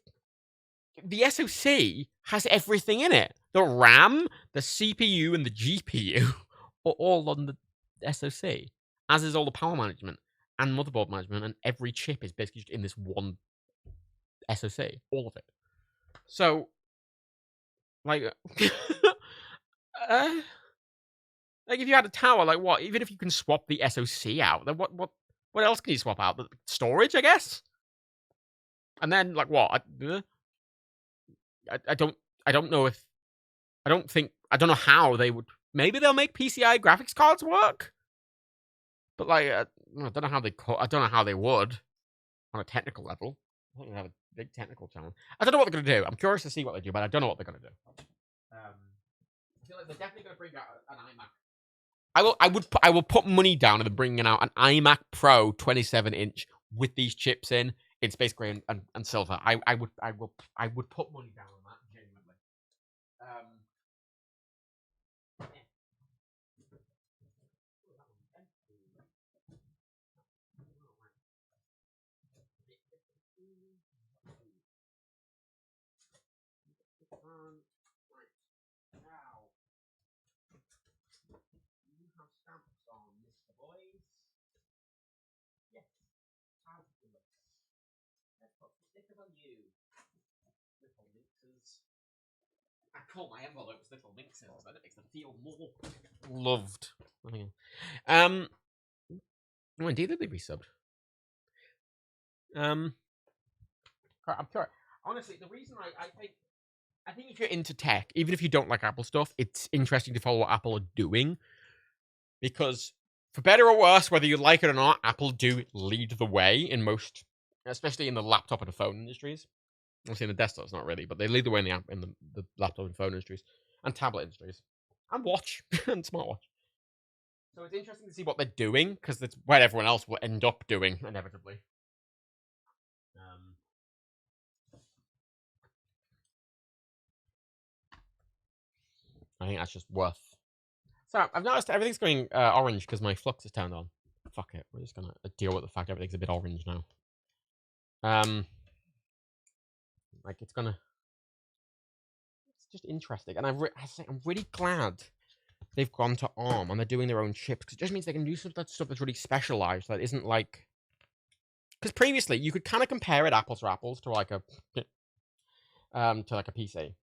the SoC has everything in it. The RAM, the CPU, and the GPU are all on the SoC, as is all the power management and motherboard management, and every chip is basically just in this one SoC, all of it. So, like, if you had a tower, like what? Even if you can swap the SoC out, then what else can you swap out? The storage, I guess. And then, like, what? I don't know know how they would. Maybe they'll make PCI graphics cards work, but like I don't know how they would on a technical level. I think they have a big technical challenge. I don't know what they're gonna do. I'm curious to see what they do, but I don't know what they're gonna do. I feel like they're definitely gonna bring out an iMac. I will put money down on them bringing out an iMac Pro 27-inch with these chips in space gray and silver. I would put money down on that genuinely. stickers on you. Little minxes. I call my envelopes little minxes. That makes them feel more loved. Oh, indeed, they resubbed. I'm sure. Honestly, the reason I think if you're into tech, even if you don't like Apple stuff, it's interesting to follow what Apple are doing. Because for better or worse, whether you like it or not, Apple do lead the way in most, especially in the laptop and the phone industries. Obviously in the desktops, not really, but they lead the way in the laptop and phone industries and tablet industries and watch and smartwatch. So it's interesting to see what they're doing because that's what everyone else will end up doing inevitably. I think that's just worth. So I've noticed everything's going orange because my flux is turned on. Fuck it, we're just gonna deal with the fact everything's a bit orange now. Like it's just interesting, and I'm really glad they've gone to ARM and they're doing their own chips because it just means they can do some of that stuff that's really specialized. That isn't like because previously you could kind of compare it apples to apples to like a PC,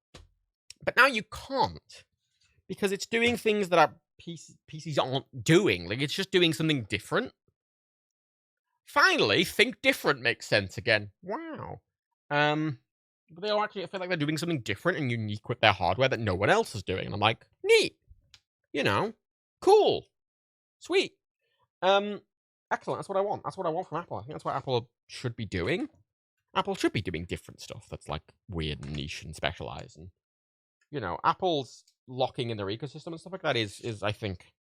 but now you can't because it's doing things that our PCs aren't doing. Like it's just doing something different. Finally, think different makes sense again. Wow. But they all actually feel like they're doing something different and unique with their hardware that no one else is doing. And I'm like, neat. You know, cool. Sweet. Excellent. That's what I want. That's what I want from Apple. I think that's what Apple should be doing. Apple should be doing different stuff that's like weird and niche and specialized. And, you know, Apple's locking in their ecosystem and stuff like that is I think,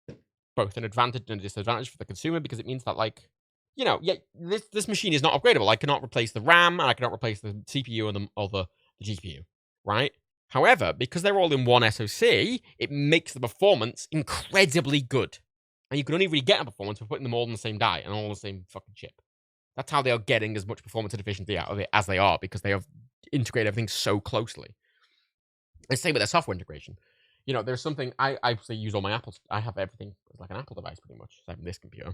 both an advantage and a disadvantage for the consumer because it means that, like, you know, yeah, this machine is not upgradable. I cannot replace the RAM, and I cannot replace the CPU or the GPU, right? However, because they're all in one SoC, it makes the performance incredibly good. And you can only really get a performance by putting them all on the same die and all on the same fucking chip. That's how they are getting as much performance and efficiency out of it as they are, because they have integrated everything so closely. And same with their software integration. You know, there's something I obviously use all my Apples. I have everything as like an Apple device pretty much, aside from this computer.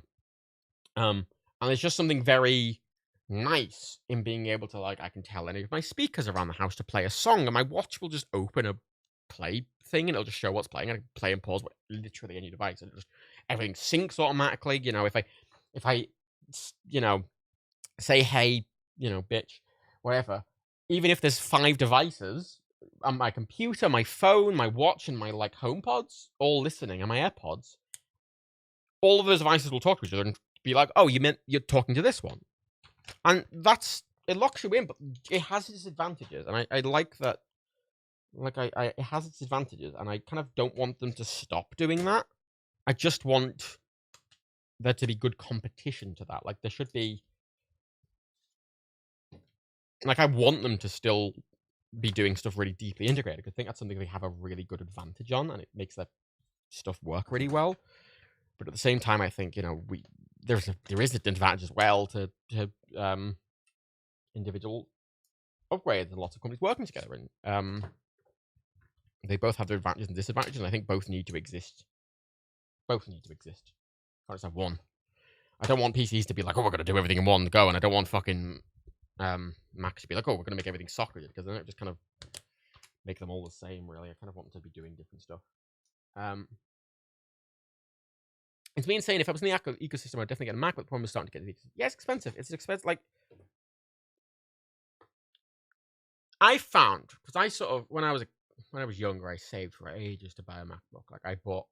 And there's just something very nice in being able to, like, I can tell any of my speakers around the house to play a song, and my watch will just open a play thing, and it'll just show what's playing, and I can play and pause literally any device, and everything syncs automatically. You know, if I, you know, say hey, you know, bitch, whatever. Even if there's 5 devices on my computer, my phone, my watch, and my like HomePods all listening, and my AirPods, all of those devices will talk to each other and be like, oh, you meant you're talking to this one. And it locks you in, but it has its advantages. And I like that. Like, it has its advantages, and I kind of don't want them to stop doing that. I just want there to be good competition to that. Like, there should be. Like, I want them to still be doing stuff really deeply integrated. I think that's something they have a really good advantage on, and it makes their stuff work really well. But at the same time, I think, you know, there is an advantage as well to individual upgrades and lots of companies working together, and they both have their advantages and disadvantages, and I think both need to exist. Both need to exist. I just have one. I don't want PCs to be like, oh, we're going to do everything in one go, and I don't want fucking Macs to be like, oh, we're going to make everything socketed, because then it just kind of make them all the same, really. I kind of want them to be doing different stuff. It's me insane. If I was in the Apple ecosystem, I'd definitely get a Mac, but the problem is starting to get it. Yeah, it's expensive. It's expensive. Like, I found, because I sort of, when I was younger, I saved for ages to buy a MacBook. Like, I bought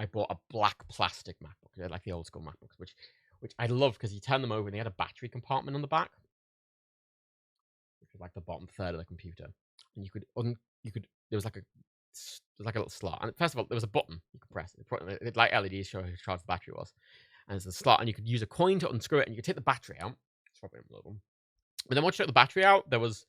a black plastic MacBook, like the old school MacBooks, which I love because you turn them over and they had a battery compartment on the back, which was like the bottom third of the computer, and there was like a little slot. And first of all, there was a button you could press. It like LEDs show how charged the battery was, and there's a slot, and you could use a coin to unscrew it, and you could take the battery out. Swap it in a little. But then once you took the battery out, there was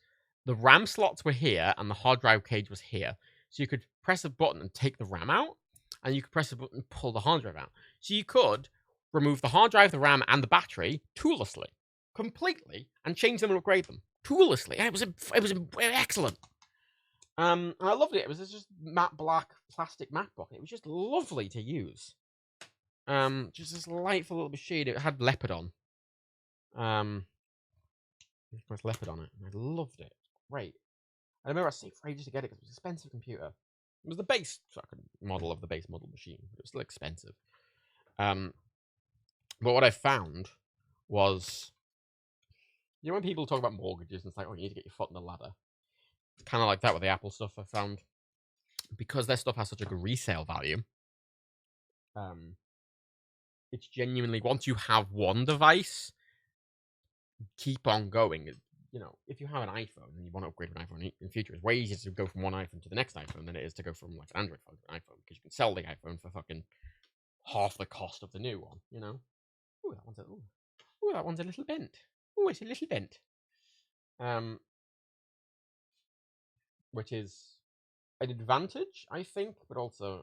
the RAM slots were here, and the hard drive cage was here. So you could press a button and take the RAM out, and you could press a button and pull the hard drive out. So you could remove the hard drive, the RAM, and the battery toollessly, completely, and change them and upgrade them toollessly. And it was excellent. And I loved it. It was just matte black plastic MacBook. It was just lovely to use. Just this delightful little machine. It had leopard on. With leopard on it, and I loved it. Great. I remember I saved for ages to get it because it was an expensive computer. It was the base fucking model of the base model machine. It was still expensive. But what I found was, you know, when people talk about mortgages and it's like, oh, you need to get your foot in the ladder. It's kind of like that with the Apple stuff. I found because their stuff has such a good resale value. It's genuinely, once you have one device, keep on going. You know, if you have an iPhone and you want to upgrade an iPhone in future, it's way easier to go from one iPhone to the next iPhone than it is to go from like an Android phone to an iPhone, because you can sell the iPhone for fucking half the cost of the new one. You know, ooh, that one's a little bent. Ooh, it's a little bent. Which is an advantage, I think, but also,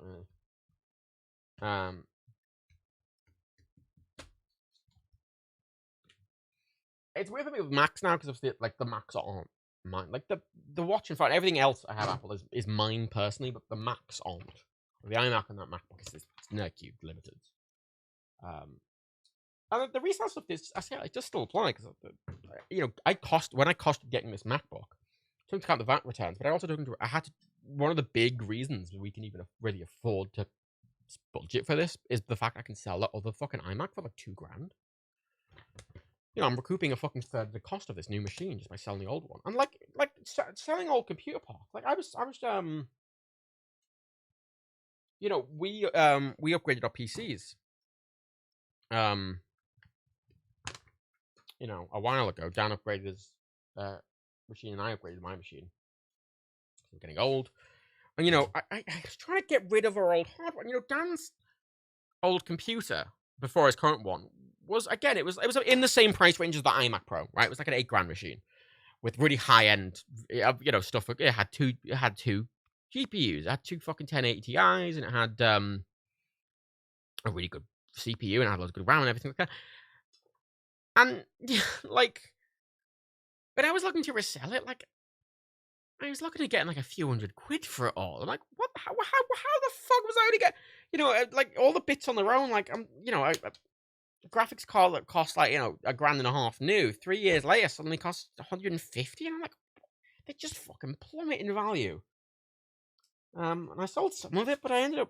it's weird for me with Macs now because of the Macs aren't mine. Like the watch, in fact, everything else I have Apple is mine personally, but the Macs aren't. The iMac and that MacBook is Nerdcube limited. And the resale stuff is, I say, it does still apply because, you know, when I cost getting this MacBook, took into account the VAT returns, but I also took into, I had to, one of the big reasons we can even really afford to budget for this is the fact I can sell that other fucking iMac for like $2,000. You know, I'm recouping a fucking third of the cost of this new machine just by selling the old one. And like selling old computer parts. Like I was you know, we upgraded our PCs you know, a while ago. Dan upgraded his machine and I upgraded my machine. I'm getting old. And you know, I was trying to get rid of our old hardware. You know, Dan's old computer before his current one was, again, it was in the same price range as the iMac Pro, right? It was like an $8,000 machine with really high end, you know, stuff. It had two GPUs, it had two fucking 1080 Ti's, and it had a really good CPU, and it had loads of good RAM and everything like that. And like, but I was looking to resell it. Like, I was looking at getting like a few £100 for it all. I'm like, what? How the fuck was I going to get? You know, like all the bits on their own. Like, you know, a graphics card that costs like, you know, $1.5 grand new, 3 years later suddenly costs 150, and I'm like, they just fucking plummet in value. And I sold some of it, but I've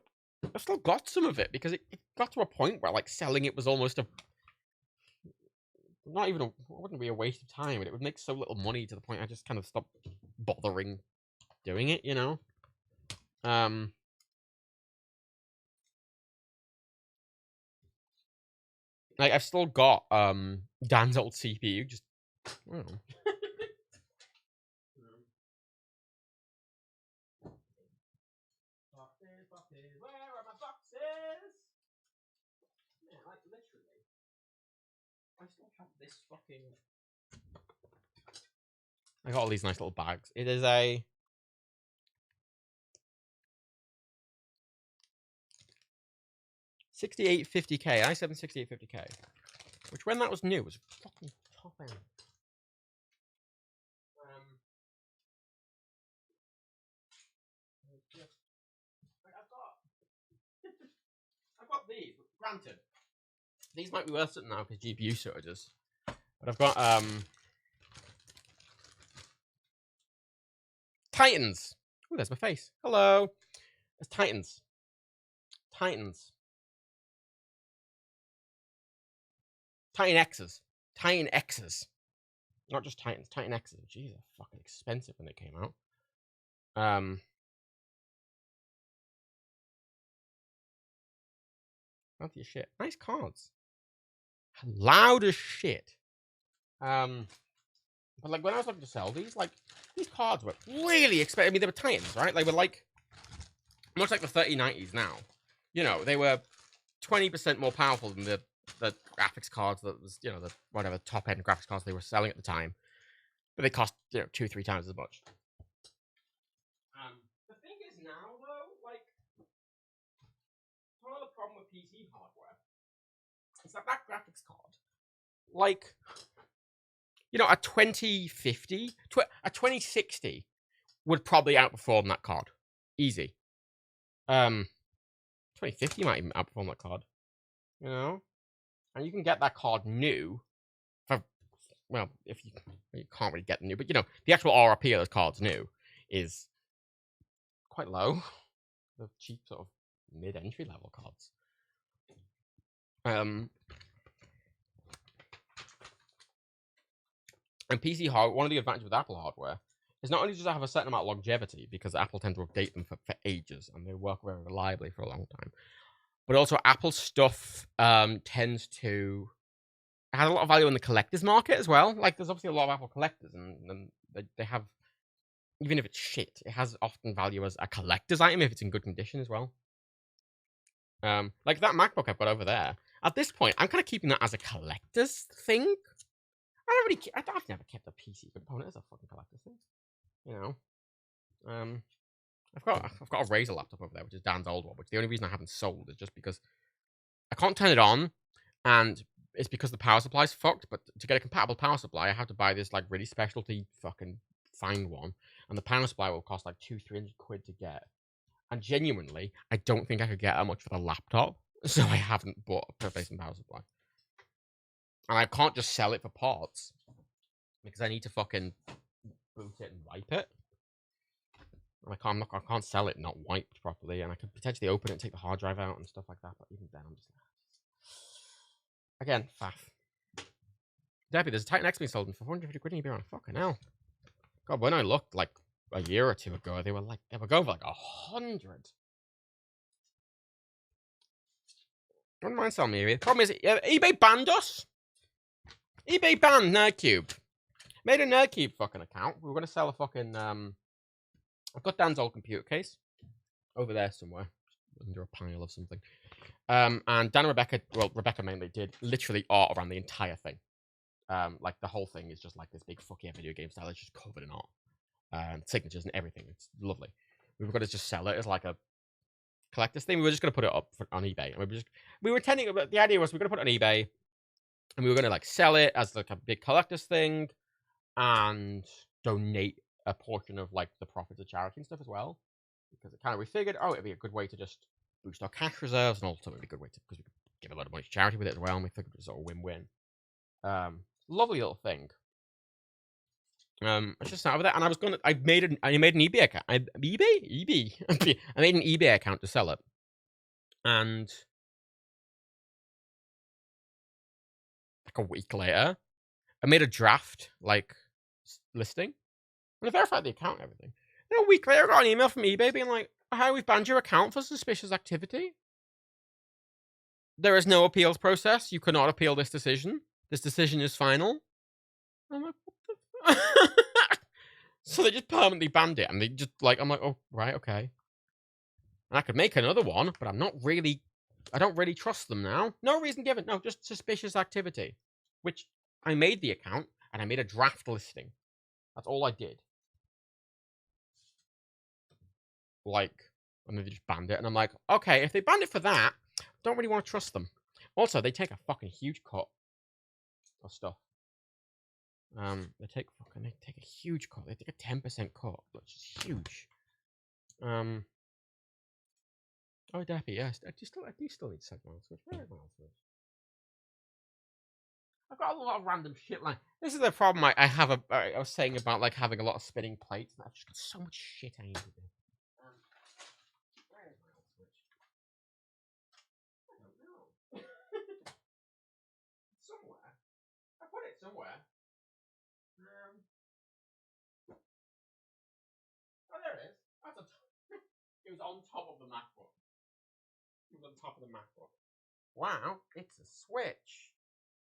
still got some of it because it got to a point where like selling it was almost it wouldn't be a waste of time, but it would make so little money to the point I just kind of stopped bothering doing it, you know? Like I've still got Dan's old CPU, just I don't know. Boxes, where are my boxes? Yeah, like literally. I still have this fucking. I got all these nice little bags. It is a $6850K, i7 6850K, which when that was new was fucking top end. I've got these, but granted, these might be worth something now because GPU shortages. But I've got Titans. Oh, there's my face. Hello. There's Titans. Titan X's. Titan X's. Not just Titans. Titan X's. Jeez, they're fucking expensive when they came out. Fancy as shit. Nice cards. Loud as shit. But like when I was looking to sell these, like these cards were really expensive. I mean, they were Titans, right? They were like much like the 3090s now. You know, they were 20% more powerful than the graphics cards that was, you know, the whatever top end graphics cards they were selling at the time. But they cost, you know, 2-3 times as much. The thing is now though, like part of the problem with PC hardware is that graphics card, like, you know, a 2060 would probably outperform that card. Easy. 2050 might even outperform that card. You know? And you can get that card new for well, if you can't really get them new, but you know, the actual RRP of those cards new is quite low. The cheap sort of mid-entry level cards. And PC hardware, one of the advantages with Apple hardware is not only does it have a certain amount of longevity because Apple tends to update them for ages and they work very reliably for a long time, but also Apple stuff tends to has a lot of value in the collector's market as well. Like there's obviously a lot of Apple collectors and they have, even if it's shit, it has often value as a collector's item if it's in good condition as well. Like that MacBook I've got over there. At this point, I'm kind of keeping that as a collector's thing. I don't really. I've never kept a PC component as a fucking collector's thing. You know. I've got a Razer laptop over there, which is Dan's old one. Which the only reason I haven't sold is just because I can't turn it on, and it's because the power supply's fucked. But to get a compatible power supply, I have to buy this like really specialty fucking fine one, and the power supply will cost like 200-300 quid to get. And genuinely, I don't think I could get that much for the laptop, so I haven't bought a replacement power supply. And I can't just sell it for parts because I need to fucking boot it and wipe it. And I can't sell it not wiped properly, and I could potentially open it and take the hard drive out and stuff like that. But even then, I'm just again faff. Debbie, there's a Titan X being sold for 450 quid in eBay on fucking hell. God, when I looked like a year or two ago, they were going for like 100. Don't mind selling me. The problem is, eBay banned us. eBay banned Nerdcube. Made a Nerdcube fucking account. We were gonna sell a fucking I've got Dan's old computer case over there somewhere under a pile of something. And Dan and Rebecca, well, Rebecca mainly did literally art around the entire thing. Like the whole thing is just like this big fucking video game style. It's just covered in art. Signatures and everything. It's lovely. We were going to just sell it as like a collector's thing. We were just going to put it up on eBay. And we were intending, the idea was we were going to put it on eBay and we were going to like sell it as like a big collector's thing and donate a portion of like the profits of charity and stuff as well. Because it kind of, we figured, it'd be a good way to just boost our cash reserves and also it'd be a good way to, because we could give a lot of money to charity with it as well. And we figured it was sort of win-win. Lovely little thing. I just sat over there, and I made an eBay account. eBay. I made an eBay account to sell it, and like a week later, I made a draft like listing, and I verified the account and everything. Then a week later, I got an email from eBay being like, "Hi, we've banned your account for suspicious activity. There is no appeals process. You cannot appeal this decision. This decision is final." I'm like, what the? So they just permanently banned it, and they just like, I'm like, oh right, okay. And I could make another one, but I don't really trust them now. No reason given. No, just suspicious activity, which I made the account and I made a draft listing. That's all I did. Like, and then they just banned it, and I'm like, okay, if they banned it for that, I don't really want to trust them. Also, they take a fucking huge cut of stuff. They take a huge cut. They take a 10% cut, which is huge. Oh, Daffy, yes. I do still need to set miles switch. Where is miles switch? I've got a lot of random shit. Like this is the problem I have. I was saying about like having a lot of spinning plates. And I've just got so much shit I need to do. Where is miles switch? I don't know. Somewhere. I put it somewhere. Oh, there it is. It was on top of the MacBook. It was on top of the MacBook. Wow, it's a Switch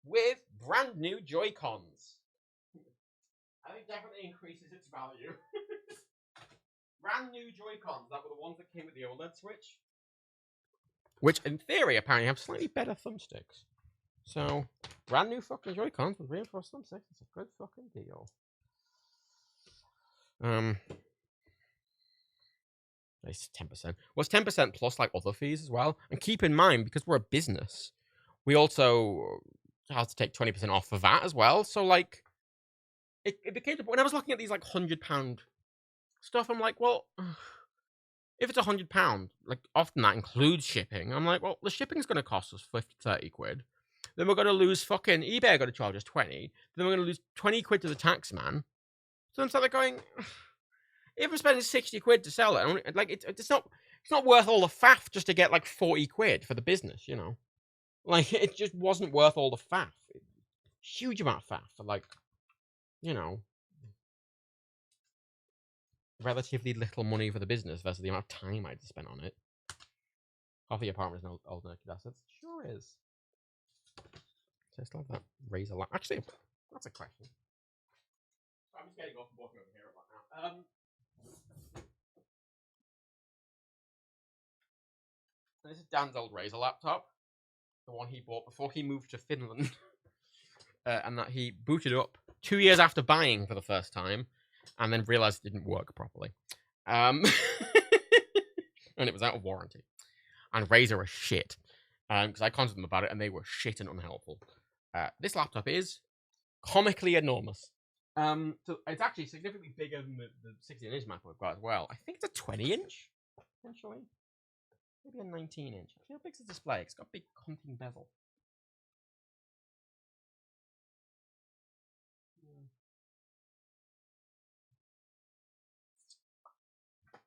with brand new Joy-Cons. I think definitely increases its value. Brand new Joy-Cons that were the ones that came with the OLED Switch, which in theory apparently have slightly better thumbsticks. So, brand new fucking Joy-Cons with reinforced thumbsticks. It's a good fucking deal. It's 10%. Well, it's 10% plus like other fees as well. And keep in mind, because we're a business, we also have to take 20% off for that as well. So like, it became when I was looking at these like £100 stuff, I'm like, well, if it's £100, like often that includes shipping. I'm like, well, the shipping's going to cost us 50-30 quid. Then we're going to lose fucking eBay. Got to charge us 20. Then we're going to lose 20 quid to the tax man. So I'm sort of going, if I'm spending 60 quid to sell it, like it's not worth all the faff just to get like 40 quid for the business, you know. Like it just wasn't worth all the faff. Huge amount of faff for like, you know, relatively little money for the business versus the amount of time I had to spend on it. Half the apartment is an old naked assets. Sure is. So I still have that razor lamp. Actually, that's a question. I'm just getting off and walking over here right now. This is Dan's old Razer laptop, the one he bought before he moved to Finland, and that he booted up 2 years after buying for the first time, and then realized it didn't work properly, and it was out of warranty. And Razer are shit, because I contacted them about it, and they were shit and unhelpful. This laptop is comically enormous. So it's actually significantly bigger than the 16-inch MacBook I've got as well. I think it's a 20-inch, potentially. Maybe a 19-inch. How big's the display? It's got a big hunting bezel.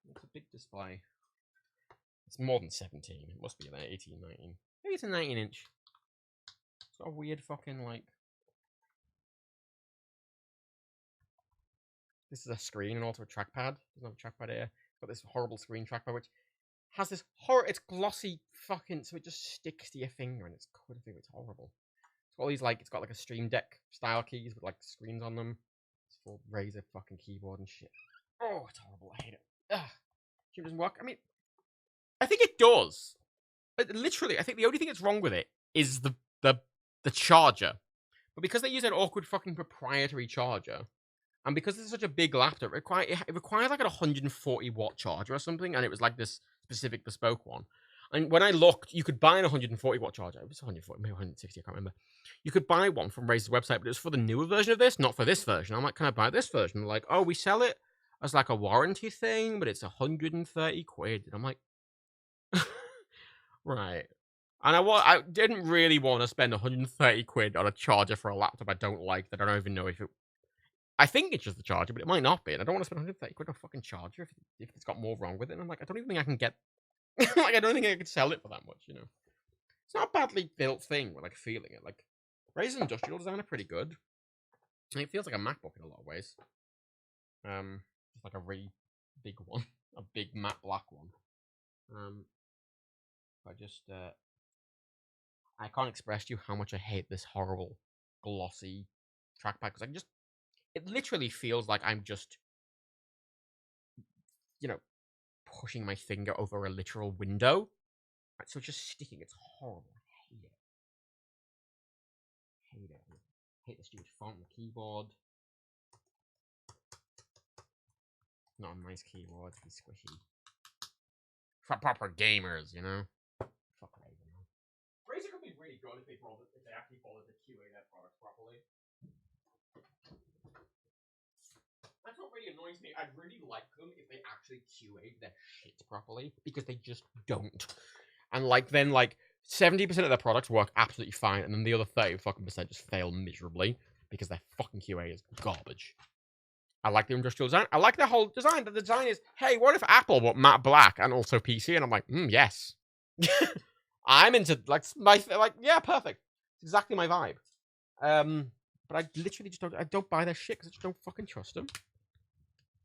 It's a big display. It's more than 17. It must be like 18, 19. Maybe it's a 19-inch. It's got a weird fucking, like... This is a screen and also a trackpad. There's no trackpad here. It's got this horrible screen trackpad, which has this it's glossy fucking, so it just sticks to your finger and it's covered thing. It's horrible. It's got all these, like, it's got like a Stream Deck style keys with like screens on them. It's full Razer fucking keyboard and shit. Oh, it's horrible. I hate it. Ugh. It doesn't work. I mean, I think it does. But literally, I think the only thing that's wrong with it is the charger. But because they use an awkward fucking proprietary charger, and because it's such a big laptop, it requires like a 140 watt charger or something, and it was like this specific bespoke one. And when I looked, you could buy an 140 watt charger. It was 140, maybe 160, I can't remember. You could buy one from Razer's website, but it was for the newer version of this, not for this version. I'm like, can I buy this version? They're like, oh, we sell it as like a warranty thing, but it's 130 quid. And I'm like, right. And I didn't really want to spend 130 quid on a charger for a laptop I don't like, that I don't even know if it... I think it's just the charger, but it might not be. And I don't want to spend 130 quid on a fucking charger if it's got more wrong with it. And I'm like, I don't even think I can get... like, I don't think I could sell it for that much, you know? It's not a badly built thing with, like, feeling it. Like, Razer's industrial design are pretty good. And it feels like a MacBook in a lot of ways. Just like a really big one. A big matte black one. I can't express to you how much I hate this horrible, glossy trackpad, because it literally feels like I'm just, you know, pushing my finger over a literal window. Right, so it's just sticking. It's horrible. I hate it. Hate it. Hate the stupid font on the keyboard. Not a nice keyboard. It's squishy. For proper gamers, you know? Fuck Razer, man. Razer could be really good if they actually bothered to QA their products properly. That's what really annoys me. I'd really like them if they actually QA'd their shit properly, because they just don't. And like then like 70% of their products work absolutely fine, and then the other 30% just fail miserably because their fucking QA is garbage. I like the industrial design. I like the whole design. The design is, hey, what if Apple bought matte black and also PC? And I'm like, yes. I'm into yeah, perfect. It's exactly my vibe. But I literally just don't buy their shit because I just don't fucking trust them.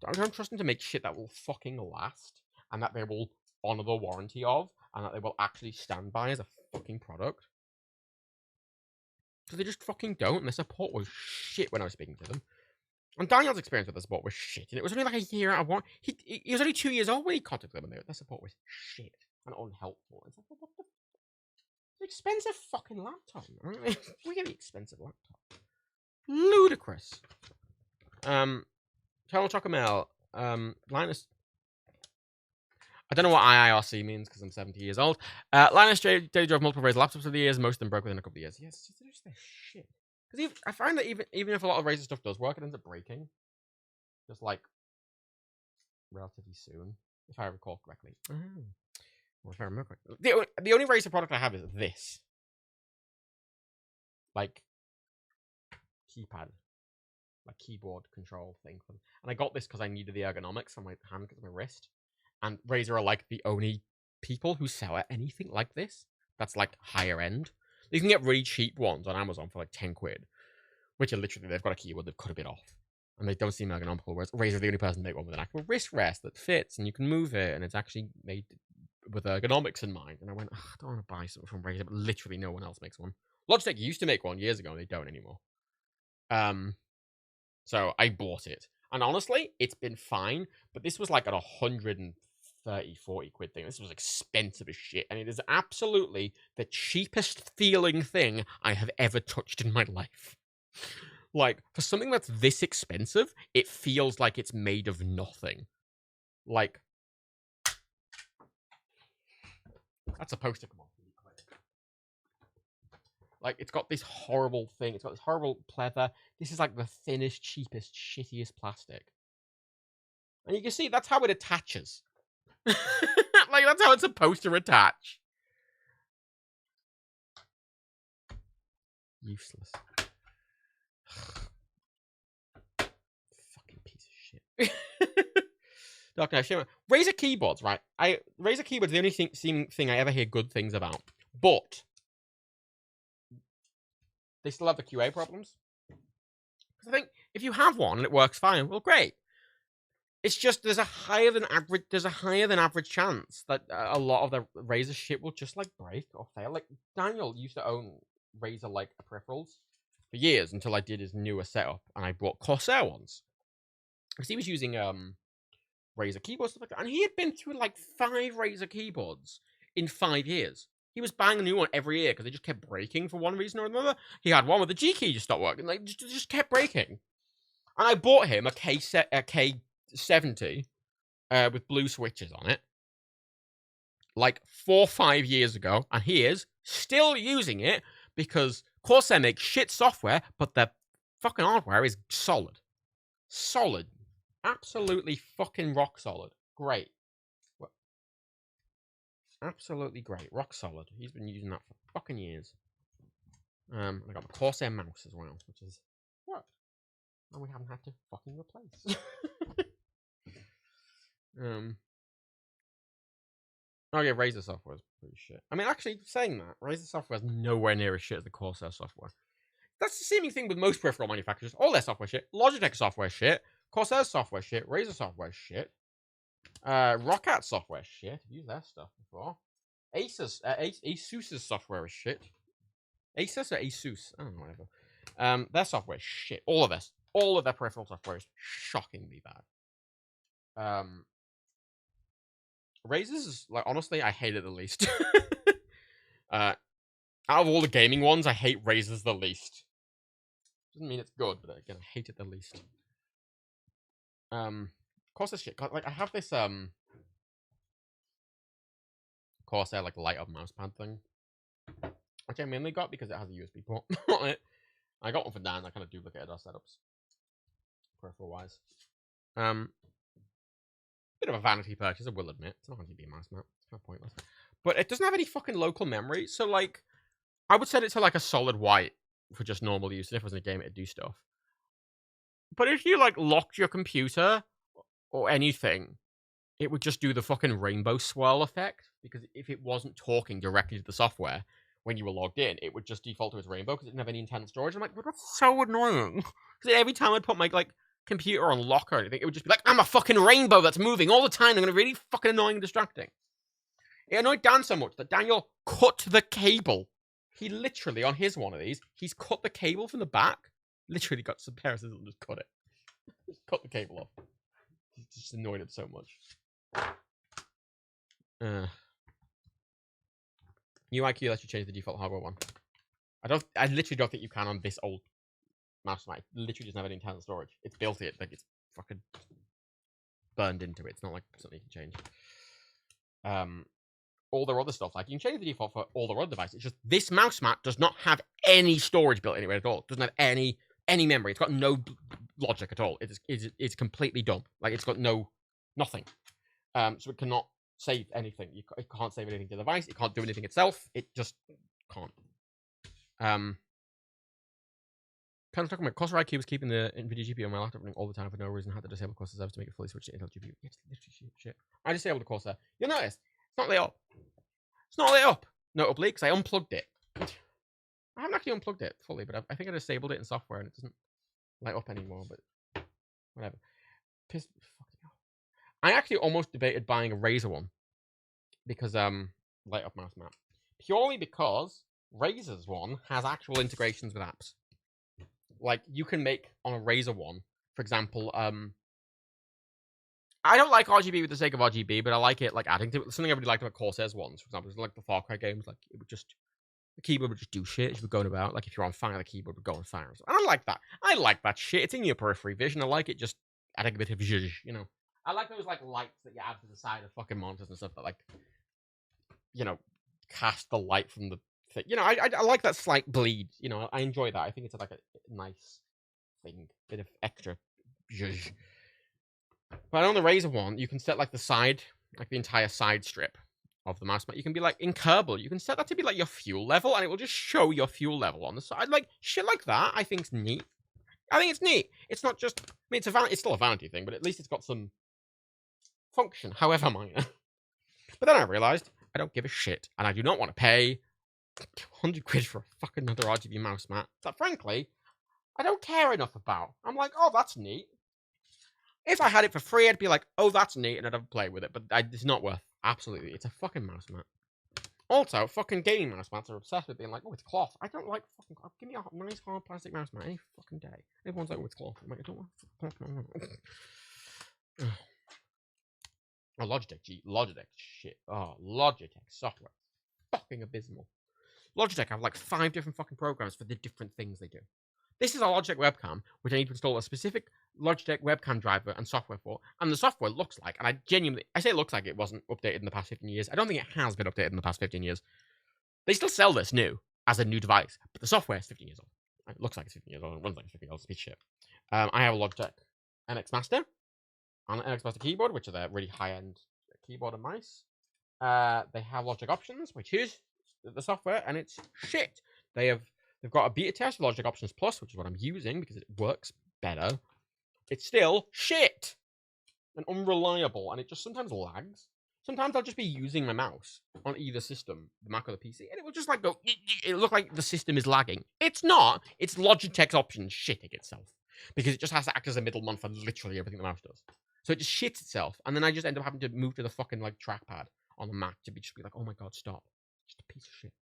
I don't trust them to make shit that will fucking last and that they will honor the warranty of and that they will actually stand by as a fucking product. Because they just fucking don't, and their support was shit when I was speaking to them. And Daniel's experience with the support was shit, and it was only like a year out of one. He was only 2 years old when he contacted them, and their support was shit and unhelpful. It's like, what the... It's an expensive fucking laptop. Really expensive laptop. Ludicrous. Channel Chocomel. Linus. I don't know what IIRC means because I'm 70 years old. Linus J. drove multiple Razer laptops over the years. Most of them broke within a couple of years. Yes, they're just their shit. Because I find that even if a lot of Razer stuff does work, it ends up breaking. Just like relatively soon, if I recall correctly. Or if I remember correctly. The only Razer product I have is this. like keypad, like keyboard control thing. And I got this because I needed the ergonomics on my hand because of my wrist. And Razer are like the only people who sell anything like this that's like higher end. You can get really cheap ones on Amazon for like 10 quid, which are literally, they've got a keyboard they've cut a bit off. And they don't seem ergonomical, whereas Razer are the only person to make one with an actual wrist rest that fits and you can move it and it's actually made with ergonomics in mind. And I went, I don't want to buy something from Razer, but literally no one else makes one. Logitech used to make one years ago and they don't anymore. So I bought it. And honestly, it's been fine, but this was like at 130, 40 quid thing. This was expensive as shit. And it is absolutely the cheapest feeling thing I have ever touched in my life. Like, for something that's this expensive, it feels like it's made of nothing. Like, that's supposed to come off really quick. Like, it's got this horrible thing. It's got this horrible pleather. This is like the thinnest, cheapest, shittiest plastic. And you can see that's how it attaches. Like, that's how it's supposed to attach. Useless. Fucking piece of shit. Dark Knight Shimmer. Razer keyboards, right? Razer keyboards are the only thing I ever hear good things about. But they still have the QA problems. Because I think if you have one and it works fine, well, great. It's just there's a higher than average chance that a lot of the Razer shit will just like break or fail. Like Daniel used to own Razer like peripherals for years until I did his newer setup and I bought Corsair ones because he was using Razer keyboards stuff like that, and he had been through like 5 Razer keyboards in 5 years. He was buying a new one every year because they just kept breaking for one reason or another. He had one with the G key just stopped working, like just kept breaking. And I bought him a K70 with blue switches on it, like 4 or 5 years ago, and he is still using it because Corsair makes shit software, but their fucking hardware is solid. Solid. Absolutely fucking rock solid. Great. Absolutely great. Rock solid. He's been using that for fucking years. I got my Corsair mouse as well, which is worked. And we haven't had to fucking replace. Oh yeah, Razer software is pretty shit. I mean, actually, saying that, Razer software is nowhere near as shit as the Corsair software. That's the same thing with most peripheral manufacturers. All their software shit. Logitech software shit. Corsair software shit. Razer software shit. Roccat software shit. I've used their stuff before. Asus's software is shit. Asus or Asus? I don't know, whatever. Their software is shit. All of their peripheral software is shockingly bad. Razer's is, like, honestly, I hate it the least. Out of all the gaming ones, I hate Razer's the least. Doesn't mean it's good, but again, I hate it the least. Corsair shit. Like, I have this Corsair like light up mousepad thing, which I mainly got because it has a USB port on it. I got one for Dan. I kind of duplicated our setups, peripheral wise. Bit of a vanity purchase, I will admit. It's not going to be a mouse mount. It's kind of pointless. But it doesn't have any fucking local memory, so like, I would set it to like a solid white for just normal use. And if it was in a game, it'd do stuff. But if you like locked your computer or anything, it would just do the fucking rainbow swirl effect, because if it wasn't talking directly to the software when you were logged in, it would just default to its rainbow because it didn't have any internal storage. I'm like, but that's so annoying. Because every time I'd put my like computer on lock or anything, it would just be like, I'm a fucking rainbow that's moving all the time. I'm gonna be really fucking annoying and distracting. It annoyed Dan so much that Daniel cut the cable. He literally, on his one of these, he's cut the cable from the back. Literally got some pair of scissors and just cut it. Just cut the cable off. He just annoyed it so much. UIQ lets you change the default hardware one. I literally don't think you can on this old mouse mat. It literally doesn't have any internal storage. It's built it, like it's fucking burned into it. It's not like something you can change. All their other stuff, like you can change the default for all their other devices. It's just this mouse mat does not have any storage built into it at all. It doesn't have any memory. It's got no logic at all. It's completely dumb. Like it's got nothing. So it cannot save anything. It can't save anything to the device. It can't do anything itself. It just can't. Kind of talking about Corsair IQ was keeping the NVIDIA GPU on my laptop running all the time for no reason. I had to disable Corsair servers to make it fully switch to Intel GPU. It's literally shit. I disabled the Corsair. You'll notice it's not lit up. It's not lit up. Notably, because I unplugged it. I haven't actually unplugged it fully, but I think I disabled it in software and it doesn't light up anymore. But whatever. Fucking hell. I actually almost debated buying a Razer one because light up mouse mat purely because Razer's one has actual integrations with apps. Like you can make on a Razer one, for example. I don't like RGB for the sake of RGB, but I like it like adding to it. Something I really liked about Corsair's ones, for example, is like the Far Cry games. Like it would just the keyboard would just do shit as you were going about. Like if you're on fire, the keyboard would go on fire. And I like that. I like that shit. It's in your periphery vision. I like it just adding a bit of zhuzh, you know. I like those like lights that you add to the side of fucking monitors and stuff that like, you know, cast the light from the thing. You know, I like that slight bleed. You know, I enjoy that. I think it's like a nice thing, bit of extra zhuzh. But on the Razer one, you can set like the side, like the entire side strip of the mouse mat. You can be like in Kerbal, you can set that to be like your fuel level, and it will just show your fuel level on the side. Like shit like that, I think is neat. I think it's neat. It's not just. I mean, it's still a vanity thing, but at least it's got some function, however minor. But then I realized I don't give a shit, and I do not want to pay 100 quid for a fucking another RGB mouse mat that, frankly, I don't care enough about. I'm like, oh, that's neat. If I had it for free, I'd be like, oh, that's neat, and I'd have a play with it. But it's not worth. Absolutely, it's a fucking mouse mat. Also, fucking gaming mouse mats are obsessed with being like, oh, it's cloth. I don't like fucking cloth. Give me a nice hard plastic mouse mat any fucking day. Everyone's like, oh, it's cloth. I'm like, I don't want cloth. Oh, Logitech shit. Oh, Logitech software. Fucking abysmal. Logitech have like 5 different fucking programs for the different things they do. This is a Logitech webcam, which I need to install a specific Logitech webcam driver and software for. And the software looks like, and I say it looks like it wasn't updated in the past 15 years. I don't think it has been updated in the past 15 years. They still sell this new as a new device, but the software is 15 years old. It looks like it's 15 years old. It runs like it's 15 years old. It's a piece of shit. I have a Logitech MX Master on an MX Master keyboard, which are their really high-end keyboard and mice. They have Logitech Options, which is the software, and it's shit. They've got a beta test of Logitech Options Plus, which is what I'm using because it works better. It's still shit and unreliable, and it just sometimes lags. Sometimes I'll just be using my mouse on either system, the Mac or the PC, and it will just like go. It look like the system is lagging. It's not. It's Logitech's Options shitting itself because it just has to act as a middleman for literally everything the mouse does. So it just shits itself, and then I just end up having to move to the fucking like trackpad on the Mac to be like, oh my god, stop! Just a piece of shit.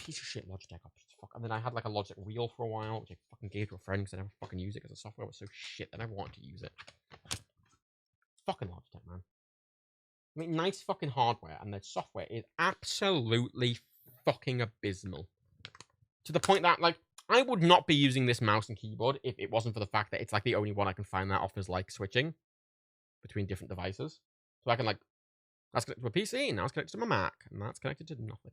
Piece of shit Logitech Options. Fuck. And then I had like a Logitech wheel for a while, which I fucking gave to a friend because I never fucking use it because the software was so shit that I never wanted to use it. Fucking Logitech, man. I mean, nice fucking hardware, and their software is absolutely fucking abysmal. To the point that, like, I would not be using this mouse and keyboard if it wasn't for the fact that it's like the only one I can find that offers like switching between different devices. So I can like, that's connected to a PC, now it's connected to my Mac, and that's connected to nothing.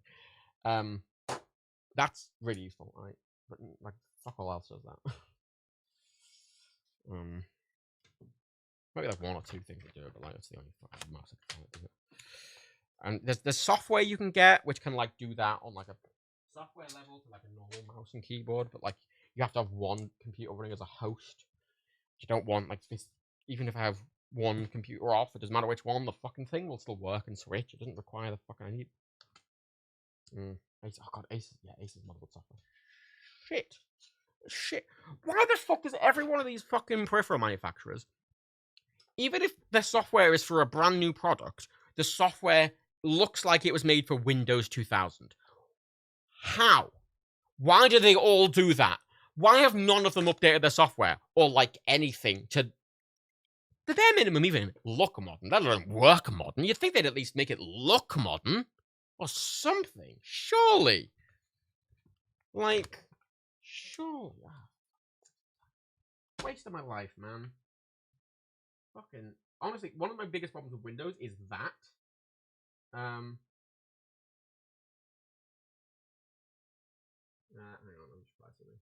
That's really useful, right? But like, fuck all else does that. Maybe like 1 or 2 things that do it, but like that's the only fucking mouse I can do it. And there's software you can get which can like do that on like a software level to like a normal mouse and keyboard, but like you have to have one computer running as a host. You don't want like this. Even if I have one computer off, it doesn't matter which one. The fucking thing will still work and switch. It doesn't require the fucking I need. Ace, oh god, Ace is motherboard software. Shit. Why the fuck does every one of these fucking peripheral manufacturers, even if their software is for a brand new product, the software looks like it was made for Windows 2000? How? Why do they all do that? Why have none of them updated their software or like anything to the bare minimum even look modern, let alone work modern? You'd think they'd at least make it look modern or something, surely. Like, surely. Waste of my life, man. Fucking honestly, one of my biggest problems with Windows is that. Hang on, let me just try something.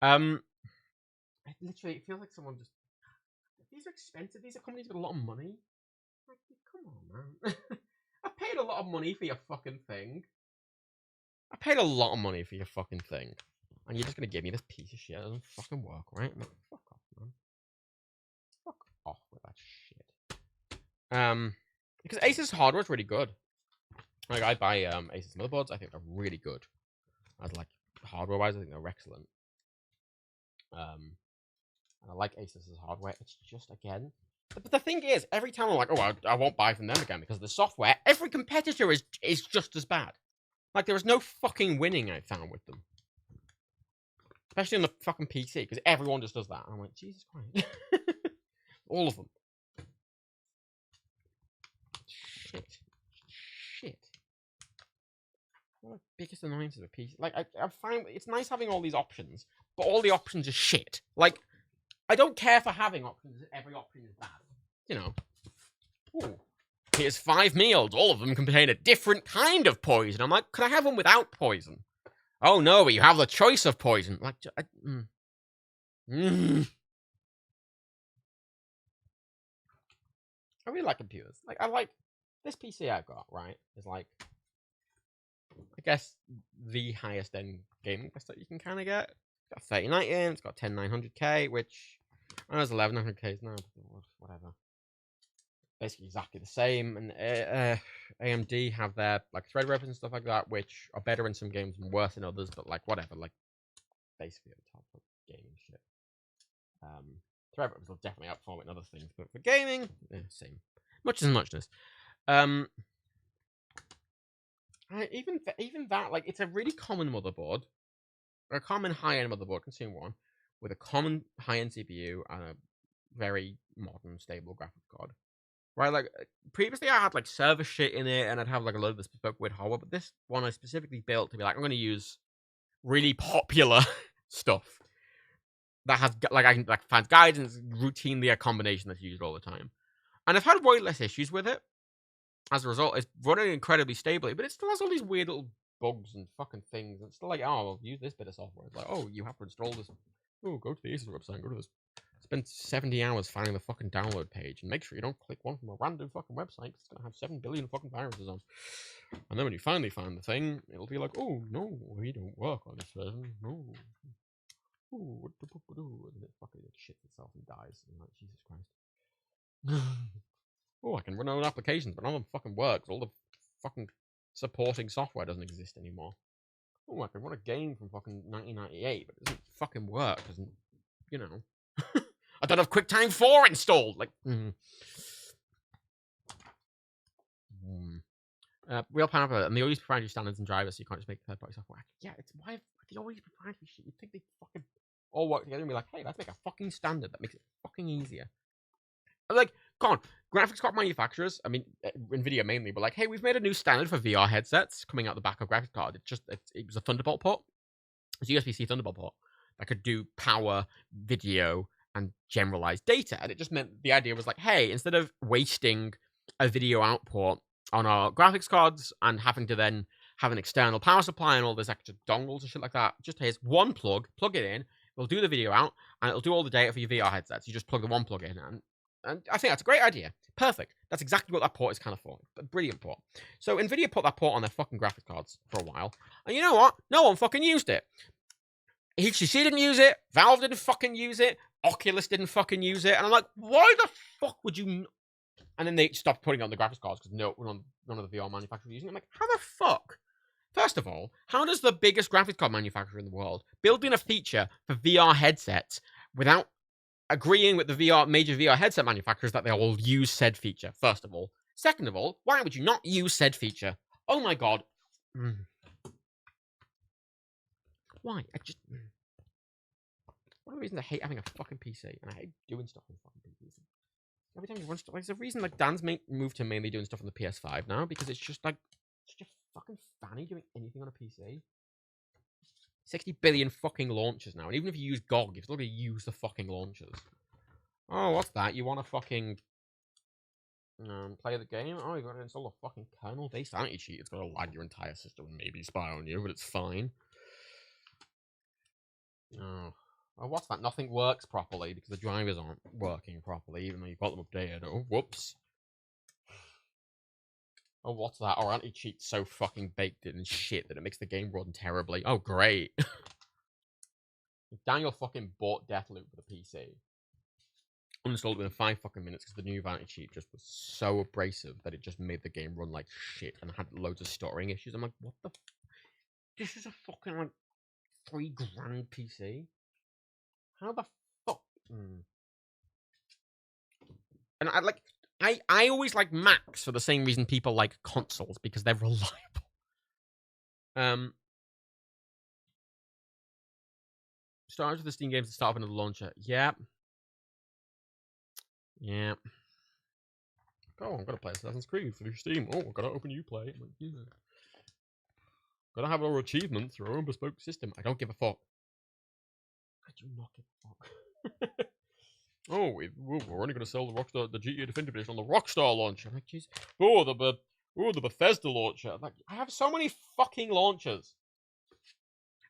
It literally, it feels like someone just. These are expensive. These are companies with a lot of money. Like, come on, man. I paid a lot of money for your fucking thing. I paid a lot of money for your fucking thing, and you're just gonna give me this piece of shit that doesn't fucking work, right? Like, fuck off, man. Fuck off with that shit. Because Asus hardware is really good. Like, I buy Asus motherboards. I think they're really good. As like hardware-wise, I think they're excellent. And I like Asus's hardware. It's just again. But the thing is, every time I'm like, oh, I won't buy from them again because of the software. Every competitor is just as bad. Like, there is no fucking winning I found with them. Especially on the fucking PC, because everyone just does that. And I'm like, Jesus Christ. All of them. Shit. One of the biggest annoyances of PC. Like, I find it's nice having all these options, but all the options are shit. Like, I don't care for having options if every option is bad. You know. Ooh. Here's 5 meals. All of them contain a different kind of poison. I'm like, could I have one without poison? Oh no, but you have the choice of poison. Like, I really like computers. Like, I like this PC I've got, right? Is like, I guess, the highest end gaming that you can kind of get. It's got 3090 in, it's got 10900K, which I know it's 1100K now, whatever. Basically exactly the same. And AMD have their like Threadripper and stuff like that, which are better in some games and worse in others, but like whatever, like basically at the top of gaming shit. Threadrippers will definitely outperform it in other things, but for gaming, same. Much as muchness. Even that, like, it's a really common motherboard, or a common high-end motherboard, consumer one, with a common high-end CPU and a very modern, stable graphics card. Right, like, previously I had, like, server shit in it, and I'd have, like, a load of this bespoke weird hardware, but this one I specifically built to be like, I'm going to use really popular stuff that has, like, I can, like, find guidance, routinely a combination that's used all the time. And I've had way less issues with it. As a result, it's running incredibly stably, but it still has all these weird little bugs and fucking things. And it's still like, oh, I'll use this bit of software. It's like, oh, you have to install this. Oh, go to the Asus website, go to this. Spend 70 hours finding the fucking download page, and make sure you don't click one from a random fucking website, because it's gonna have 7 billion fucking viruses on. And then when you finally find the thing, it'll be like, oh, no, we don't work on this version. No. Ooh, what the fuck do? And it fucking shits itself and dies. And like, Jesus Christ. Oh, I can run own applications, but none of them fucking works. All the fucking supporting software doesn't exist anymore. Oh, I can run a game from fucking 1998, but it doesn't fucking work. Doesn't, you know. I don't have QuickTime 4 installed. Like, real power, and they always provide you standards and drivers, so you can't just make third-party software. Yeah, it's why they always provide you shit. You'd think they fucking all work together and be like, hey, let's make a fucking standard that makes it fucking easier. Like, come on, graphics card manufacturers, I mean, Nvidia mainly, but like, hey, we've made a new standard for VR headsets coming out the back of graphics card. It was a Thunderbolt port. It's a USB-C Thunderbolt port that could do power, video, and generalized data. And it just meant the idea was like, hey, instead of wasting a video output on our graphics cards and having to then have an external power supply and all this extra dongles and shit like that, just here's one plug it in, it'll do the video out, and it'll do all the data for your VR headsets. You just plug the one plug in, and I think that's a great idea. Perfect. That's exactly what that port is kind of for. A brilliant port. So Nvidia put that port on their fucking graphics cards for a while. And you know what? No one fucking used it. HTC didn't use it. Valve didn't fucking use it. Oculus didn't fucking use it. And I'm like, why the fuck would you... And then they stopped putting it on the graphics cards because none of the VR manufacturers were using it. I'm like, how the fuck? First of all, how does the biggest graphics card manufacturer in the world build in a feature for VR headsets without agreeing with the major VR headset manufacturers that they all use said feature, first of all. Second of all, why would you not use said feature? Oh my god. Why? One of the reasons I hate having a fucking PC, and I hate doing stuff on fucking PCs. Every time you run stuff, like, there's a reason like Dan's moved to mainly doing stuff on the PS5 now, because it's just like, it's just fucking fanny doing anything on a PC. 60 billion fucking launchers now, and even if you use GOG, you're still gonna use the fucking launchers. Oh, what's that? You want to fucking play the game? Oh, you gotta install a fucking kernel-based anti-cheat. It's gonna lag your entire system and maybe spy on you, but it's fine. Oh, Oh, what's that? Nothing works properly because the drivers aren't working properly, even though you've got them updated. Oh, whoops. Oh, what's that? Our anti-cheat's so fucking baked in shit that it makes the game run terribly. Oh, great. Daniel fucking bought Deathloop for the PC. Uninstalled it within 5 fucking minutes because the new vanity cheat just was so abrasive that it just made the game run like shit and had loads of stuttering issues. I'm like, what the? This is a fucking like $3,000 PC. How the fuck? And I always like Macs for the same reason people like consoles, because they're reliable. Started with the Steam games to start up another launcher. Yeah. Yeah. Oh, I'm gonna play Assassin's Creed through Steam. Oh, I'm gonna open Uplay. Like, yeah. Gotta have our achievements through our own bespoke system. I don't give a fuck. I do not give a fuck. Oh, we're only gonna sell the Rockstar, the GTA Definitive Edition on the Rockstar launcher. I'm like, jeez. Oh, the Bethesda launcher. I'm like, I have so many fucking launchers.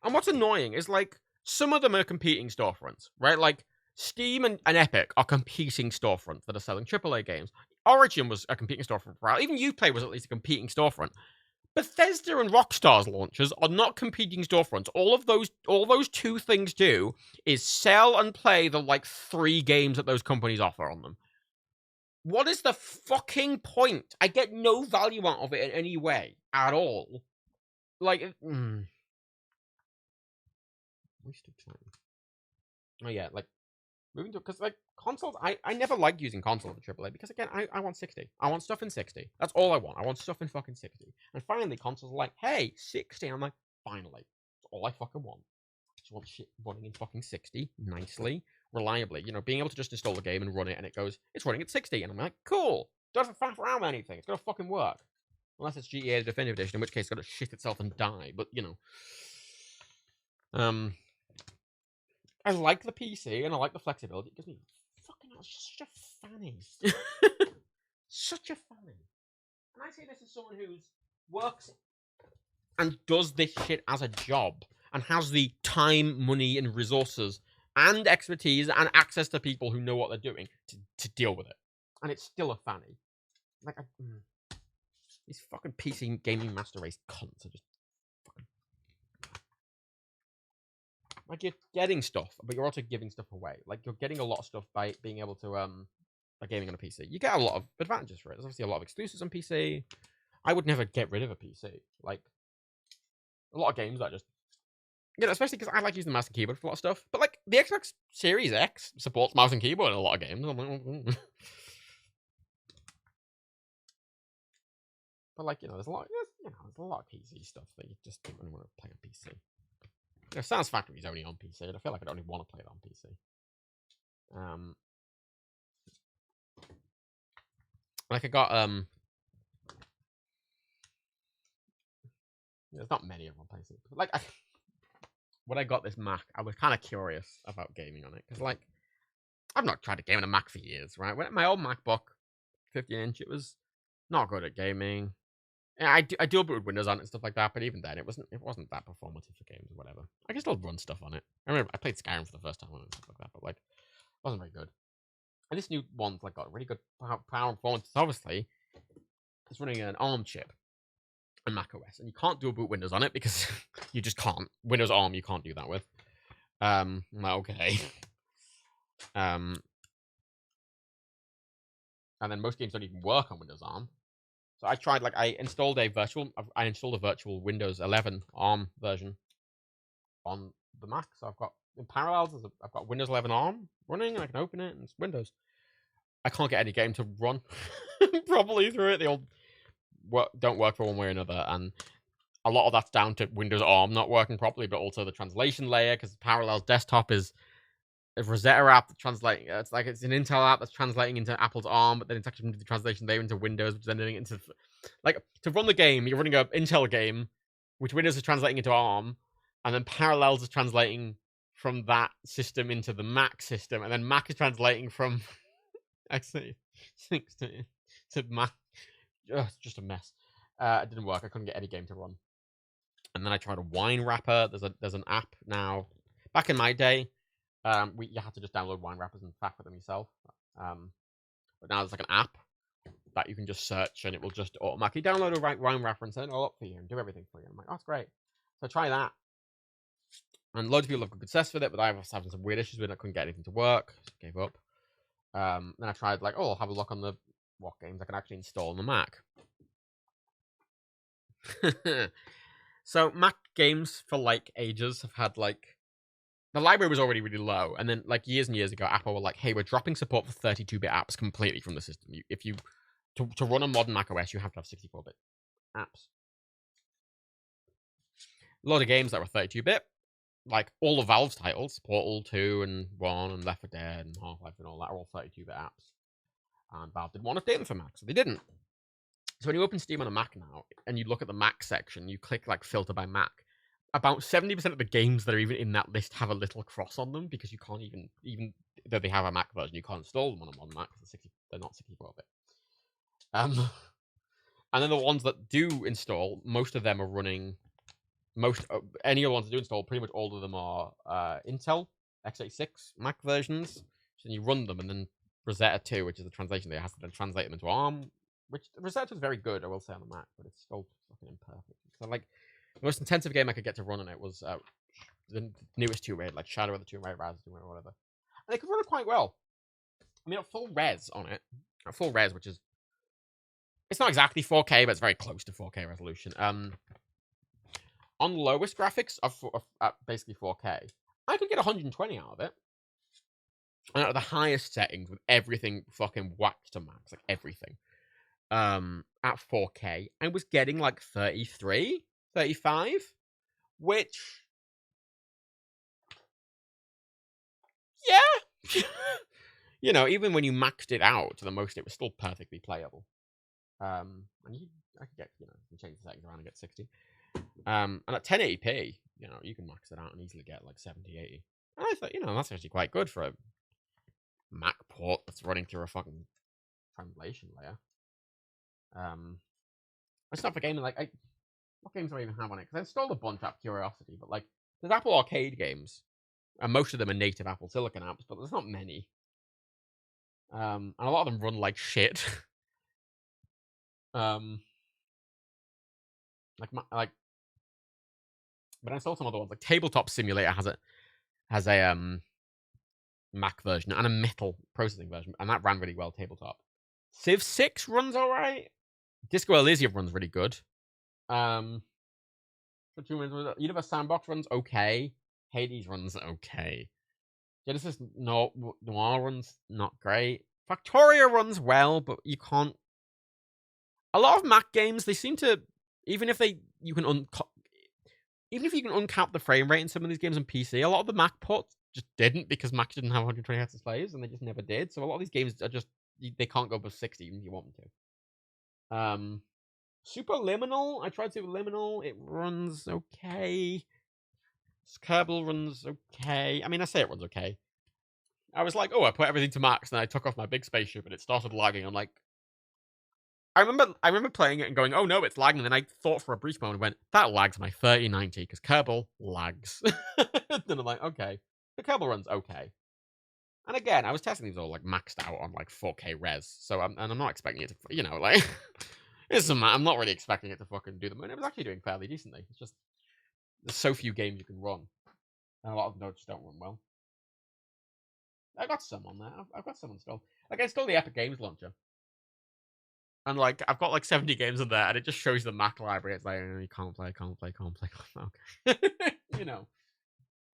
And what's annoying is, like, some of them are competing storefronts, right? Like, Steam and Epic are competing storefronts that are selling AAA games. Origin was a competing storefront for a while. Even Uplay was at least a competing storefront. Bethesda and Rockstar's launchers are not competing storefronts. All those two things do is sell and play the, like, 3 games that those companies offer on them. What is the fucking point? I get no value out of it in any way at all. Like, wasted time. Oh yeah, like moving to, because like consoles, I never liked using consoles for AAA because again, I want 60. I want stuff in 60. That's all I want. I want stuff in fucking 60. And finally, consoles are like, hey, 60. I'm like, finally, that's all I fucking want. I just want shit running in fucking 60 nicely, reliably. You know, being able to just install a game and run it, and it goes, it's running at 60, and I'm like, cool. Don't have to faff around with anything. It's gonna fucking work. Unless it's GTA Definitive Edition, in which case it's gonna shit itself and die. But you know, I like the PC and I like the flexibility. It gives me fucking such a fanny. Such a fanny. And I say this as someone who works and does this shit as a job and has the time, money, and resources and expertise and access to people who know what they're doing to deal with it. And it's still a fanny. Like, these fucking PC gaming master race cunts are just fucking. Like, you're getting stuff, but you're also giving stuff away. Like, you're getting a lot of stuff by being able to, by gaming on a PC. You get a lot of advantages for it. There's obviously a lot of exclusives on PC. I would never get rid of a PC. Like, a lot of games I just, especially because I like using the mouse and keyboard for a lot of stuff. But, like, the Xbox Series X supports mouse and keyboard in a lot of games. I'm like, But, like, there's a lot of PC stuff that you just don't really want to play on PC. Sans Factory is only on PC, and I feel like I don't even want to play it on PC. Like I got there's not many of them on PC, but like when I got this Mac, I was kind of curious about gaming on it because like I've not tried to game on a Mac for years, right? When my old MacBook, 15-inch, it was not good at gaming. Yeah, I dual booted Windows on it and stuff like that, but even then, it wasn't that performative for games or whatever. I can still run stuff on it. I remember I played Skyrim for the first time on it and stuff like that, but like, it wasn't very good. And this new one's like got really good power and performance. Obviously, it's running an ARM chip and Mac OS, and you can't dual boot Windows on it because you just can't. Windows ARM, you can't do that with. Okay. And then most games don't even work on Windows ARM. So I tried, like, I installed a virtual Windows 11 ARM version on the Mac. So I've got, in parallel, I've got Windows 11 ARM running, and I can open it, and it's Windows. I can't get any game to run properly through it. They all don't work for one way or another, and a lot of that's down to Windows ARM not working properly, but also the translation layer, because Parallels Desktop is a Rosetta app that translating. It's like it's an Intel app that's translating into Apple's ARM, but then it's actually into the translation there into Windows, which is then into like to run the game. You're running an Intel game, which Windows is translating into ARM, and then Parallels is translating from that system into the Mac system, and then Mac is translating from x86 to Mac. It's just a mess. It didn't work. I couldn't get any game to run. And then I tried a Wine Wrapper. There's an app now. Back in my day, You had to just download wine wrappers and faff with them yourself. But now there's like an app that you can just search and it will just automatically download a wine wrapper and set it all up for you and do everything for you. I'm like, oh, that's great. So try that. And loads of people have good success with it, but I was having some weird issues with it. I couldn't get anything to work. So gave up. Then I tried like, oh, I'll have a look on what games I can actually install on the Mac. So Mac games for like ages have had like the library was already really low, and then like years and years ago, Apple were like, "Hey, we're dropping support for 32-bit apps completely from the system. To run a modern Mac OS, you have to have 64-bit apps." A lot of games that were 32-bit, like all of Valve's titles, Portal 2 and 1 and Left 4 Dead and Half-Life and all that, are all 32-bit apps. And Valve didn't want to update them for Mac, so they didn't. So when you open Steam on a Mac now, and you look at the Mac section, you click like filter by Mac, about 70% of the games that are even in that list have a little cross on them because you can't even though they have a Mac version, you can't install them on a modern Mac because they're not 64-bit. And then the ones that do install, most of them are running. Any of the ones that do install, pretty much all of them are Intel x86 Mac versions. So then you run them, and then Rosetta 2, which is the translation they has to then translate them into ARM. Which Rosetta is very good, I will say, on the Mac, but it's still fucking imperfect. So like, the most intensive game I could get to run on it was the newest Tomb Raider, like Shadow of the Tomb Raider, Rise of the Tomb Raider, or whatever. And they could run it quite well. I mean, at full res on it, which is it's not exactly 4K, but it's very close to 4K resolution. On lowest graphics of basically 4K, I could get 120 out of it. And at the highest settings, with everything fucking whacked to max, like everything, at 4K, I was getting like 33, 35, which, yeah, you know, even when you maxed it out to the most, it was still perfectly playable. And I could get, you can change the settings around and get 60. And at 1080p, you can max it out and easily get like 70, 80. And I thought, that's actually quite good for a Mac port that's running through a fucking translation layer. It's not for gaming. Like, what games do I even have on it? Because I installed a bunch out of curiosity, but like, there's Apple Arcade games, and most of them are native Apple Silicon apps, but there's not many. And a lot of them run like shit. But I saw some other ones. Like Tabletop Simulator has a Mac version and a Metal processing version, and that ran really well. Tabletop Civ 6 runs all right. Disco Elysium runs really good. Universe Sandbox runs okay. Hades runs okay. Genesis Noir runs not great. Factorio runs well, but you can't. A lot of Mac games, they seem to, even if you can uncap the frame rate in some of these games on PC, a lot of the Mac ports just didn't, because Mac didn't have 120 Hz displays, and they just never did. So a lot of these games are just, they can't go above 60 even if you want them to. Superliminal, I tried Superliminal, it runs okay. Kerbal runs okay. I mean, I say it runs okay. I was like, oh, I put everything to max, and I took off my big spaceship, and it started lagging. I'm like, I remember playing it and going, oh no, it's lagging. And then I thought for a brief moment and went, that lags my 3090 because Kerbal lags. Then I'm like, okay, the Kerbal runs okay. And again, I was testing these all like maxed out on like 4K res, so I'm not expecting it to, like, I'm not really expecting it to fucking do them, and it was actually doing fairly decently. It's just there's so few games you can run, and a lot of them just don't run well. I got some on there. I've got some installed. Like I installed the Epic Games Launcher. And like I've got like 70 games in there, and it just shows the Mac library. It's like you can't play. Okay,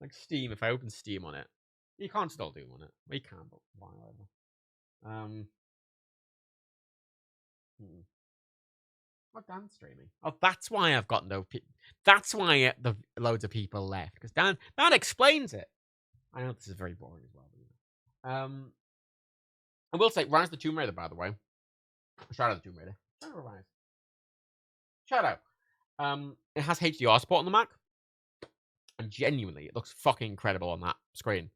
like Steam. If I open Steam on it, you can't still do on it. We can, but whatever. What Dan streaming? Oh, that's why I've got no. That's why the loads of people left, because Dan explains it. I know this is very boring as well. But, I will say, Rise of the Tomb Raider, by the way. Shout out to Tomb Raider. Shout out. It has HDR support on the Mac, and genuinely, it looks fucking incredible on that screen.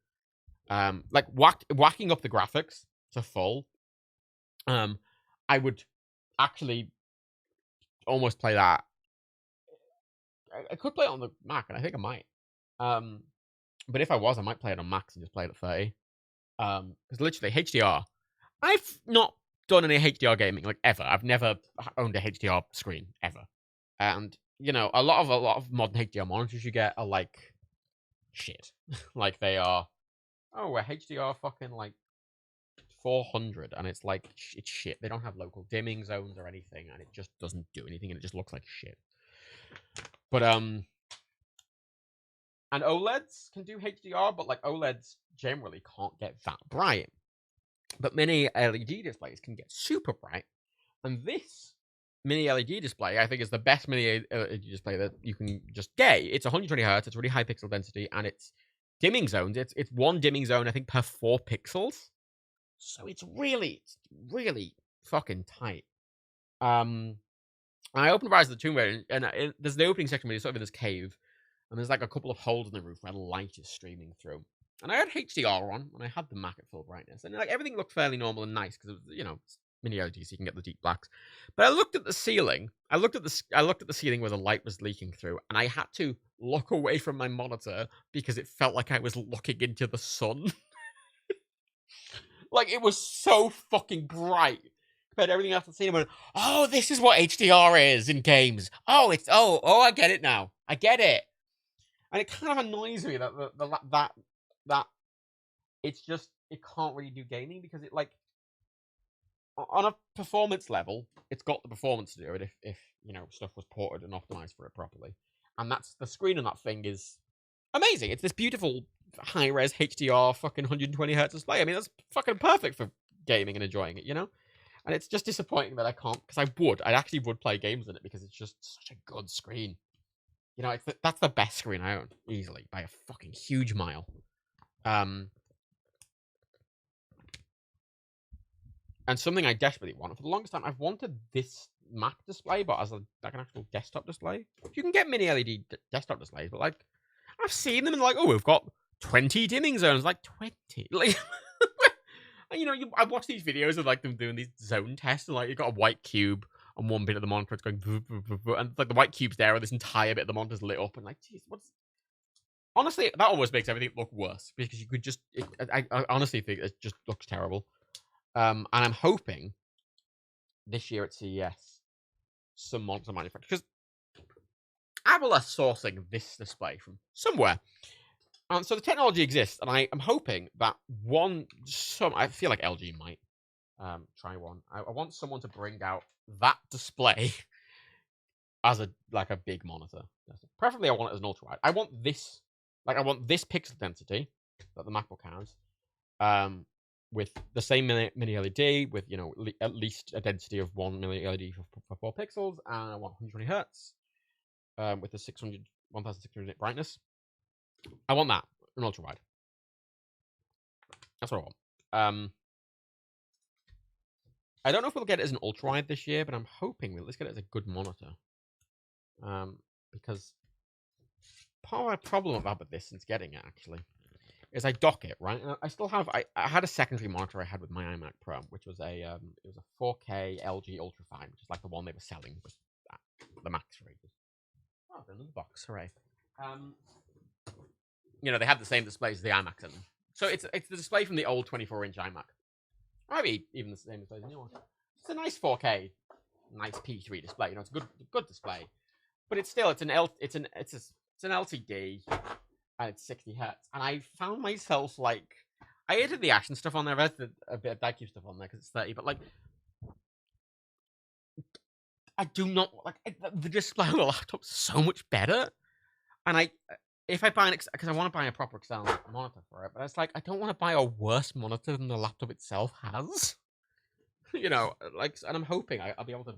Like whacking up the graphics to full. I would actually almost play that. I could play it on the Mac, and I think I might. But if I was, I might play it on max and just play it at 30. Because literally HDR, I've not done any HDR gaming like ever. I've never owned a HDR screen ever. And you know, a lot of modern HDR monitors you get are like shit. Like they are, oh, a HDR fucking like 400, and it's like it's shit. They don't have local dimming zones or anything, and it just doesn't do anything, and it just looks like shit. But and OLEDs can do HDR, but like OLEDs generally can't get that bright. But mini LED displays can get super bright, and this mini LED display I think is the best mini LED display that you can just get. It's 120 hertz. It's really high pixel density, and it's dimming zones. It's one dimming zone I think per 4 pixels. So it's really fucking tight. I opened Rise of the Tomb Raider, and there's the opening section where you're sort of in this cave, and there's like a couple of holes in the roof where the light is streaming through. And I had HDR on, and I had the Mac at full brightness, and like everything looked fairly normal and nice because you know it's mini LED, so you can get the deep blacks. But I looked at the ceiling. I looked at the ceiling where the light was leaking through, and I had to look away from my monitor because it felt like I was looking into the sun. Like it was so fucking bright compared to everything else I've seen. I went, oh, this is what HDR is in games. Oh, it's I get it now. I get it. And it kind of annoys me that it's just it can't really do gaming because it like on a performance level, it's got the performance to do it if you know stuff was ported and optimized for it properly. And that's the screen on that thing is amazing. It's this beautiful high res HDR fucking 120 hertz display. I mean, that's fucking perfect for gaming and enjoying it, you know? And it's just disappointing that I can't, because I actually would play games in it because it's just such a good screen. You know, that's the best screen I own, easily, by a fucking huge mile. And something I desperately want. For the longest time, I've wanted this Mac display, but as like an actual desktop display. You can get mini LED desktop displays, but like, I've seen them and like, oh, we've got 20 dimming zones. Like 20. Like, and, you know, I watch these videos of like them doing these zone tests, and like you've got a white cube on one bit of the monitor, it's going, and like the white cube's there, and this entire bit of the monitor's lit up, and like, geez, what's. Honestly, that almost makes everything look worse because you could just. I honestly think it just looks terrible. And I'm hoping this year at CES, some monitor manufacturers, because Apple are sourcing this display from somewhere. So the technology exists, and I am hoping that I feel like LG might try one. I want someone to bring out that display as a big monitor. Preferably, I want it as an ultra wide. I want this pixel density that the MacBook has, with the same mini LED, with at least a density of 1 mini LED for 4 pixels, and I want 120 hertz, with the 1600 nit brightness. I want that, an ultra wide. That's what I want. I don't know if we'll get it as an ultra wide this year, but I'm hoping we'll at least get it as a good monitor. Because part of my problem about this since getting it actually is I dock it, right? And I still have I had a secondary monitor I had with my iMac Pro, which was it was a 4K LG Ultrafine, which is like the one they were selling with the Max rated. Oh, they're in the box, hooray! They had the same displays as the iMacs in them, so it's the display from the old 24-inch iMac. Maybe even the same display as the new one. It's a nice 4K, nice P3 display. It's a good display, but it's still it's an LCD, and it's 60 hertz. And I found myself like I edited the action stuff on there, I edited a bit of Diecube stuff on there because it's 30, but like I do not like the display on the laptop's so much better, and if I buy because I want to buy a proper Excel monitor for it, but it's like I don't want to buy a worse monitor than the laptop itself has. And I'm hoping I'll be able to.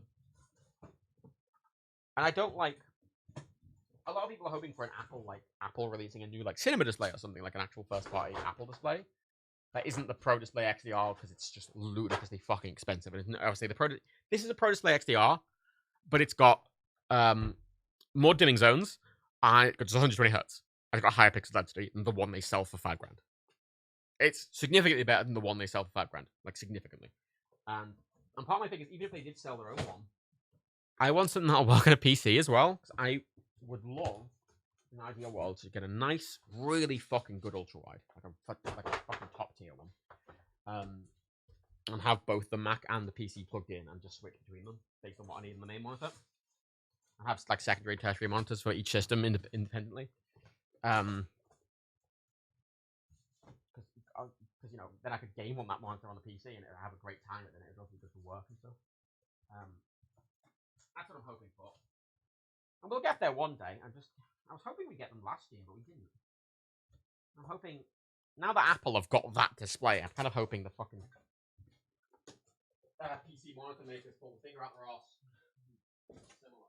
And I don't like. A lot of people are hoping for an Apple releasing a new cinema display or something, like an actual first-party Apple display. That isn't the Pro Display XDR because it's just ludicrously fucking expensive. And obviously this is a Pro Display XDR, but it's got more dimming zones. And it's 120 hertz. And it's got higher pixel density than the one they sell for $5,000. It's significantly better than the one they sell for $5,000, significantly. And part of my thing is, even if they did sell their own one, I want something that'll work on a PC as well. Because I would love in an ideal world, to get a nice, really fucking good ultra wide, like a fucking top tier one, and have both the Mac and the PC plugged in, and just switch between them based on what I need in the main monitor. I have like secondary, tertiary monitors for each system independently. Because you know, then I could game on that monitor on the PC and have a great time, and then it would also just work and stuff. That's what I'm hoping for. And we'll get there one day. I was hoping we'd get them last year, but we didn't. I'm hoping, now that Apple have got that display, I'm kind of hoping the fucking PC monitor makers pull the finger out their arse. Similar.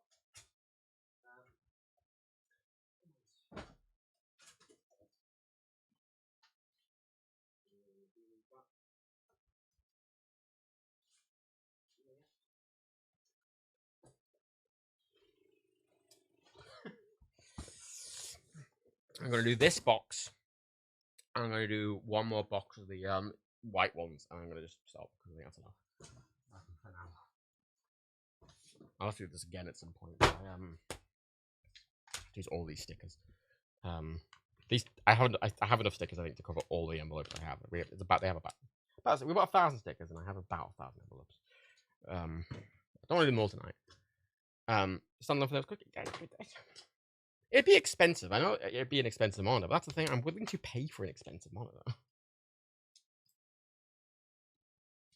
I'm going to do this box. I'm going to do one more box of the white ones, and I'm going to just stop because I think that's enough. For now. I'll have to do this again at some point. I use all these stickers. I have enough stickers, I think, to cover all the envelopes I have. They have about we've got 1,000 stickers, and I have about 1,000 envelopes. I don't want to do them all tonight. Some of those cookies. It'd be expensive. I know it'd be an expensive monitor, but that's the thing. I'm willing to pay for an expensive monitor.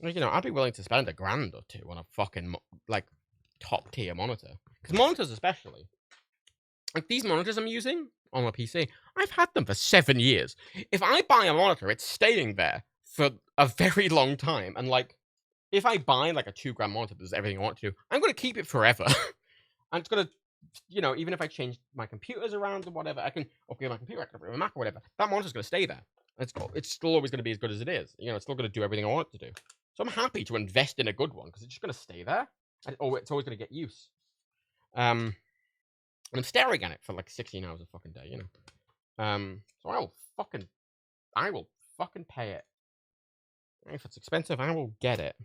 Like, you know, I'd be willing to spend $1,000 or $2 on a fucking like top tier monitor. Because monitors, especially, like these monitors I'm using on my PC, I've had them for 7 years. If I buy a monitor, it's staying there for a very long time. And like, if I buy like a $2,000 monitor that does everything I want to do, I'm going to keep it forever. And it's going to, you know, even if I change my computers around or whatever, I can upgrade my computer, I can upgrade my Mac or whatever. That monitor's going to stay there. It's still always going to be as good as it is. You know, it's still going to do everything I want it to do. So I'm happy to invest in a good one because it's just going to stay there. It's always going to get use. And I'm staring at it for like 16 hours a fucking day, you know. So I will fucking pay it. If it's expensive, I will get it.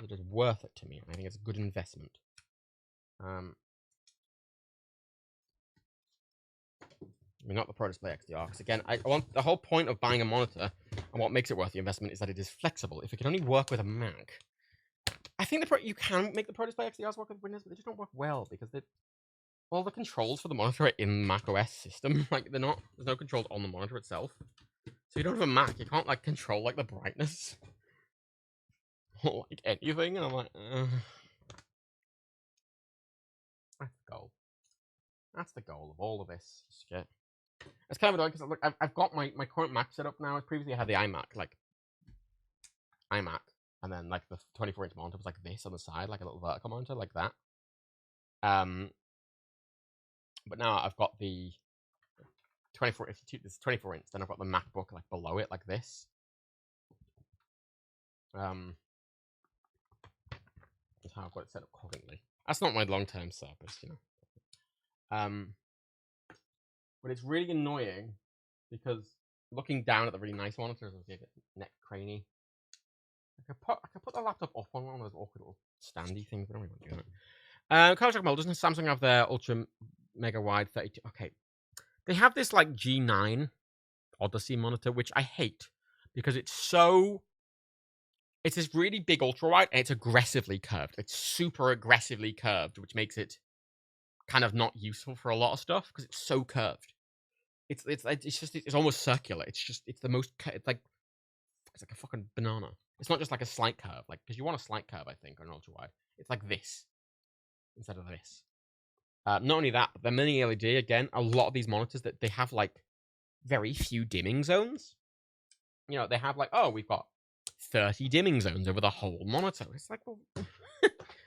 It is worth it to me. I think it's a good investment. I mean, not the Pro Display XDR, because again, I want the whole point of buying a monitor and what makes it worth the investment is that it is flexible. If it can only work with a Mac, I think you can make the Pro Display XDRs work with Windows, but they just don't work well because all the controls for the monitor are in the Mac OS system. Like there's no controls on the monitor itself. So you don't have a Mac, you can't like control like the brightness or like anything. And I'm like, that's the goal. That's the goal of all of this shit. It's kind of annoying because look, I've got my current Mac set up now. Previously I had the iMac, and then like the 24-inch monitor was like this on the side, like a little vertical monitor, like that. But now I've got the 24 inch, then I've got the MacBook like below it, like this. That's how I've got it set up currently. That's not my long-term purpose, you know. But it's really annoying because looking down at the really nice monitors, I get neck craney. I could put the laptop up on one of those awkward little standy things, but I don't really want to do it. Carl Jack Mel, doesn't Samsung have their Ultra Mega Wide 32? Okay. They have this like G9 Odyssey monitor, which I hate because it's this really big ultra wide and it's aggressively curved. It's super aggressively curved, which makes it kind of not useful for a lot of stuff because it's so curved. It's almost circular. It's like a fucking banana. It's not just like a slight curve, like because you want a slight curve, I think, on an ultra wide. It's like this instead of this. Not only that, but the mini LED again. A lot of these monitors that they have like very few dimming zones. You know, they have like, oh, we've got 30 dimming zones over the whole monitor. It's like, well,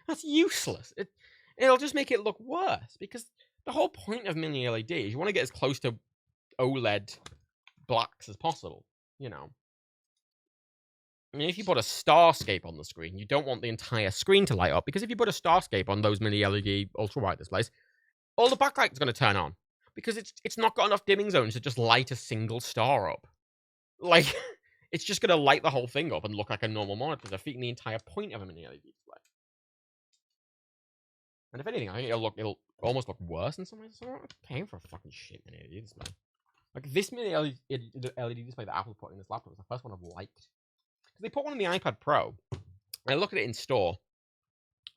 that's useless. It'll just make it look worse because the whole point of mini LED is you want to get as close to OLED blacks as possible. You know, I mean, if you put a Starscape on the screen, you don't want the entire screen to light up because if you put a Starscape on those mini LED ultra wide displays, all the backlight is going to turn on because it's not got enough dimming zones to just light a single star up. Like, it's just going to light the whole thing up and look like a normal monitor, defeating the entire point of a mini LED display. And if anything, I think it'll almost look worse in some ways. So I'm not paying for a fucking shit mini LED display. Like this mini LED display that Apple put in this laptop was the first one I've liked. Because they put one in the iPad Pro. And I looked at it in store,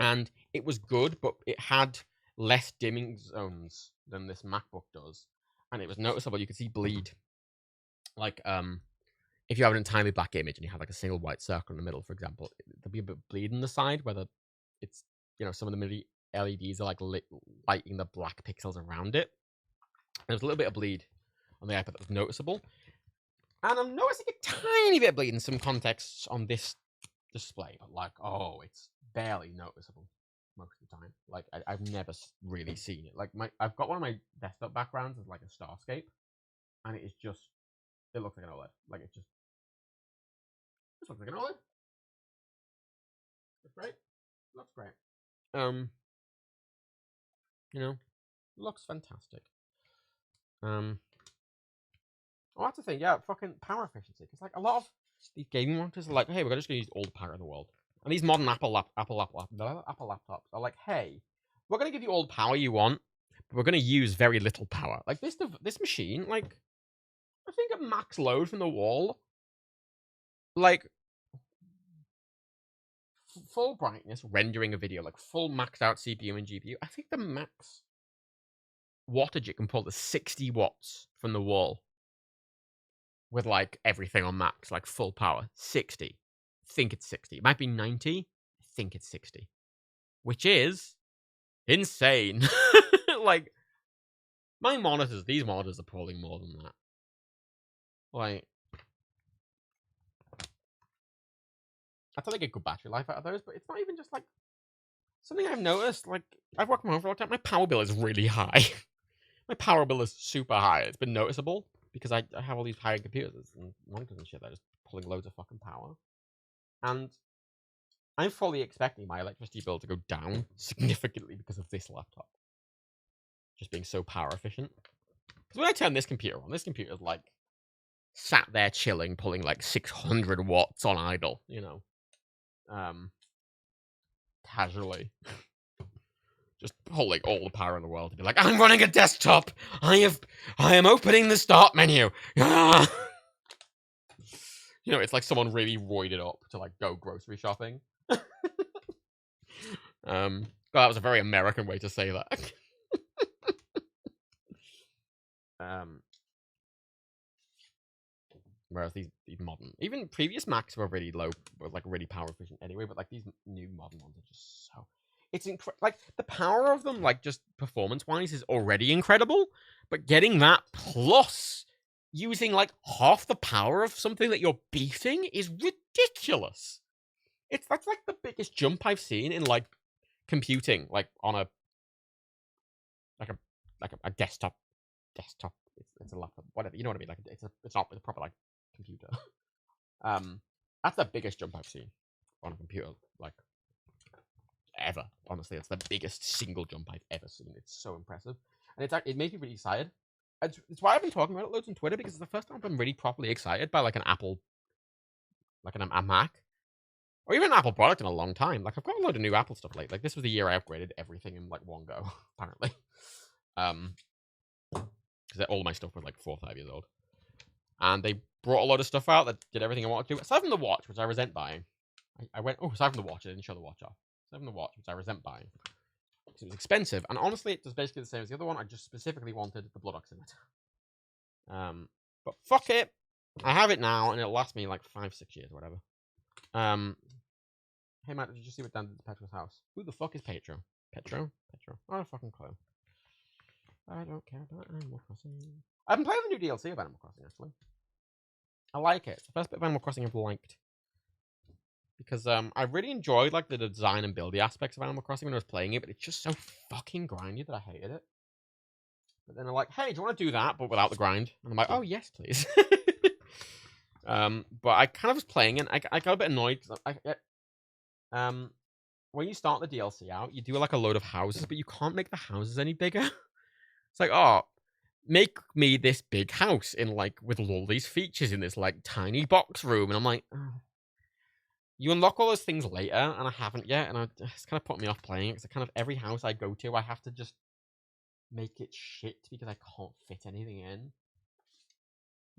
and it was good, but it had less dimming zones than this MacBook does, and it was noticeable. You could see bleed. Like if you have an entirely black image and you have like a single white circle in the middle, for example, there'll be a bit of bleed on the side, whether it's, you know, some of the mini LEDs are like lighting the black pixels around it. There's a little bit of bleed on the iPad that was noticeable. And I'm noticing a tiny bit of bleed in some contexts on this display, but like, oh, it's barely noticeable most of the time. Like, I've never really seen it. Like, I've got one of my desktop backgrounds as like a Starscape, and it is just, it looks like an OLED. Like, it just looks like an OLED. It's great. Looks great. You know, looks fantastic. Oh, that's the thing. Yeah, fucking power efficiency. Because like a lot of these gaming monitors are like, hey, we're just gonna use all the power in the world. And these modern Apple laptops are like, hey, we're gonna give you all the power you want, but we're gonna use very little power. Like this machine, like I think at max load from the wall, like full brightness rendering a video, like full maxed out CPU and GPU. I think the max wattage it can pull is 60 watts from the wall. With like everything on max, like full power, 60. I think it's 60. It might be 90. I think it's 60. Which is insane. Like, these monitors are pulling more than that. Like, I thought they get good battery life out of those, but it's not even just like something I've noticed. Like, I've worked from home for a long time. My power bill is really high. My power bill is super high. It's been noticeable. Because I have all these high-end computers and monitors and shit that are just pulling loads of fucking power. And I'm fully expecting my electricity bill to go down significantly because of this laptop. Just being so power efficient. Because when I turn this computer on, this computer's like sat there chilling, pulling like 600 watts on idle, you know. Casually. Just pulling all the power in the world to be like, I'm running a desktop. I am opening the start menu. Ah! You know, it's like someone really roided up to like go grocery shopping. God, that was a very American way to say that. Whereas these modern, even previous Macs were really low, were like really power efficient anyway. But like these new modern ones are just so. It's like the power of them, like just performance-wise, is already incredible. But getting that plus using like half the power of something that you're beating is ridiculous. That's like the biggest jump I've seen in like computing, like on a desktop. It's a laptop, whatever, you know what I mean. Like it's not a proper like computer. That's the biggest jump I've seen on a computer, like. Ever, honestly, it's the biggest single jump I've ever seen. It's so impressive, and it made me really excited. It's why I've been talking about it loads on Twitter, because it's the first time I've been really properly excited by like an Apple, like a Mac, or even an Apple product in a long time. Like I've got a load of new Apple stuff lately. Like this was the year I upgraded everything in like one go, apparently. Because all my stuff was like 4 or 5 years old, and they brought a lot of stuff out that did everything I wanted to. Aside from the watch, which I resent buying, I went. Oh, aside from the watch, I didn't show the watch off. Aside from the watch, which I resent buying, because it was expensive, and honestly, it does basically the same as the other one. I just specifically wanted the blood oximeter. But fuck it, I have it now, and it'll last me like 5-6 years, or whatever. Hey Matt, did you see what Dan did to Petro's house? Who the fuck is Petro? Petro? I don't fucking clue. I don't care about Animal Crossing. I've been playing the new DLC of Animal Crossing, actually. I like it. It's the first bit of Animal Crossing I've liked. Because I really enjoyed like the design and building aspects of Animal Crossing when I was playing it, but it's just so fucking grindy that I hated it. But then they're like, hey, do you want to do that, but without the grind? And I'm like, oh, yes, please. But I kind of was playing, and I got a bit annoyed. When you start the DLC out, you do like a load of houses, but you can't make the houses any bigger. It's like, oh, make me this big house in like with all these features in this like tiny box room. And I'm like, oh. You unlock all those things later, and I haven't yet, and it's kind of put me off playing it, because kind of every house I go to, I have to just make it shit because I can't fit anything in.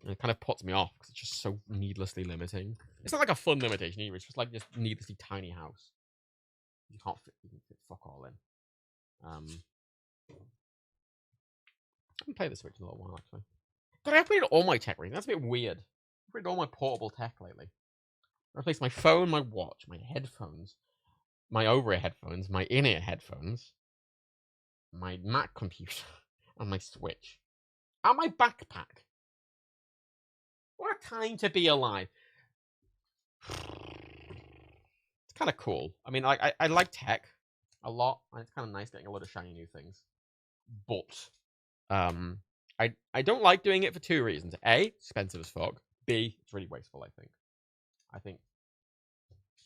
And it kind of puts me off, because it's just so needlessly limiting. It's not like a fun limitation either, it's just like this needlessly tiny house. You can fit fuck all in. I haven't played the Switch in a little while, actually. God, I've played all my tech recently. That's a bit weird. I've played all my portable tech lately. I replaced my phone, my watch, my headphones, my over-ear headphones, my in-ear headphones, my Mac computer, and my Switch. And my backpack. What a time to be alive. It's kind of cool. I mean, I like tech a lot, and it's kind of nice getting a lot of shiny new things. But I don't like doing it for two reasons. A, expensive as fuck. B, it's really wasteful, I think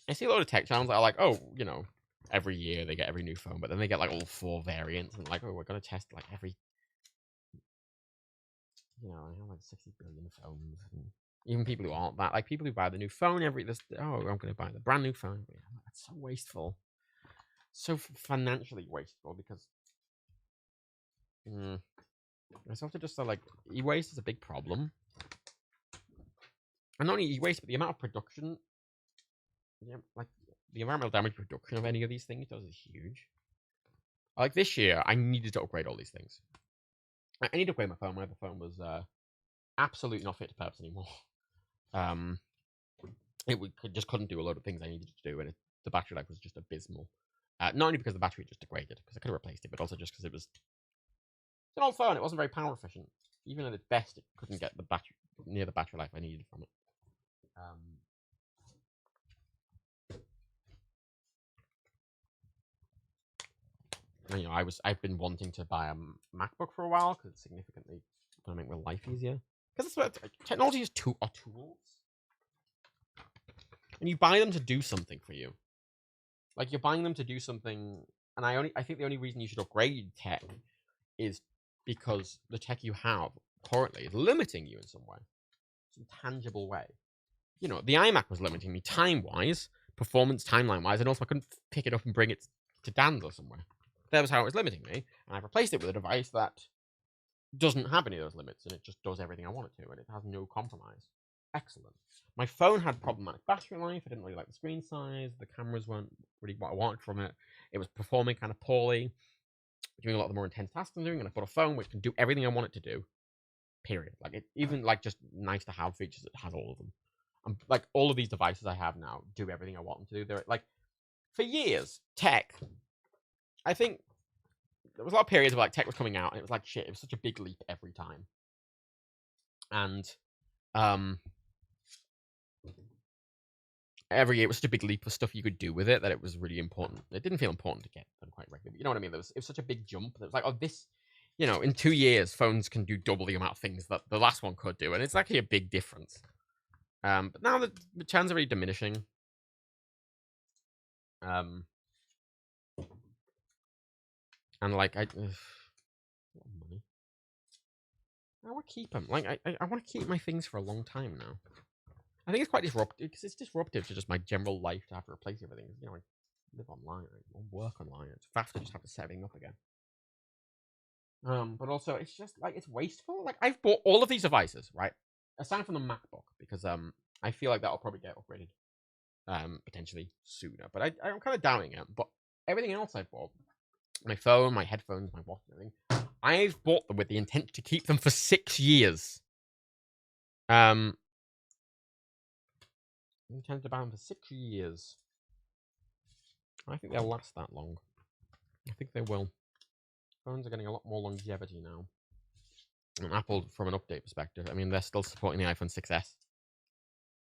I see a lot of tech channels that are like, oh, you know, every year they get every new phone, but then they get like all 4 variants and like, oh, we're gonna test like every, you know, I have like 60 billion phones, and even people who aren't that, like people who buy the new phone I'm gonna buy the brand new phone. Yeah, that's so wasteful, so financially wasteful, because it's also just like e-waste is a big problem, and not only e-waste, but the amount of production. Yeah, like the environmental damage production of any of these things is huge. Like this year, I needed to upgrade all these things. I need to upgrade my phone. My other phone was absolutely not fit to purpose anymore. Just couldn't do a lot of things I needed to do, and the battery life was just abysmal. Not only because the battery just degraded, because I could have replaced it, but also just because it's an old phone. It wasn't very power efficient. Even at its best, it couldn't get the battery near the battery life I needed from it. And, you know, I've been wanting to buy a MacBook for a while because it's significantly going to make my life easier. Because that's what technology are tools, and you buy them to do something for you. Like you're buying them to do something, and I think the only reason you should upgrade tech is because the tech you have currently is limiting you in some way, some tangible way. You know, the iMac was limiting me time-wise, performance, timeline-wise, and also I couldn't pick it up and bring it to Dan's or somewhere. That was how it was limiting me, and I've replaced it with a device that doesn't have any of those limits, and it just does everything I want it to, and it has no compromise. Excellent. My phone had problematic battery life. I didn't really like the screen size. The cameras weren't really what I wanted from it. It was performing kind of poorly, doing a lot of the more intense tasks I'm doing, and I bought a phone which can do everything I want it to do. Period. Like it, even like just nice to have features, it has all of them. Like all of these devices I have now do everything I want them to do. They're like, for years, tech. I think there was a lot of periods where like tech was coming out and it was like shit. It was such a big leap every time, and every year it was such a big leap for stuff you could do with it that it was really important. It didn't feel important to get them quite regularly. But you know what I mean? It was such a big jump. It was like, oh, this, you know, in 2 years, phones can do double the amount of things that the last one could do, and it's actually a big difference. But now the chance are really diminishing. And like money. I want to keep them. Like I want to keep my things for a long time now. I think it's quite disruptive because it's disruptive to just my general life to have to replace everything. You know, I live online, I work online. It's fast to just have to set everything up again. But also it's just like it's wasteful. Like I've bought all of these devices, right? Aside from the MacBook, because I feel like that'll probably get upgraded potentially sooner. But I'm kind of doubting it. But everything else I bought, my phone, my headphones, my watch, and everything, I've bought them with the intent to keep them for 6 years. I intend to buy them for 6 years. I think they'll last that long. I think they will. Phones are getting a lot more longevity now. And Apple, from an update perspective, I mean, they're still supporting the iPhone 6S.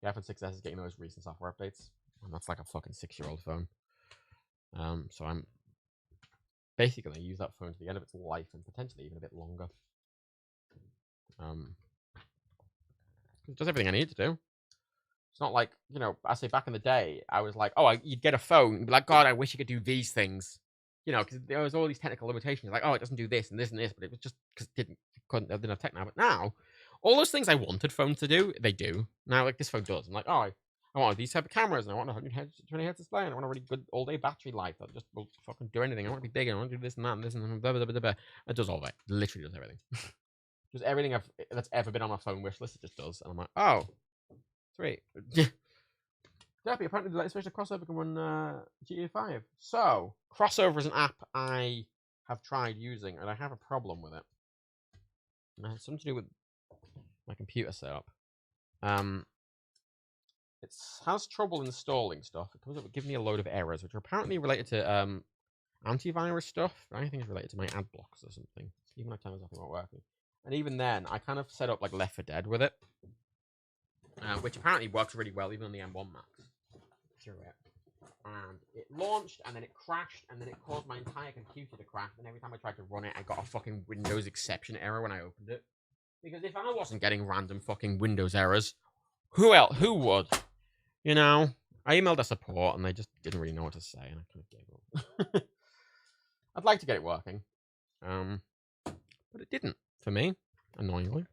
The iPhone 6S is getting those recent software updates, and that's like a fucking 6-year-old phone. So I'm basically going to use that phone to the end of its life and potentially even a bit longer. It does everything I need to do. It's not like, you know, I say back in the day, I was like, oh, you'd get a phone and be like, God, I wish you could do these things. You know, because there was all these technical limitations. Like, oh, it doesn't do this and this and this, but it was just because it didn't have tech now. But now, all those things I wanted phones to do, they do. Now, like, this phone does. I'm like, oh, I want these type of cameras, and I want a 120 hertz display, and I want a really good all-day battery life that just will fucking do anything. I want to be big, and I want to do this and that, and this, and blah, blah, blah, blah, blah. It does all that. It literally does everything. Just everything that's ever been on my phone wish list, it just does. And I'm like, oh, sweet. Deppy, apparently the latest version of Crossover can run GTA 5. So, Crossover is an app I have tried using, and I have a problem with it. And it has something to do with my computer setup. It has trouble installing stuff. It comes up with giving me a load of errors, which are apparently related to antivirus stuff. I think it's related to my ad blocks or something. Even though times nothing not working. And even then, I kind of set up like Left 4 Dead with it, which apparently works really well, even on the M1 Max. Through it. And it launched, and then it crashed, and then it caused my entire computer to crash. And every time I tried to run it, I got a fucking Windows exception error when I opened it. Because if I wasn't getting random fucking Windows errors, who else? Who would? You know? I emailed their support, and they just didn't really know what to say, and I kind of gave up. I'd like to get it working. But it didn't, for me, annoyingly.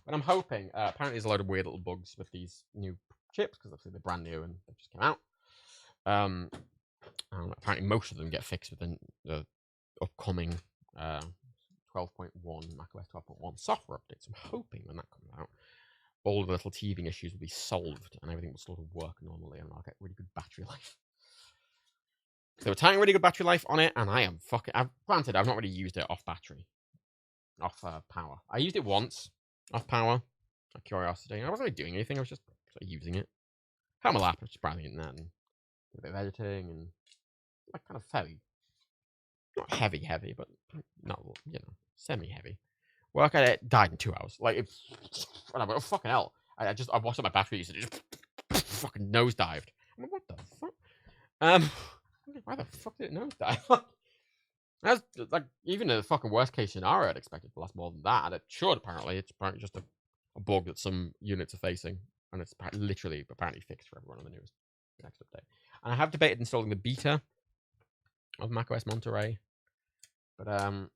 But I'm hoping, apparently there's a load of weird little bugs with these new chips, because obviously they're brand new and they just came out. Apparently most of them get fixed within the upcoming 12.1 macOS 12.1 software updates. I'm hoping when that comes out, all of the little teething issues will be solved and everything will sort of work normally, and I'll get really good battery life. They were tying really good battery life on it, and I am fucking. Granted, I've not really used it off battery, off power. I used it once off power, out of curiosity. I wasn't really doing anything. I was just sort of using it. Had my lap, just browsing it, and a bit of editing, and like kind of heavy, not heavy, but not, you know, semi-heavy. Work at it, died in 2 hours. Like, and I went, oh fucking hell! I watched my battery usage, just fucking nosedived. I'm like, what the fuck? Why the fuck did it nosedive? That's like, even in the fucking worst case scenario, I'd expect it to last more than that. And it should, apparently. It's apparently just a bug that some units are facing. And it's literally apparently fixed for everyone on the next update. And I have debated installing the beta of macOS Monterey. But, I'll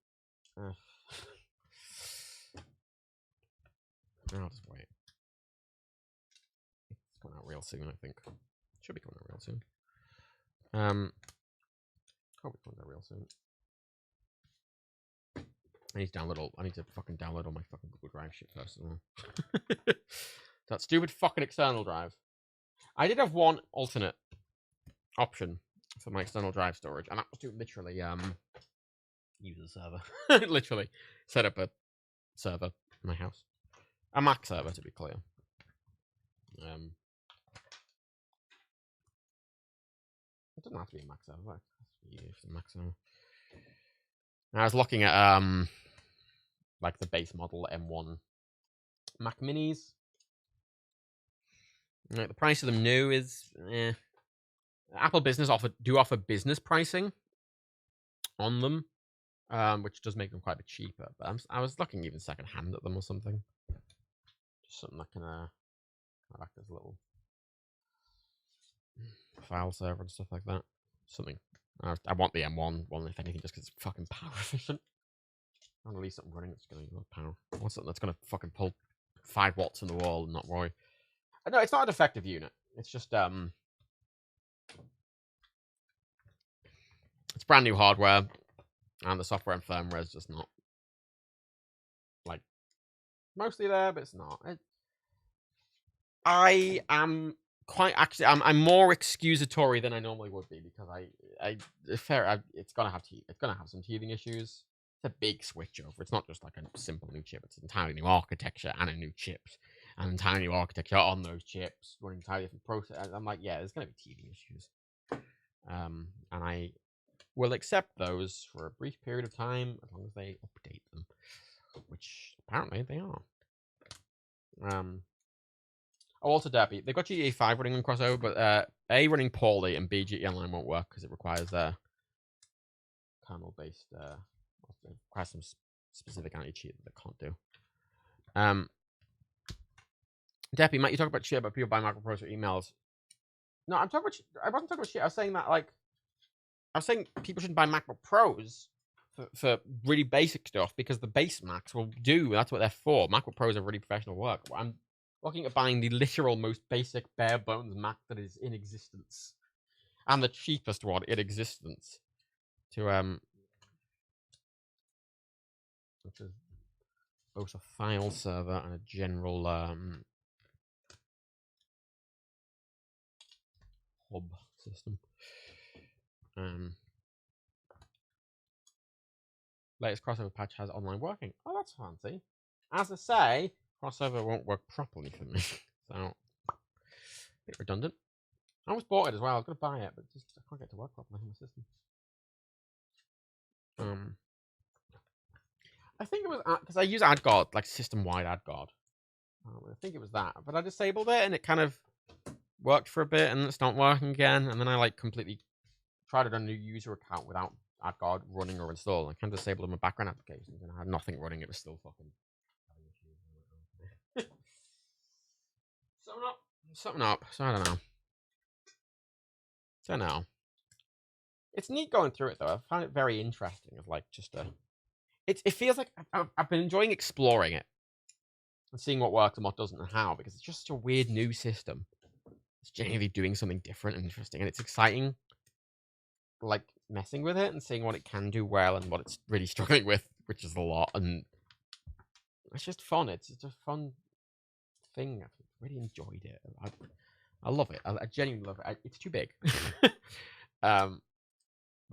just wait. It's coming out real soon, I think. Should be coming out real soon. Hope it comes out real soon. I need to fucking download all my fucking Google Drive shit first of all. That stupid fucking external drive. I did have one alternate option for my external drive storage, and that was to literally use a server. Literally set up a server in my house. A Mac server, to be clear. It doesn't have to be a Mac server. It has to be a Mac server. I was looking at like the base model M1 Mac Minis. Like, the price of them new is Apple Business offer business pricing on them, which does make them quite a bit cheaper. But I was looking even secondhand at them or something. Just something that can act as a little file server and stuff like that. Something. I want the M1 one, if anything, just because it's fucking power efficient. I want to leave something running that's going to use power. I want something that's going to fucking pull 5 watts from the wall and not worry. No, it's not a defective unit. It's just it's brand new hardware, and the software and firmware is just not like mostly there, but it's not. I am quite actually. I'm more excusatory than I normally would be, because it's gonna have some teething issues. It's a big switch over. It's not just like a simple new chip. It's an entirely new architecture and a new chip. And entirely new architecture on those chips, running entirely different process. I'm like, yeah, there's going to be teething issues. And I will accept those for a brief period of time, as long as they update them, which apparently they are. Also, Debbie, they've got GTA 5 running on Crossover, but A, running poorly, and B, GTA Online won't work because it requires kernel-based, it requires some specific anti-cheat that they can't do. Deppy, Matt, you talk about shit about people buying Macbook Pros for emails. No, I wasn't talking about shit. I was saying that, like, people shouldn't buy MacBook Pros for really basic stuff, because the base Macs will do. That's what they're for. MacBook Pros are really professional work. looking at buying the literal most basic bare bones Mac that is in existence, and the cheapest one in existence, to which is both a file server and a general hub system. Latest crossover patch has online working. Oh, that's fancy. As I say, crossover won't work properly for me, so a bit redundant. I almost bought it as well. I was going to buy it, but just I can't get it to work properly in the system. I think it was because I use AdGuard, like system-wide AdGuard. I think it was that, but I disabled it and it kind of worked for a bit, and it's not working again. And then I like completely tried it on a new user account without AdGuard running or installed. I kind of disabled my background applications, and I had nothing running. It was still fucking having issues. Something up. So I don't know. So now, it's neat going through it though. I found it very interesting. Of like just a, it feels like I've been enjoying exploring it and seeing what works and what doesn't and how, because it's just such a weird new system. It's genuinely doing something different and interesting, and it's exciting. Like messing with it and seeing what it can do well and what it's really struggling with, which is a lot, and it's just fun. It's just a fun thing. I've really enjoyed it. I love it. I genuinely love it. It's too big, but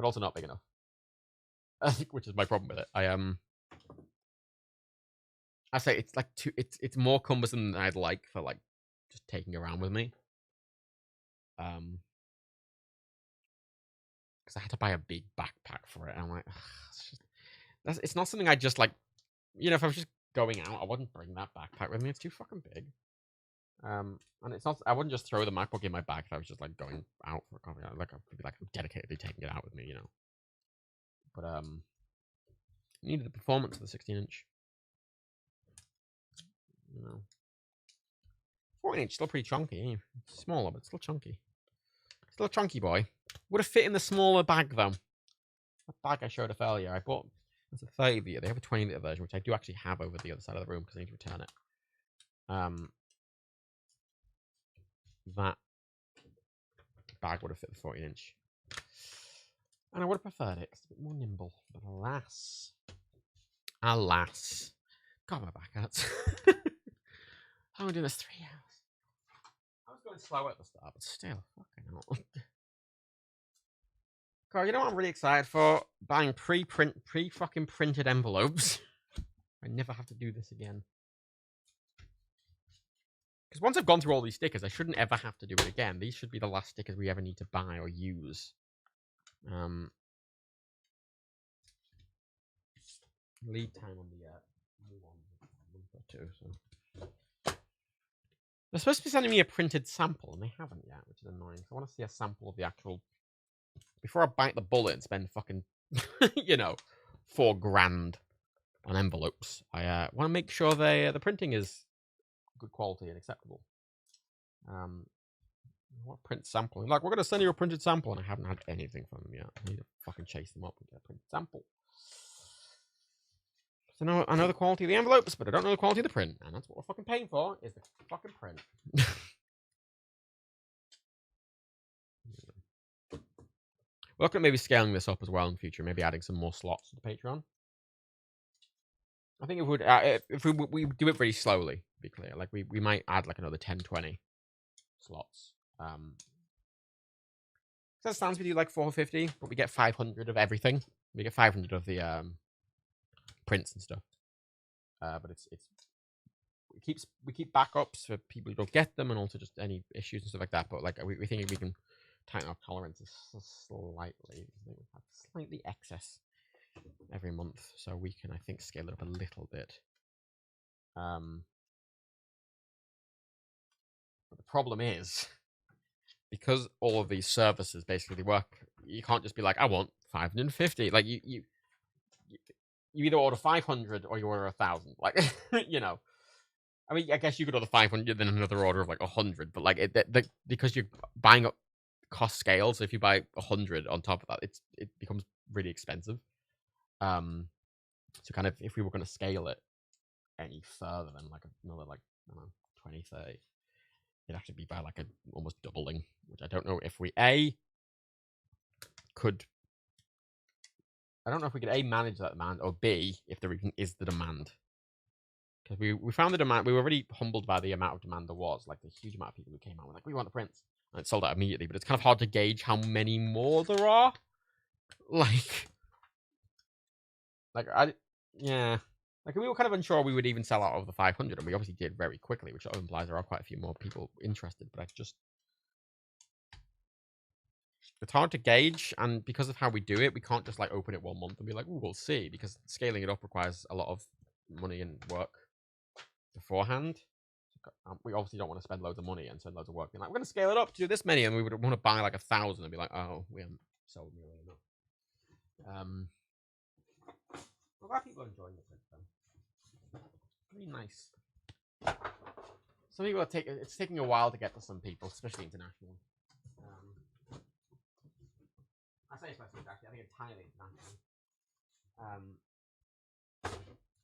also not big enough. I think, which is my problem with it. I say it's like too. It's more cumbersome than I'd like for like just taking around with me. Because I had to buy a big backpack for it, and I'm like, it's not something I just like. You know, if I was just going out, I wouldn't bring that backpack with me. It's too fucking big. And it's not. I wouldn't just throw the MacBook in my bag if I was just like going out for a coffee. Like I'd be like I'm dedicatedly taking it out with me, you know. But needed the performance of the 16-inch. You know, 14-inch still pretty chunky. It's smaller, but still chunky. Still a chunky boy. Would have fit in the smaller bag though. That bag I showed off earlier, I bought. It's a 30 liter. They have a 20 liter version, which I do actually have over the other side of the room because I need to return it. That bag would have fit the 14-inch. And I would have preferred it because it's a bit more nimble. But alas. God, my back hurts. How am I doing this 3 hours? I was going slow at the start, but still, fucking hell. God, you know what I'm really excited for? Buying pre-fucking printed envelopes. I never have to do this again. Because once I've gone through all these stickers, I shouldn't ever have to do it again. These should be the last stickers we ever need to buy or use. Lead time on the new one, month or two. So they're supposed to be sending me a printed sample, and they haven't yet, which is annoying. So I want to see a sample of the actual. Before I bite the bullet and spend fucking, you know, $4,000 on envelopes, I want to make sure the printing is good quality and acceptable. What print sample? Like, we're gonna send you a printed sample, and I haven't had anything from them yet. I need to fucking chase them up and get a printed sample. So I know the quality of the envelopes, but I don't know the quality of the print, and that's what we're fucking paying for, is the fucking print. We're looking at maybe scaling this up as well in the future, maybe adding some more slots to the Patreon. I think if we do it very slowly, to be clear. Like, we might add like another 10, 20 slots. So that stands we do like 450, but we get 500 of everything. We get 500 of the prints and stuff. But we keep backups for people who don't get them, and also just any issues and stuff like that. But like we think we can tighten our tolerances slightly. We have slightly excess every month, so we can, I think, scale it up a little bit. But the problem is, because all of these services basically work, you can't just be like, I want 550. Like you either order 500 or you order 1,000. Like, you know. I mean, I guess you could order 500, then another order of like 100, but like because you're buying up cost scale, so if you buy 100 on top of that, it becomes really expensive. So kind of if we were going to scale it any further than like another like I don't know 2030. It'd have to be by like a almost doubling, which I don't know if we could. I don't know if we could manage that demand, or B, if there even is the demand. Because we found the demand. We were really humbled by the amount of demand there was. Like the huge amount of people who came out were like, we want the prints, and it sold out immediately. But it's kind of hard to gauge how many more there are. Yeah. Like we were kind of unsure we would even sell out of the 500, and we obviously did very quickly, which implies there are quite a few more people interested. But it's hard to gauge, and because of how we do it, we can't just like open it 1 month and be like, "Ooh, we'll see," because scaling it up requires a lot of money and work beforehand. We obviously don't want to spend loads of money and spend loads of work. Being like, we're going to scale it up to do this many, and we would want to buy like 1,000 and be like, "Oh, we haven't sold nearly enough." I'm glad people are enjoying the print though. Very nice. Some people it's taking a while to get to some people, especially international. I say especially actually, I think entirely international.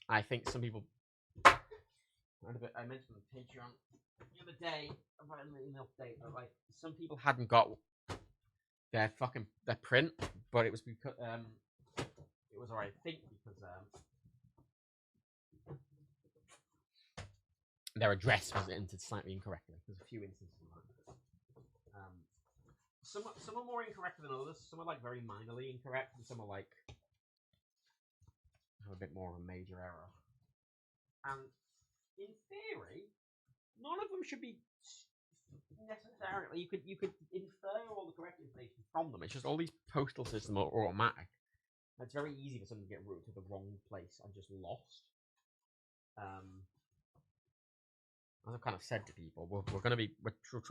I think some people. I mentioned on Patreon the other day about in the update that like some people hadn't got their print, but it was because it was alright. I think because their address was entered slightly incorrectly. There's a few instances of that. Some are more incorrect than others. Some are like very minorly incorrect, and some are like have a bit more of a major error. And in theory, none of them should be necessarily. You could infer all the correct information from them. It's just all these postal systems are automatic. It's very easy for someone to get routed to the wrong place and just lost. As I've kind of said to people, we're trying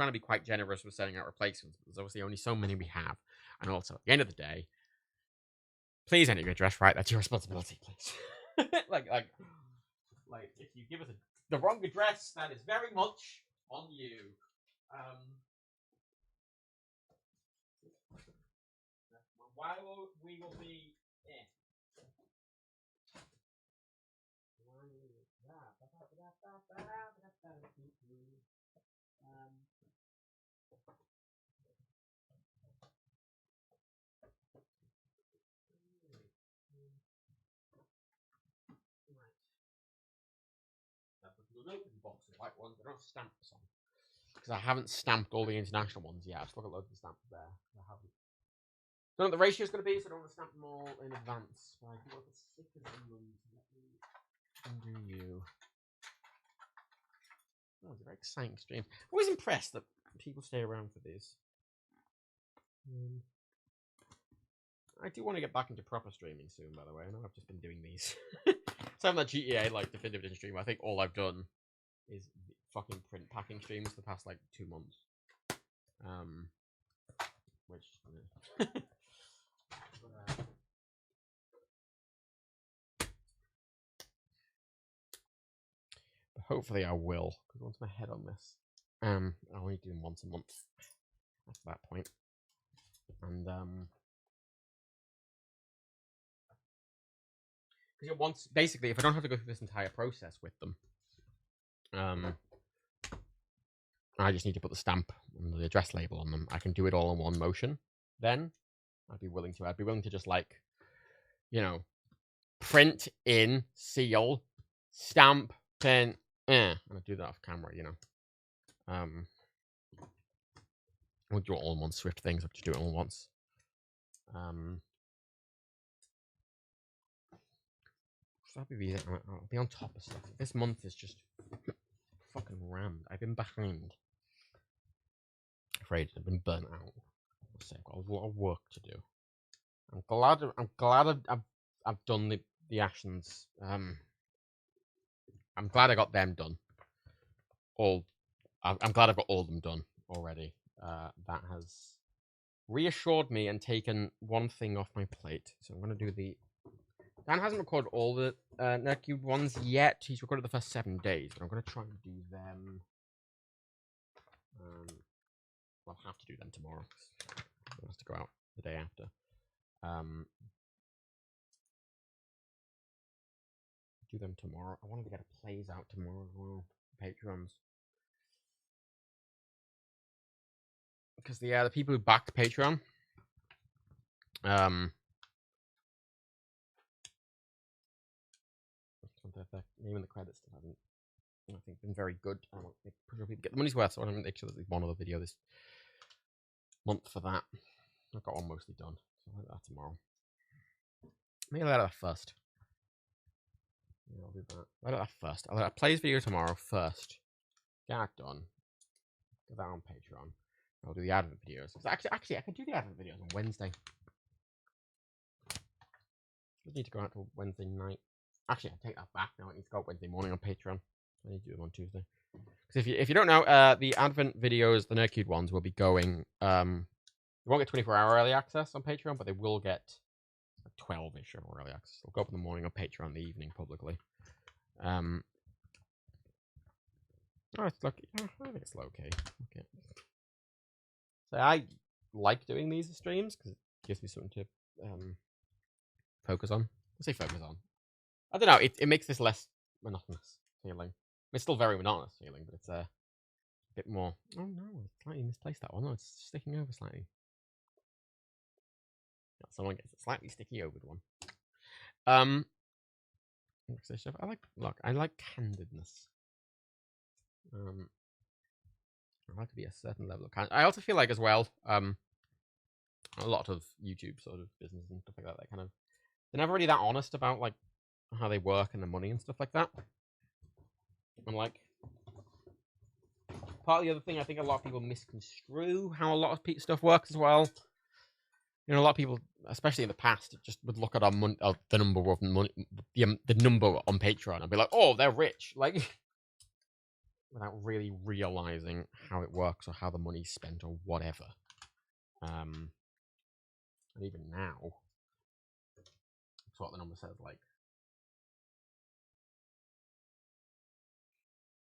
to be quite generous with sending out replacements. But there's obviously only so many we have, and also at the end of the day, please enter your address right. That's your responsibility, please. like if you give us the wrong address, that is very much on you. Why we will be You'll open the box of white ones. I don't have stamps on because I haven't stamped all the international ones yet. I've still got loads of stamps there. I haven't. Don't know what the ratio is going to be, so I don't want to stamp them all in advance. But I do want the stickers on them. Let me undo you. Oh, it's a very exciting stream. I'm always impressed that people stay around for these. I do want to get back into proper streaming soon, by the way. I know I've just been doing these. So I'm that GTA like Definitive Edition stream. I think all I've done is fucking print packing streams for the past like 2 months. Which but hopefully I will, because once my head on this, I'll only do them once a month at that point. And because once basically, if I don't have to go through this entire process with them, I just need to put the stamp and the address label on them. I can do it all in one motion. Then I'd be willing to just like, print in, seal, stamp, pen, and I do that off camera. We'll do it all in one swift thing. So I have to do it all once. I'll be on top of stuff. This month is just fucking rammed. I've been behind. Afraid I've been burnt out. I've got a lot of work to do. I'm glad I've done the actions. I'm glad I got them done. I'm glad I've got all of them done already. That has reassured me and taken one thing off my plate. So I'm gonna do the. Dan hasn't recorded all the Netcube ones yet. He's recorded the first 7 days, but I'm gonna try and do them. I'll have to do them tomorrow. It has to go out the day after. Do them tomorrow. I wanted to get a plays out tomorrow as well. Patrons. because the people who backed Patreon, the name and the credits that haven't, I think, been very good. I want to get the money's worth, so I want to make sure that there's one other video this month for that. I've got one mostly done, so I'll do that tomorrow. Maybe I'll let that first. Yeah, I'll do that. I'll let that first. I'll let that plays video tomorrow first. Get that done. Get that on Patreon. I'll do the advent videos. Actually, I can do the advent videos on Wednesday. I need to go out till Wednesday night. Actually, I take that back now. I need to go out Wednesday morning on Patreon. I need to do them on Tuesday. Because if you don't know, the advent videos, the Nerdcube ones, will be going. They won't get 24-hour early access on Patreon, but they will get 12-ish hour early access. They'll go up in the morning on Patreon, in the evening publicly. Oh, it's lucky. I think it's low key. Okay. So I like doing these streams because it gives me something to focus on. I say focus on. I don't know. It makes this less monotonous feeling. It's still very monotonous feeling, but it's a bit more. Oh no, I slightly misplaced that one. No, it's sticking over slightly. Someone gets a slightly sticky over one. I like candidness. I like to be a certain level of candid. I also feel like as well, a lot of YouTube sort of business and stuff like that, they're never really that honest about like how they work and the money and stuff like that. And like part of the other thing, I think a lot of people misconstrue how a lot of stuff works as well. You know, a lot of people, especially in the past, just would look at the number of money, the number on Patreon, and be like, "Oh, they're rich," like without really realizing how it works or how the money's spent or whatever. And even now, that's what the number says. Like,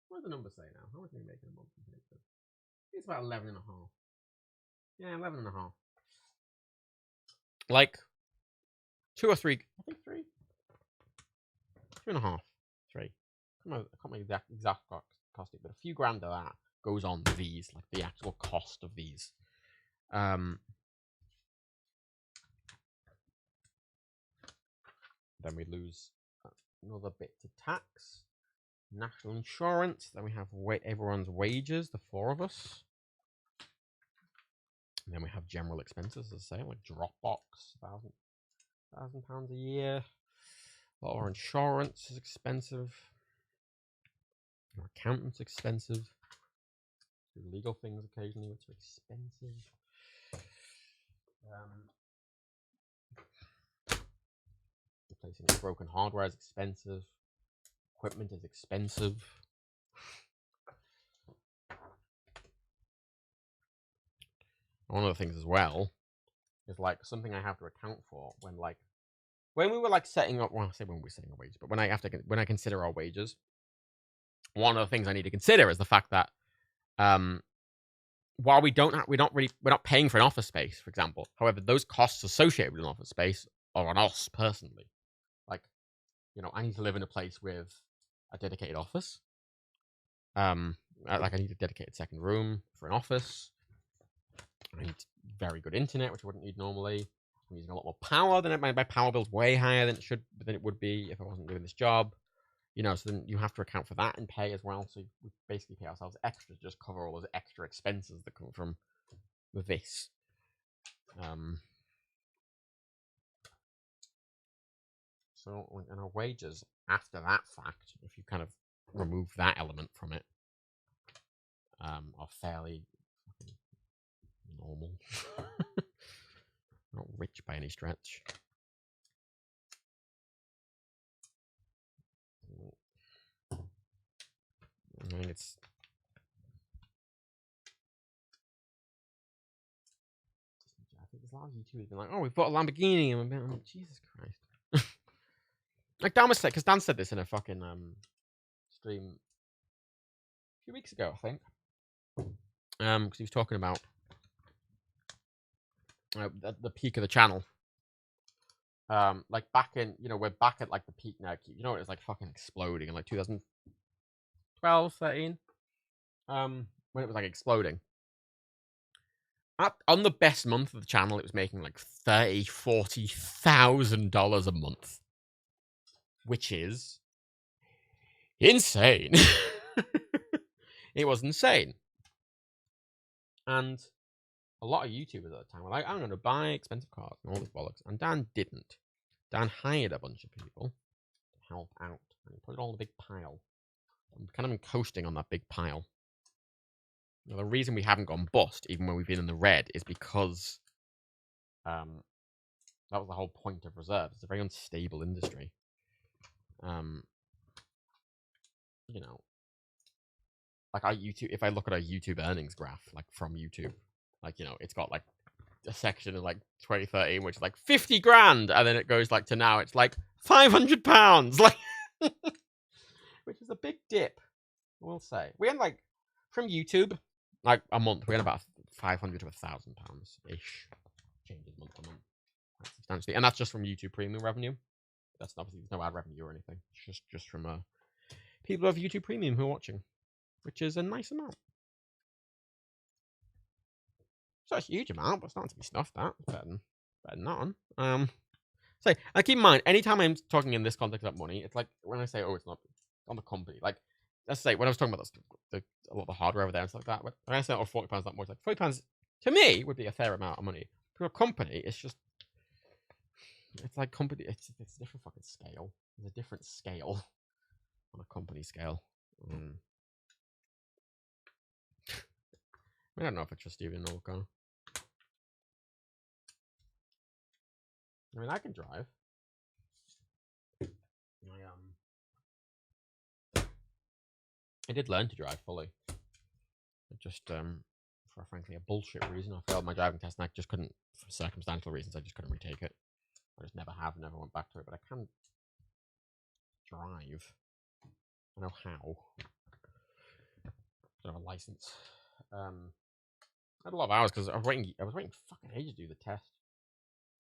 what does the number say now? How much are we making a month? It's about 11.5. Yeah, 11.5. Like 2 or 3. I think 3. 2.5. 3. I can't remember the exact cost, but a few grand of that goes on these, like the actual cost of these. Then we lose another bit to tax, national insurance. Then we have everyone's wages, the 4 of us. And then we have general expenses, as I say, like Dropbox, £1,000 a year. A lot of our insurance is expensive. Our accountant's expensive. Do legal things occasionally, which are expensive. Replacing broken hardware is expensive. Equipment is expensive. One of the things as well is like something I have to account for when we were like setting up. Well, I say when we're setting our wages, but when I consider our wages, one of the things I need to consider is the fact that while we're not paying for an office space, for example. However, those costs associated with an office space are on us personally. Like, you know, I need to live in a place with a dedicated office. I need a dedicated second room for an office. I need very good internet, which I wouldn't need normally. I'm using a lot more power than my power bill's way higher than it would be if I wasn't doing this job. You know, so then you have to account for that and pay as well. So we basically pay ourselves extra to just cover all those extra expenses that come from this. So, and our wages after that fact, if you kind of remove that element from it, are fairly normal. Not rich by any stretch. I mean, it's I think there's a lot of YouTubers been like, "Oh, we've bought a Lamborghini," and I'm like, Jesus Christ. Like Dan said, because Dan said this in a fucking stream a few weeks ago, I think. Because he was talking about the peak of the channel. Like back in, you know, we're back at like the peak now. You know, it was like fucking exploding in like 2012, 13. When it was like exploding. On the best month of the channel, it was making like $30,000-$40,000 a month, which is insane. It was insane. And a lot of YouTubers at the time were like, I'm going to buy expensive cars and all this bollocks. And Dan didn't. Dan hired a bunch of people to help out. And he put it all in a big pile. I'm kind of coasting on that big pile. Now, the reason we haven't gone bust, even when we've been in the red, is because that was the whole point of reserves. It's a very unstable industry. You know, like if I look at a YouTube earnings graph, like from YouTube, like, you know, it's got like a section in like 2013, which is like 50 grand, and then it goes like to now, it's like £500, like, which is a big dip, I will say. We had like, from YouTube, like a month, we had about 500 to £1,000-ish changes month to month, quite substantially, and that's just from YouTube Premium revenue. That's obviously, there's no ad revenue or anything. It's just from people who have YouTube Premium who are watching, which is a nice amount. It's not a huge amount, but it's not to be snuffed at. It's better than none. So, and keep in mind, anytime I'm talking in this context about money, it's like when I say, oh, it's not on the company. Like, let's say when I was talking about a lot of the hardware over there and stuff like that, when I say, oh, £40 not more, it's like £40 to me would be a fair amount of money. For a company, it's just, it's like company. It's a different fucking scale. There's a different scale on a company scale. I don't know if I trust Steven Norco. I mean, I can drive. I did learn to drive fully. Just for frankly a bullshit reason, I failed my driving test, and I just couldn't, for circumstantial reasons, I just couldn't retake it. I just never went back to it. But I can drive. I know how. I don't have a license. I had a lot of hours because I was waiting fucking ages to do the test.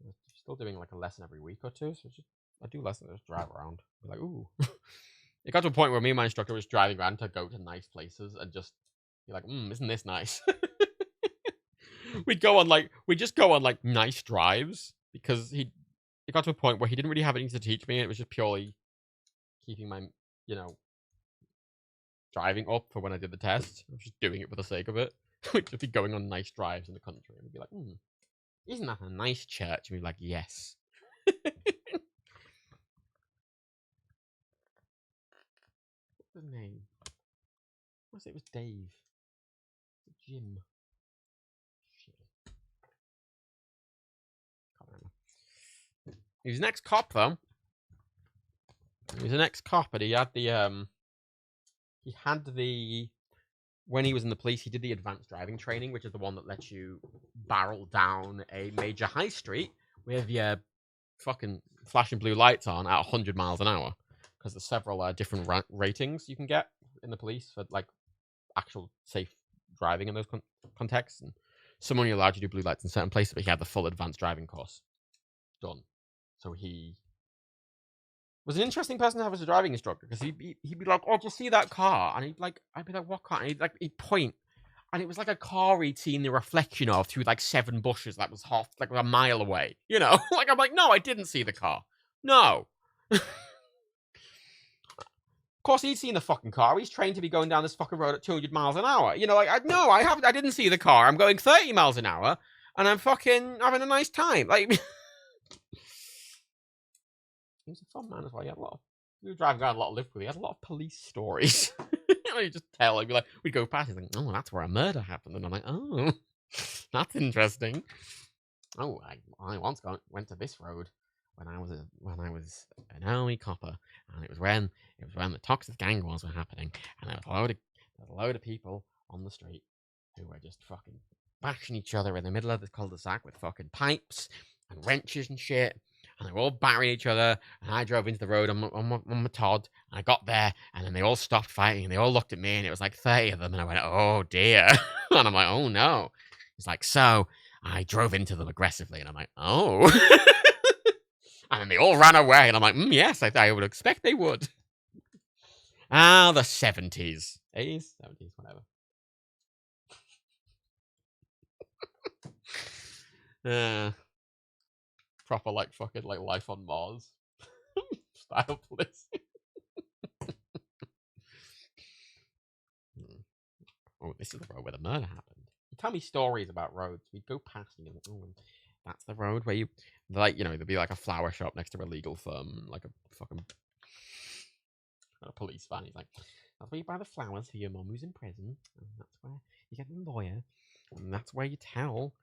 I was still doing like a lesson every week or two, so I do lessons, I just drive around. Be like, ooh. It got to a point where me and my instructor was driving around to go to nice places and just be like, isn't this nice? We'd just go on like nice drives because it got to a point where he didn't really have anything to teach me. It was just purely keeping my, driving up for when I did the test. I was just doing it for the sake of it. We'd just be going on nice drives in the country and we'd be like, isn't that a nice church? And we'd be like, yes. What's his name? I say it was Dave. Jim. Shit. Can't remember. He was an ex-cop though. He was an ex-cop, and he had when he was in the police, he did the advanced driving training, which is the one that lets you barrel down a major high street with your fucking flashing blue lights on at 100 miles an hour. Because there's several different ratings you can get in the police for like actual safe driving in those contexts. And someone you're allowed to do blue lights in certain places, but he had the full advanced driving course done. So he was an interesting person to have as a driving instructor, because he'd be like, "Oh, just see that car?" And I'd be like, "What car?" And he'd point, and it was like a car he'd seen the reflection of through like 7 bushes that was like a mile away. Like I'm like, no, I didn't see the car. No. Of course, he'd seen the fucking car. He's trained to be going down this fucking road at 200 miles an hour. I didn't see the car. I'm going 30 miles an hour, and I'm fucking having a nice time. Like. He was a fun man as well. We were driving around a lot of Liverpool. He had a lot of police stories. You just tell. We'd go past. He's like, "Oh, that's where a murder happened," and I'm like, "Oh, that's interesting." Oh, I once went to this road when I was an army copper, and it was when the toxic gang wars were happening, and there was a load of people on the street who were just fucking bashing each other in the middle of the cul-de-sac with fucking pipes and wrenches and shit. And they were all battering each other, and I drove into the road on my Todd, and I got there, and then they all stopped fighting, and they all looked at me, and it was like 30 of them, and I went, "Oh dear." And I'm like, "Oh no." He's like, "So I drove into them aggressively," and I'm like, "Oh." And then they all ran away, and I'm like, "Yes, I would expect they would." The 70s. 80s? 70s, whatever. Proper like fucking like life on Mars style place. Oh, this is the road where the murder happened. You tell me stories about roads. We'd go past and go, oh, that's the road where you, like, you know, there'd be like a flower shop next to a legal firm, like a fucking a police van. He's like, that's where you buy the flowers for your mum who's in prison, and that's where you get the lawyer, and that's where you tell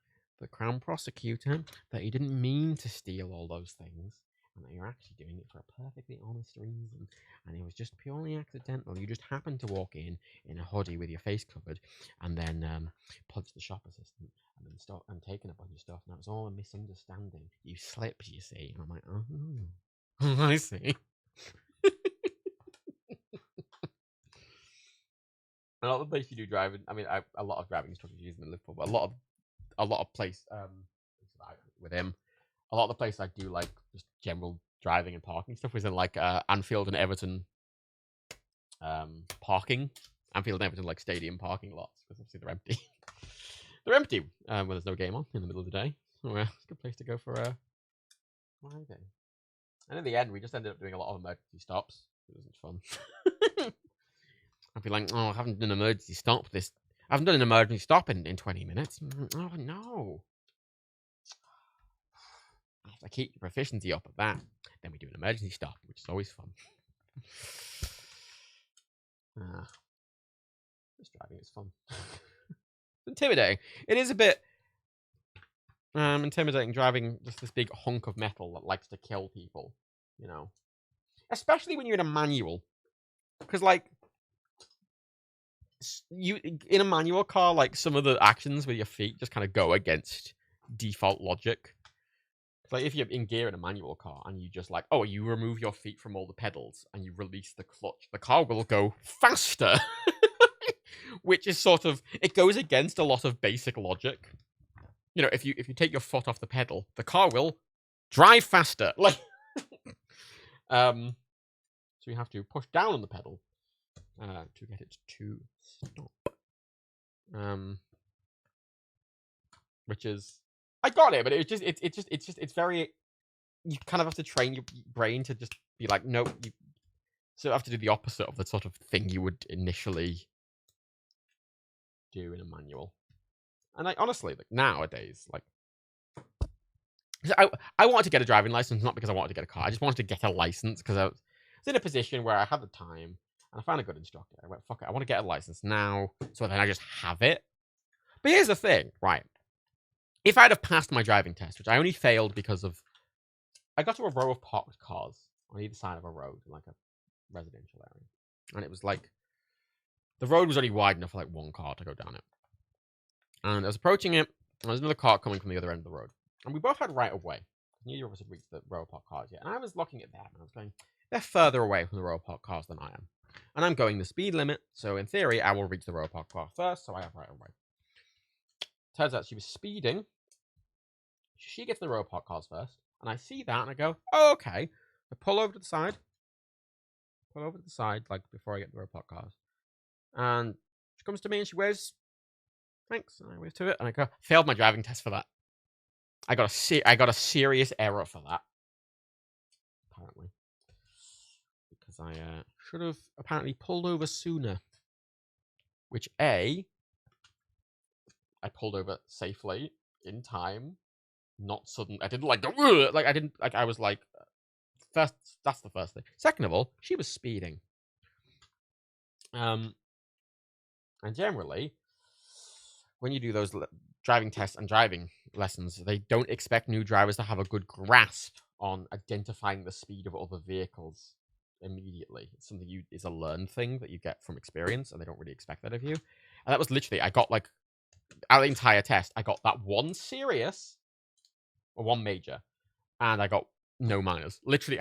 the Crown Prosecutor that he didn't mean to steal all those things, and that you're actually doing it for a perfectly honest reason, and it was just purely accidental. You just happened to walk in a hoodie with your face covered, and then punch the shop assistant, and then stop and taking a bunch of stuff, and that was all a misunderstanding. You slipped, you see. And I'm like, oh, I see. A lot of the place you do driving, I mean, a lot of driving instructors use them in Liverpool, but a lot of place with him, a lot of the place I do like just general driving and parking stuff was in like Anfield and Everton parking, Anfield and Everton like stadium parking lots, because obviously they're empty. They're empty when there's no game on in the middle of the day. So it's a good place to go for a driving. And in the end, we just ended up doing a lot of emergency stops. It wasn't fun. I'd be like, oh, I haven't done an emergency stop this. I haven't done an emergency stop in 20 minutes. Oh, no. I have to keep your proficiency up at that. Then we do an emergency stop, which is always fun. Just driving is fun. It's intimidating. It is a bit intimidating driving just this big hunk of metal that likes to kill people, you know. Especially when you're in a manual. Because, like, you in a manual car, like some of the actions with your feet just kind of go against default logic. Like if you're in gear in a manual car and you just like, oh, you remove your feet from all the pedals and you release the clutch, the car will go faster. Which is sort of, it goes against a lot of basic logic. You know, if you take your foot off the pedal, the car will drive faster. Like so you have to push down on the pedal to get it to stop. Which is, I got it, but it's very, you kind of have to train your brain to just be like, no, you so have to do the opposite of the sort of thing you would initially do in a manual. And like honestly, like nowadays, like I wanted to get a driving license not because I wanted to get a car. I just wanted to get a license because I was in a position where I had the time and I found a good instructor. I went, fuck it, I want to get a license now, so then I just have it. But here's the thing, right? If I'd have passed my driving test, which I only failed because of, I got to a row of parked cars on either side of a road in like a residential area, and it was like the road was only wide enough for like one car to go down it. And I was approaching it, and there was another car coming from the other end of the road, and we both had right of way. Neither of us had reached the row of parked cars yet, and I was looking at them, and I was going, they're further away from the row of parked cars than I am, and I'm going the speed limit, so in theory, I will reach the row of parked car first, so I have right of way. Turns out she was speeding. She gets the row of parked cars first, and I see that, and I go, oh, okay. I pull over to the side, like before I get the row of parked cars, and she comes to me and she waves, thanks, and I wave to it, and I go, failed my driving test for that. I got a serious error for that, apparently, because I should have apparently pulled over sooner. Which I pulled over safely in time, not sudden. I didn't like go like I didn't like. I was like, first, that's the first thing. Second of all, she was speeding. And generally, when you do those driving tests and driving lessons, they don't expect new drivers to have a good grasp on identifying the speed of other vehicles immediately. It's something it's a learned thing that you get from experience, and they don't really expect that of you. And that was literally, I got like, out of the entire test, I got that one serious or one major, and I got no minors. Literally,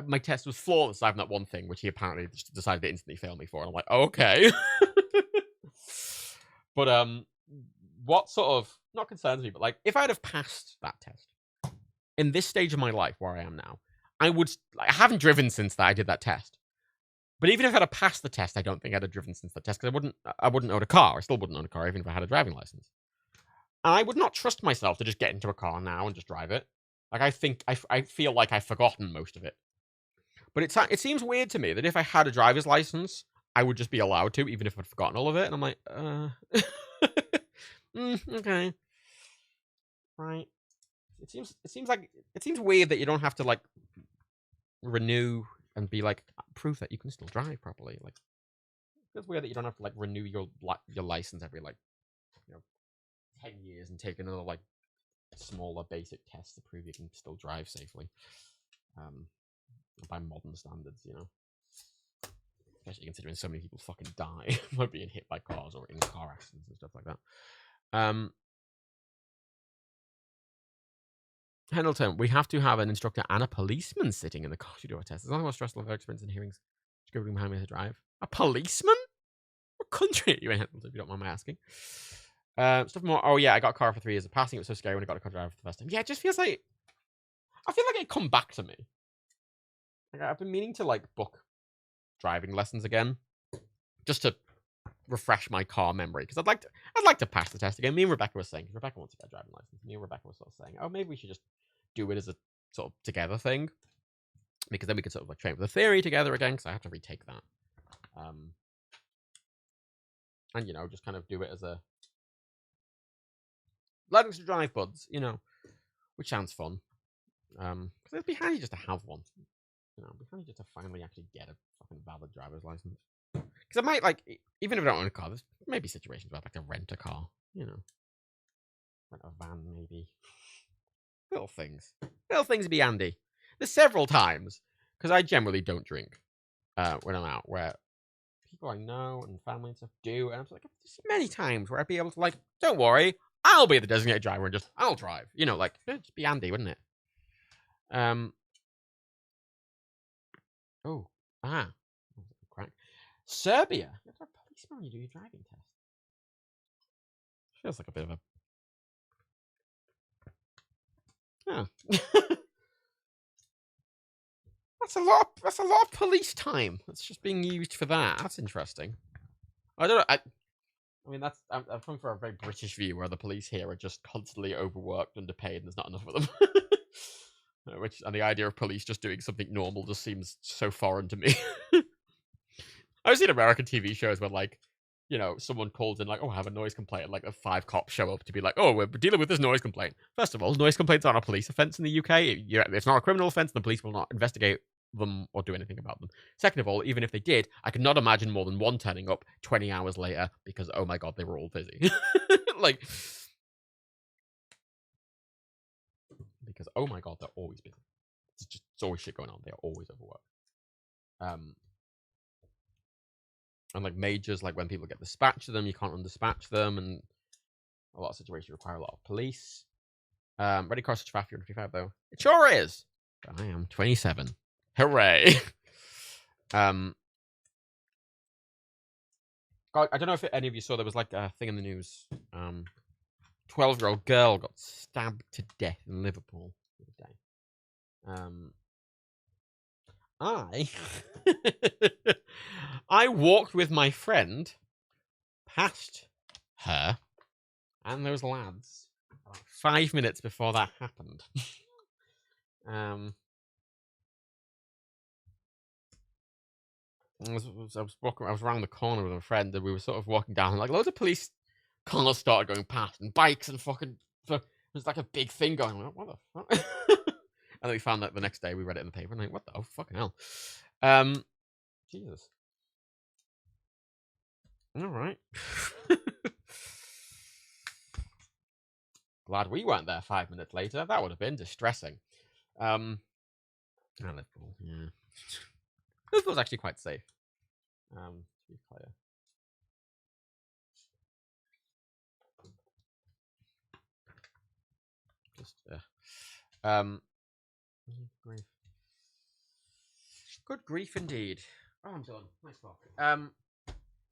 my test was flawless aside from that one thing, which he apparently just decided to instantly fail me for. And I'm like, okay. But what sort of, not concerns me, but like if I'd have passed that test in this stage of my life where I am now, I haven't driven since I did that test. But even if I'd have passed the test, I don't think I'd have driven since the test, because I wouldn't own a car. I still wouldn't own a car even if I had a driving license. I would not trust myself to just get into a car now and just drive it. Like, I feel like I've forgotten most of it. But it seems weird to me that if I had a driver's license, I would just be allowed to, even if I'd forgotten all of it. And I'm like, okay, right. It seems weird that you don't have to like renew and be like proof that you can still drive properly. Like, it's weird that you don't have to like renew your license every like 10 years and take another like smaller basic test to prove you can still drive safely. By modern standards, especially considering so many people fucking die by being hit by cars or in car accidents and stuff like that. Pendleton, we have to have an instructor and a policeman sitting in the car to do a test. It's not the most stressful of experience in hearings. Scribbling behind me to drive. A policeman? What country are you in, Pendleton, if you don't mind my asking? Stuff more. Oh yeah, I got a car for 3 years of passing. It was so scary when I got a car driver for the first time. Yeah, it just feels like I feel like it come back to me. Like, I've been meaning to like book driving lessons again, just to refresh my car memory, because I'd like to pass the test again. Me and Rebecca were saying, because Rebecca wants to get a driving license. Me and Rebecca were sort of saying, oh, maybe we should just do it as a sort of together thing, because then we could sort of like train for the theory together again. Because I have to retake that, and just kind of do it as a learning to drive, buds. Which sounds fun. Because it'd be handy just to have one. It'd be handy just to finally actually get a fucking valid driver's license. Because I might, like, even if I don't own a car, there's maybe situations where I'd like to rent a car, rent a van, maybe. Little things would be handy. There's several times, because I generally don't drink when I'm out, where people I know and family and stuff do, and I'm like, there's many times where I'd be able to, like, don't worry, I'll be the designated driver and just, I'll drive. Like, it'd just be handy, wouldn't it? Crack. Serbia. You have to have a policeman when you do your driving test. Feels like a bit of a. Yeah. That's a lot. That's a lot of police time. That's just being used for that. That's interesting. I don't know. I mean, I'm coming from a very British view where the police here are just constantly overworked, underpaid, and there's not enough of them. And the idea of police just doing something normal just seems so foreign to me. I've seen American TV shows where, like, someone calls in, like, oh, I have a noise complaint, and, like, 5 cops show up to be like, oh, we're dealing with this noise complaint. First of all, noise complaints aren't a police offence in the UK. It's not a criminal offence, and the police will not investigate them or do anything about them. Second of all, even if they did, I could not imagine more than one turning up 20 hours later because, oh my god, they were all busy. Like, because, oh my god, they're always busy. It's always shit going on. They're always overworked. And like majors, like when people get dispatched to them, you can't undispatch them, and a lot of situations require a lot of police. Ready car such fast, you're 55 though. It sure is. But I am 27. Hooray! God, I don't know if any of you saw, there was like a thing in the news. 12-year-old girl got stabbed to death in Liverpool the other day. I walked with my friend past her and those lads about 5 minutes before that happened. I was around the corner with a friend, and we were sort of walking down, and like loads of police cars started going past, and bikes and fucking. So it was like a big thing going on. What the fuck? And then we found that the next day we read it in the paper, and like, what the fucking hell? Jesus. All right. Glad we weren't there 5 minutes later. That would have been distressing. Liverpool, yeah. Liverpool's actually quite safe. To be clear. Just grief. Good grief indeed. Oh, I'm done. Nice talk. Fucking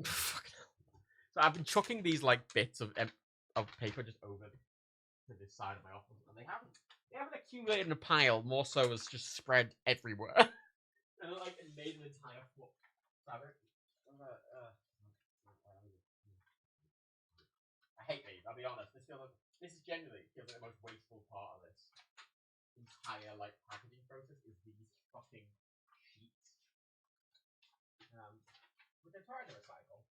hell. So I've been chucking these like bits of paper just over to this side of my office, and they haven't accumulated in a pile. More so as just spread everywhere, and like it made an entire fabric. I hate these. I'll be honest. This is genuinely feels like the most wasteful part of this entire like packaging process is these fucking sheets. Which I tried to recycle.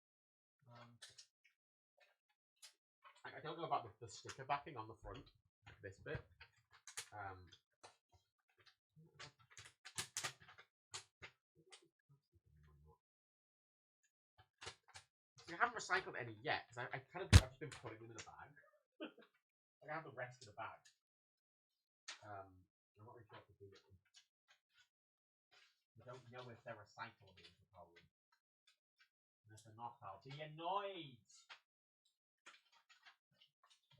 I don't know about the sticker backing on the front. This bit. I haven't recycled any yet because I've just been putting them in a bag. I have the rest in a bag. I'm not really sure what to do with them. I don't know if they're recyclable is the problem. And if they're not, I'll be annoyed.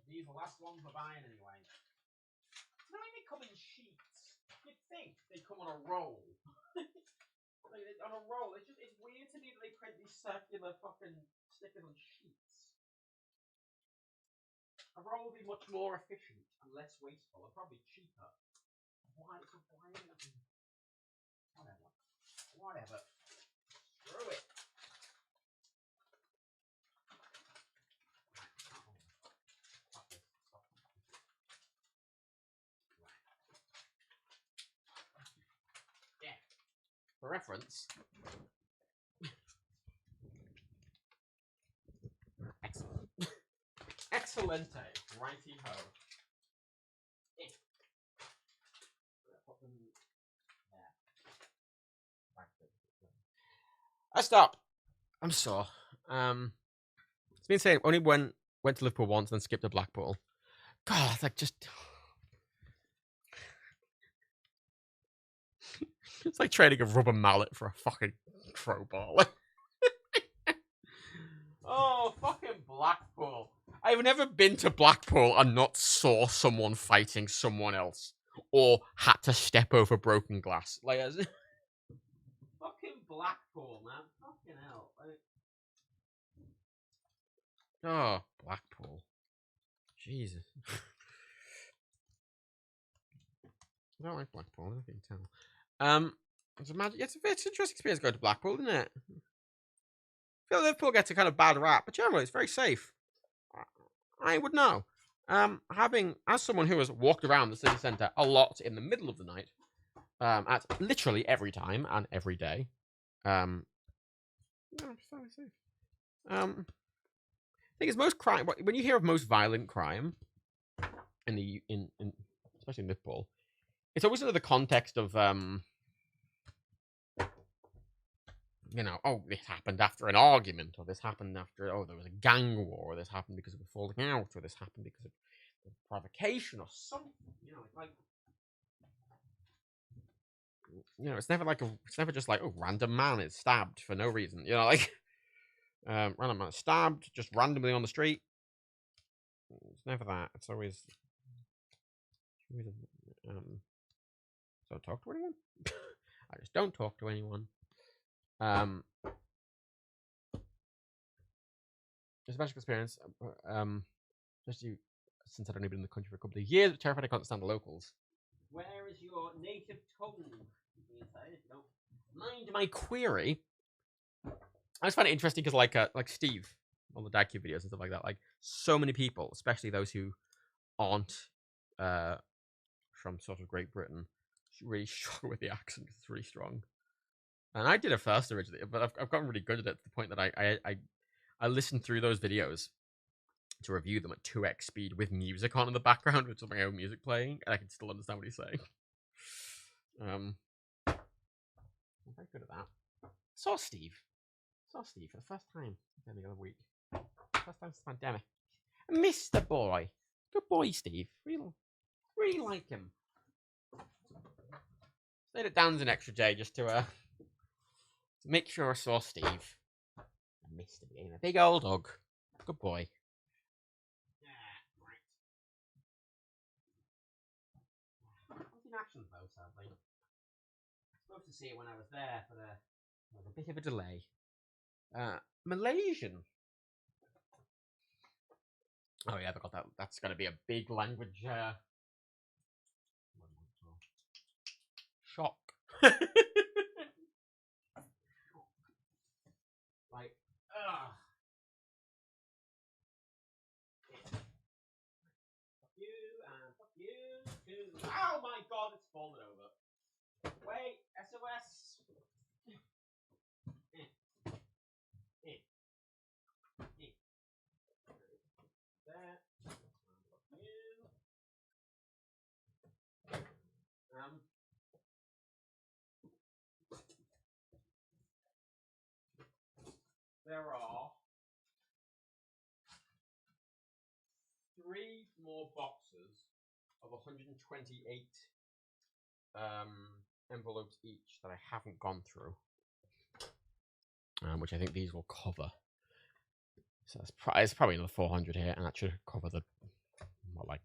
These are the last ones we're buying anyway. It's not even come in sheets. You'd think they come on a roll. On a roll. It's weird to me that they print these circular fucking stickers on sheets. A roll would be much more efficient and less wasteful and probably cheaper. Why? Whatever. Screw it. Yeah. For reference. Excellent. Excellente. Righty ho. I stop. I'm sore. It's been saying only went to Liverpool once and then skipped to Blackpool. God, like just it's like trading a rubber mallet for a fucking crowbar. Oh, fucking Blackpool. I've never been to Blackpool and not saw someone fighting someone else or had to step over broken glass. Like, fucking Blackpool, man. Fucking hell. Oh, Blackpool. Jesus. I don't like Blackpool, I can tell. It's an interesting experience going to Blackpool, isn't it? I feel Liverpool gets a kind of bad rap, but generally it's very safe. I would know. As someone who has walked around the city centre a lot in the middle of the night, at literally every time and every day, no, it's fairly safe. Thing is, most crime when you hear of most violent crime in especially in Liverpool, it's always under the context of oh, this happened after an argument, or this happened after there was a gang war, or this happened because of a falling out, or this happened because of provocation or something. It's like it's never just like random man is stabbed for no reason. Random man stabbed just randomly on the street. It's never that. It's always don't talk to anyone. I just don't talk to anyone. A special experience, especially since I'd only been in the country for a couple of years, but terrified I can't stand the locals. Where is your native tongue? Inside, if you don't mind my query. I just find it interesting because, like Steve on the DadCube videos and stuff like that, like so many people, especially those who aren't from sort of Great Britain, really struggle with the accent. It's really strong. And I did it first originally, but I've gotten really good at it to the point that I listened through those videos to review them at 2x speed with music on in the background, with my own music playing, and I can still understand what he's saying. I'm very good at that. Saw Steve for the first time the other week. First time since the pandemic. I missed the boy. Good boy, Steve. Really like him. Stayed at Dan's an extra day just to make sure I saw Steve. I missed him being a big old dog. Good boy. Yeah, right. Nothing action though, sadly. I was supposed to see it when I was there, but there was a bit of a delay. Malaysian. Oh yeah, I forgot that. That's going to be a big language shock. Like, God, it's fallen over. Wait, SOS. There. There are 3 more boxes of 128 envelopes each that I haven't gone through, which I think these will cover. So it's probably another 400 here, and that should cover the what, like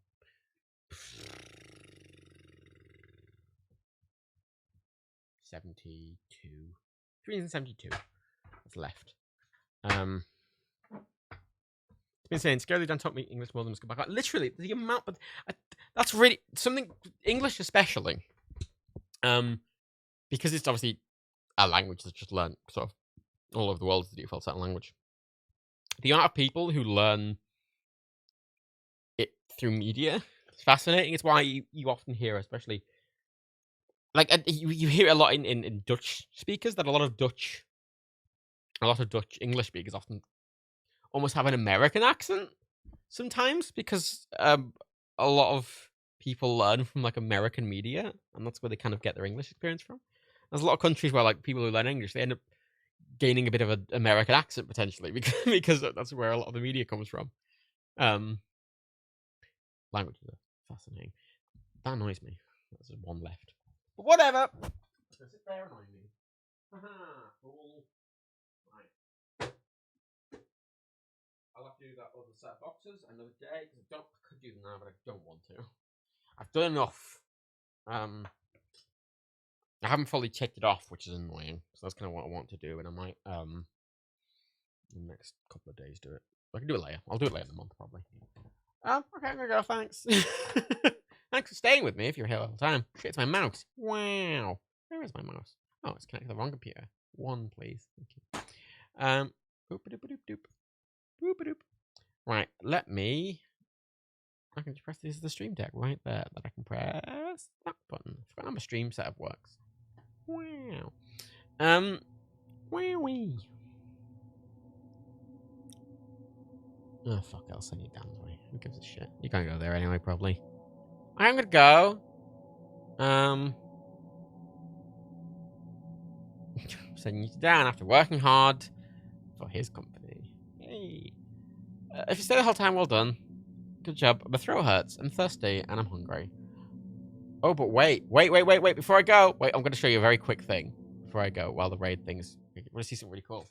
72, 372 that's left. It's been saying, Scarily don't talk me English more than must go back. Literally, the amount, but that's really something English, especially, because it's obviously a language that's just learned sort of all over the world as the default setting language. The amount of people who learn it through media is fascinating. It's why you often hear, especially like you hear a lot in Dutch speakers, that a lot of Dutch English speakers often almost have an American accent sometimes, because a lot of people learn from like American media, and that's where they kind of get their English experience from. There's a lot of countries where like people who learn English, they end up gaining a bit of an American accent potentially because that's where a lot of the media comes from. Languages are fascinating. That annoys me. There's one left. But whatever. Does it there annoy me? Haha, cool. Right. I'll have to do that other set of boxes another day, because I could do them now, but I don't want to. I've done enough. I haven't fully ticked it off, which is annoying. So that's kind of what I want to do, and I might in the next couple of days do it. I can do it later. I'll do it later in the month probably. Okay, I'm gonna go. Thanks. Thanks for staying with me if you're here all the time. Shit, it's my mouse. Wow. Where is my mouse? Oh, it's connected to the wrong computer. One, please. Thank you. Boop-a-doop-a-doop-doop. Boop-a-doop. Right, let me. I can just press this as the stream deck right there. That I can press that button. I forgot how my stream setup works. Wow. Wee. Oh fuck! I'll send you down the way. Who gives a shit? You can't go there anyway, probably. I'm gonna go. Sending you down after working hard for his company. Hey. If you stay the whole time, well done. Good job. My throat hurts. I'm thirsty and I'm hungry. Oh, but wait. Before I go, I'm going to show you a very quick thing before I go. While the raid things, I want to see something really cool.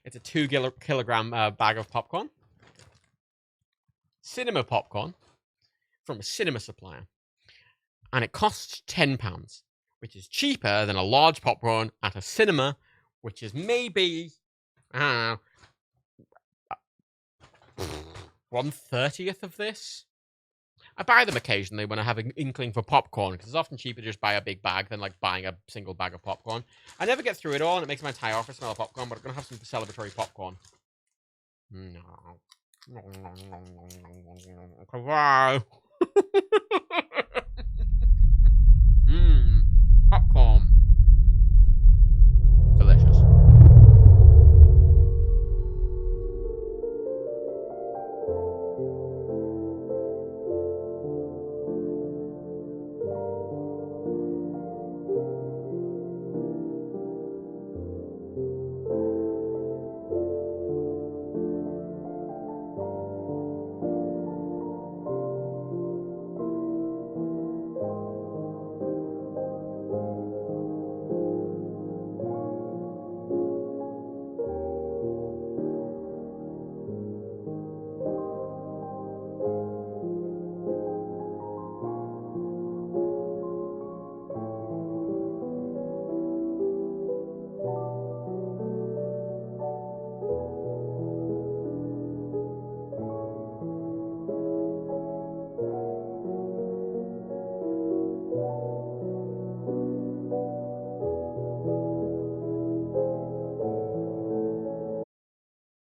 It's a 2 kilogram bag of popcorn. Cinema popcorn from a cinema supplier. And it costs £10, which is cheaper than a large popcorn at a cinema, which is maybe, I don't know, 1/30th of this. I buy them occasionally when I have an inkling for popcorn, because it's often cheaper to just buy a big bag than like buying a single bag of popcorn. I never get through it all, and it makes my entire office smell of popcorn, but I'm going to have some celebratory popcorn. No. Goodbye. Popcorn.